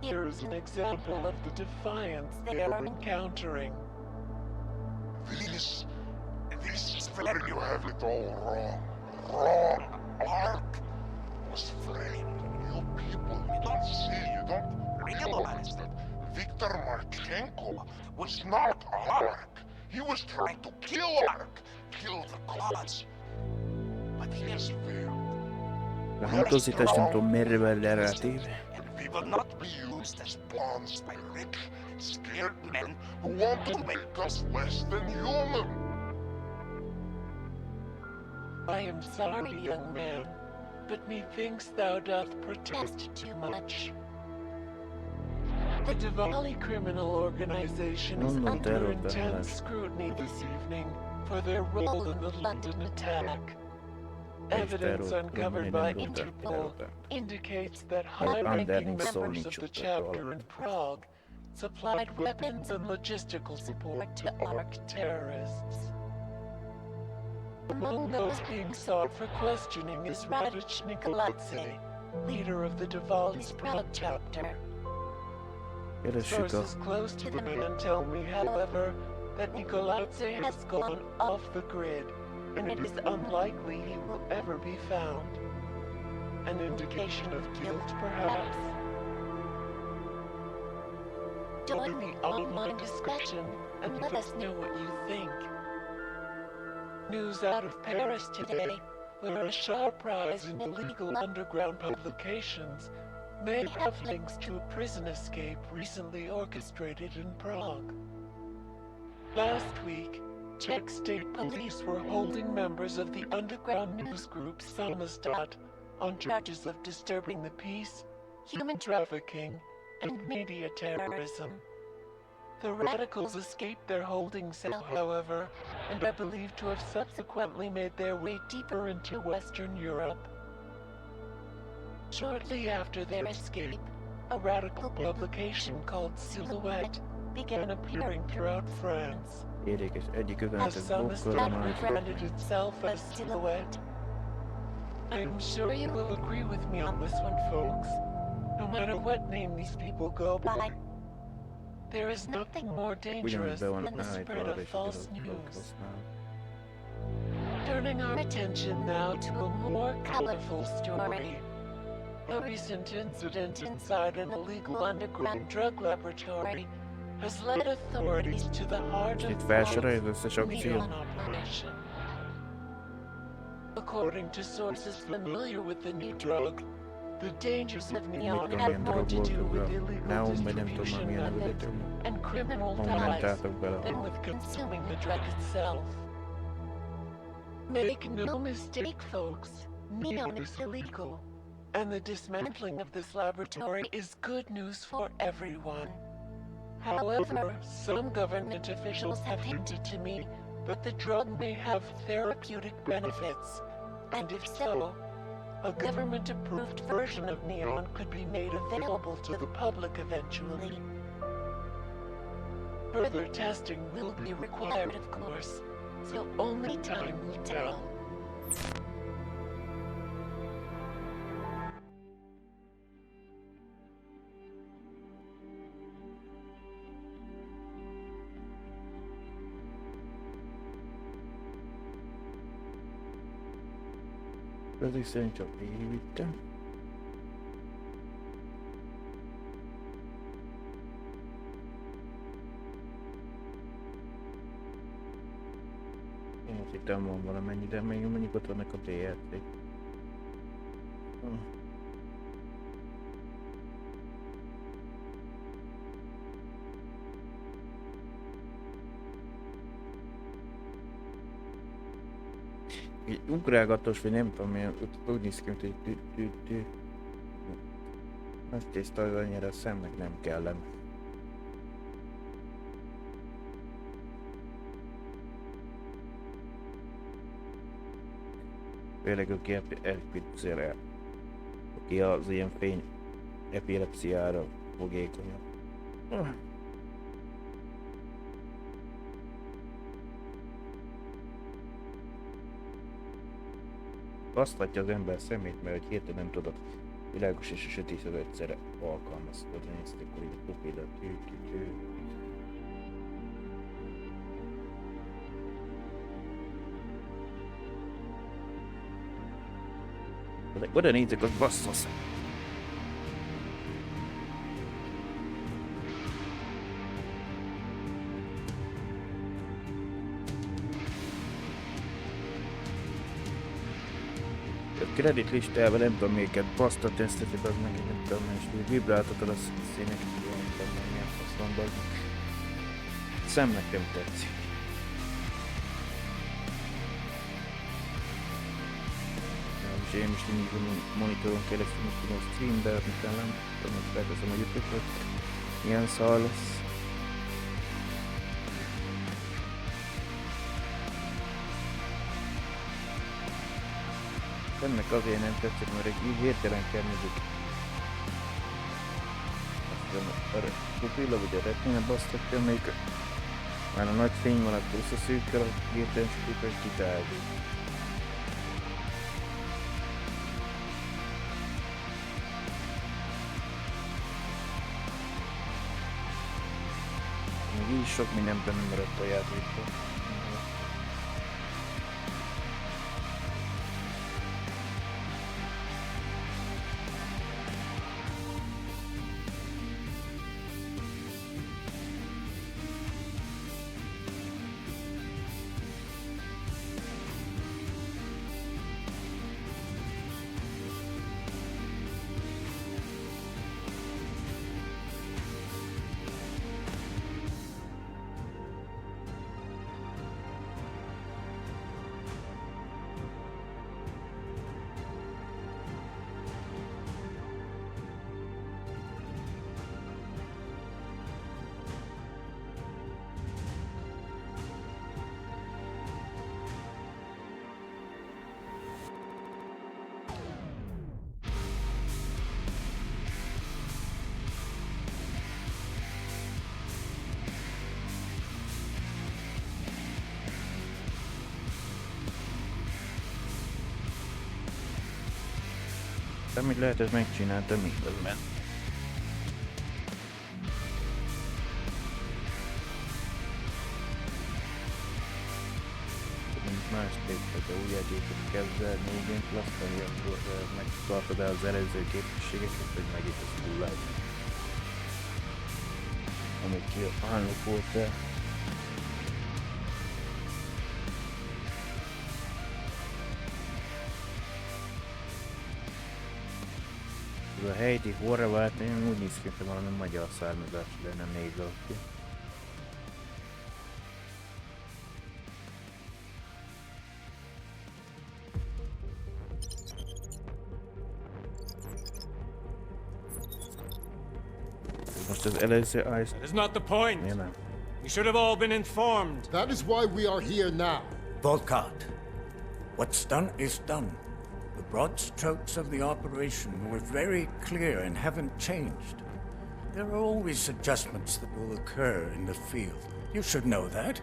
Here is an example of the defiance they are encountering. This is where you have it all wrong. Wrong. ARC was framed. You people, you don't see, you don't realize that Viktor Marchenko was not ARC. He was trying to kill ARC, kill the cause. But he has failed. Vähän tosi tästä nyt on merveillä räätiive. We will not be used as pawns by rich, scared men who want to make us less than human. I am sorry, young man, but methinks thou doth protest too much. The Diwali criminal organization is under intense scrutiny this evening for their role in the London attack. Evidence uncovered by Interpol indicates that high-ranking members of the chapter in Prague supplied weapons and logistical support to ARC terrorists. Among those being sought for questioning is Radic Nikoladze, leader of the Diwali's Prague chapter. Sources close to the man tell me, however, that Nikoladze has gone off the grid, and it is unlikely he will ever be found. An indication of guilt, perhaps? Join the online discussion and let us know what you think. News out of Paris today, where a sharp rise in illegal underground publications may have links to a prison escape recently orchestrated in Prague. Last week, Czech state police were holding members of the underground news group Samizdat on charges of disturbing the peace, human trafficking, and media terrorism. The radicals escaped their holding cell, however, and are believed to have subsequently made their way deeper into Western Europe. Shortly after their escape, a radical publication called Silhouette began appearing throughout France. Érdekes, egyik A üzenetet Samizdat blokkolom, a másik. rebranded itself as Silhouette. I'm sure you will agree with me on this one, folks. No matter what name these people go by, there is nothing more dangerous than the spread of false news. Turning our attention now to a more colorful story. A recent incident inside an illegal underground drug laboratory has led authorities to the heart of Itt felsorolja az összes akció. neon operation. According to sources familiar with the new drug, the dangers of neon Mit have tudom, more to do with drogokra. illegal Neon, vagy nem tudom, distribution milyen methods nevezetek. and criminal Hol ties mentátok bele. than with consuming the drug itself. Make no mistake, folks, neon is illegal, and the dismantling of this laboratory is good news for everyone. However, some government officials have hinted to me that the drug may have therapeutic benefits, and if so, a government-approved version of neon could be made available to the public eventually. Further testing will be required, of course, so only time will tell. Ezek szerint csak végigvittem. Én azt hittem van valamennyi, de még mondjuk ott vannak a DLC-k. Egy ugrálgatós, vagy nem tudom milyen, úgy néz ki, mint egy Azt tészta, hogy annyira a szemnek nem kellene. Főleg aki epilepsziára, aki az ilyen fény epilepsziára fogékonyabb. Basztatja az ember szemét, mert hogy hirtelen nem tudod világos és a sötétet egyszerre alkalmazkodni. Nézd, akkor így a pupillat De oda nézzek, az basszasz! A kredit listában nem tudom melyiket baszta tesztetek, az meg nem tudom, és vibráltatod a színek, nem tudom, milyen faszomban. Szemnek nem tetszik. És én most így a monitoron keresztül most tudom a streambe, amit nem tudom, hogy felteszem a YouTube-ot. Milyen szar lesz. Ennek azért nem tetszik, mert így hirtelen kell nézzük. Aztán a pupilla vagy a retina basztatja, amelyik már a nagy fény van, akkor összeszűkkel, a hirtelen sütik, hogy kitáljuk. Még így sok mindenben nem maradt a játékban. Amit lehet, ezt megcsináltam miközben. Más lépcsőt, új játékot kezdve, négént lasztani, akkor megtartod el az előző képességeket, hogy megint az hullágy. Amit ki a hálnok volt el. Ez a Heidi Horváth, én úgy néz ki, hogy valami magyar származás, de nem négy alapja. Most az előző Ice... That is not the point. Nem. You should have all been informed. That is why we are here now. Volkart, what's done is done. The broad strokes of the operation were very clear and haven't changed. There are always adjustments that will occur in the field. You should know that.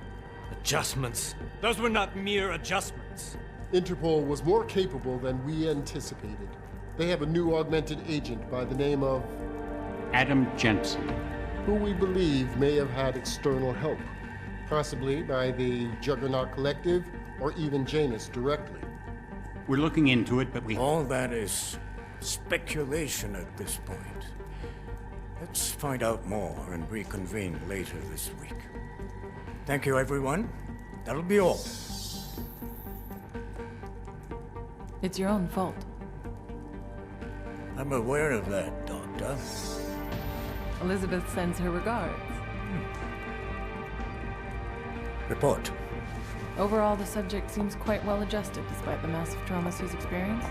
Adjustments? Those were not mere adjustments. Interpol was more capable than we anticipated. They have a new augmented agent by the name of... Adam Jensen. Who we believe may have had external help. Possibly by the Juggernaut Collective or even Janus directly. We're looking into it, but we... All that is speculation at this point. Let's find out more and reconvene later this week. Thank you, everyone. That'll be all. It's your own fault. I'm aware of that, Doctor. Elizabeth sends her regards. Report. Overall, the subject seems quite well adjusted despite the massive traumas he's experienced,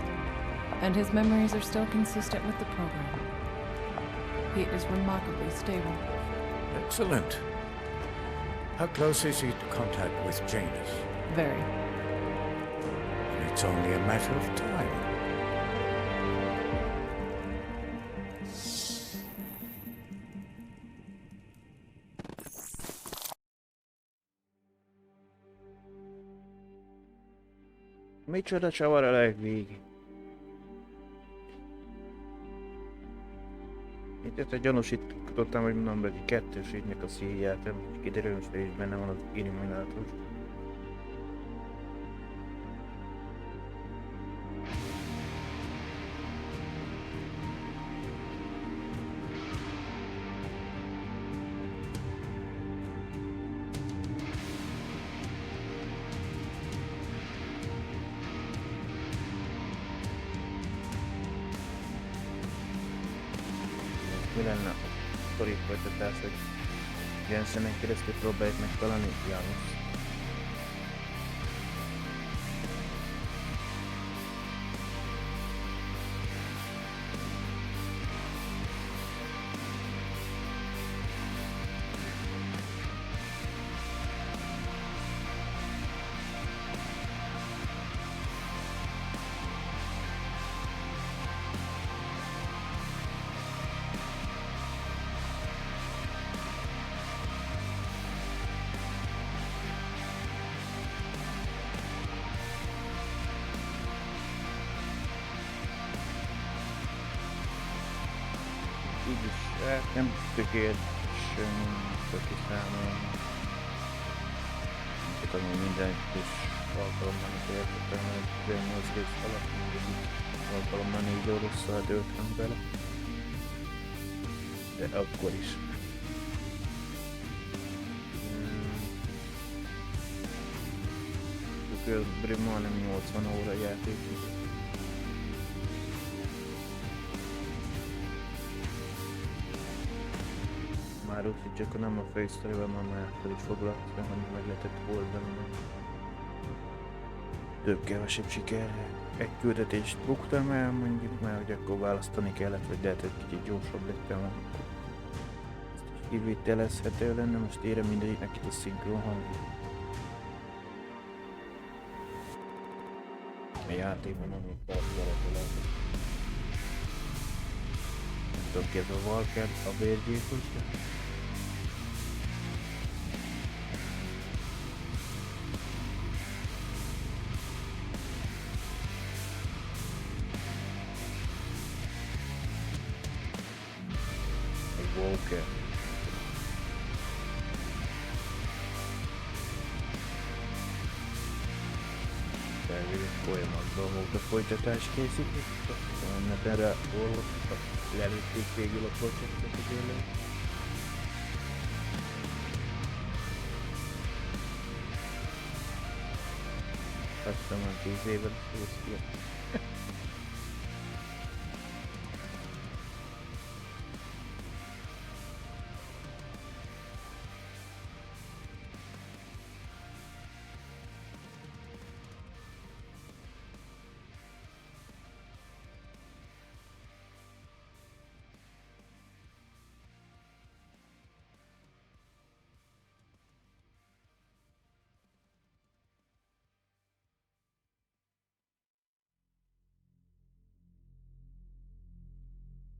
and his memories are still consistent with the program. He is remarkably stable. Excellent. How close is he to contact with Janus? Very. It's only a matter of time. Micsoda csavar a legvég. Itt a gyanúsítottam, hogy mondom, hogy kettős ügynek a szíját, kiderül, hogy is benne van az illuminátus. Mi lenne a sztori folytatás, hogy Jensenen keresztül próbáljuk megtalálni Janus. Így is, nem tökéletesen aki számolni. Nem tudom, hogy minden kis alkalommal is értettem, hogy 18 rész alatt mindegyik alkalommal 4 órosszal döltem bele. De akkor is. Körülbelül majdnem 80 óra játék. Már úgy, hogy csak nem a fősztorival, már fel is foglalkoztam, hanem meg lehetett oldani. Több-kevesebb sikerre. Egy küldetést buktam el, mondjuk már, hogy akkor választani kellett, vagy lehet, hogy kicsit gyorsabb lettem volna. Ezt is kivitelezhető lenne, most érem mindegyiknek itt a szinkron hangja. A játékban amit tartalata lehet. Nem tudom ki ez a Walker, a vérgyilkosja. felvéve folyamatban volt a folytatás készítés. Mert erre lelőtték végül a projektet az élőt. Aztán már 10 évvel készül.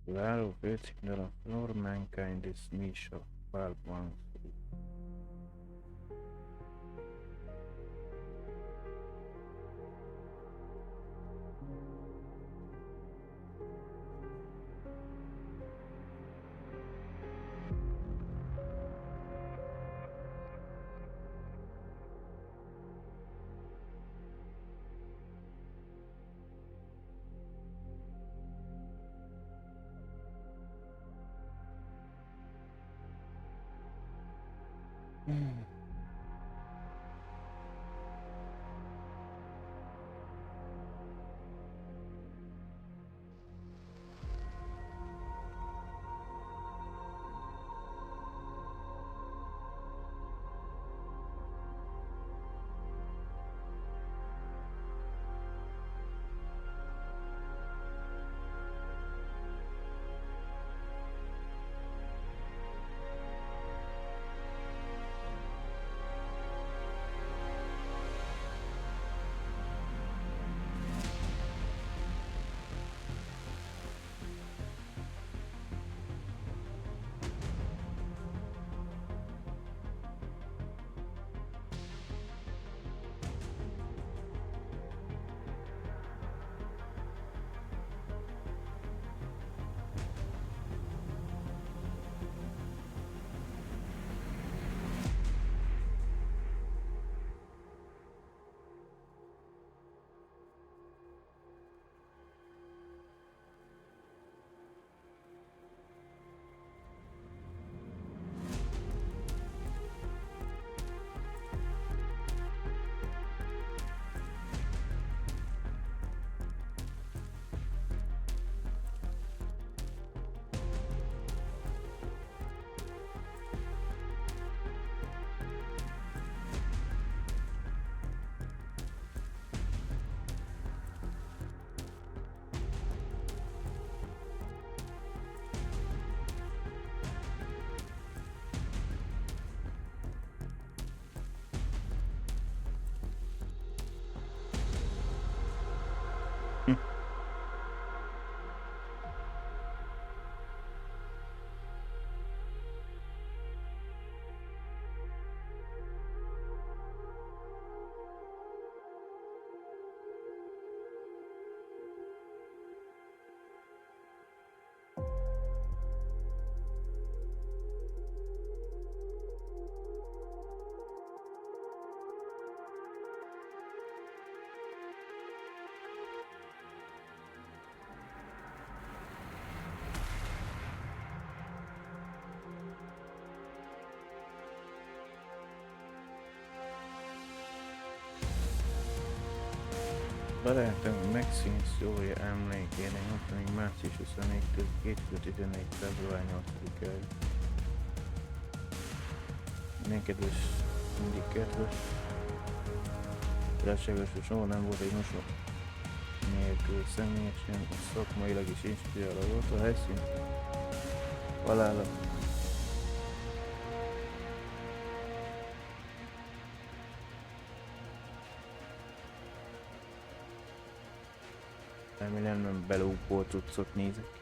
Kiváló főcímdal a For Mankind is Misha Balban. Barátom Maxine szója emlékére nyomtanig március 24-től 2014. február 8-áig. Minden kedves, mindig kedves. Ráságos, hogy soha nem volt egy mosok nélkül személyesen, szakmailag is inspiráló volt a helyszín. Halála. Remélem nem belópolt cuccot nézek.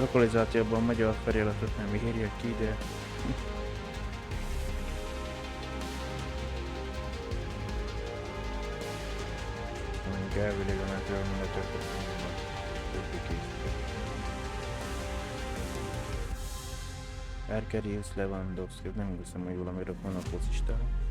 lokalizációban a magyar feliratot nem írja ki, de... Mondjuk elvileg a metről mindent többi készített. Arkadiusz Lewandowski, nem hiszem, hogy valami rokon a focistán.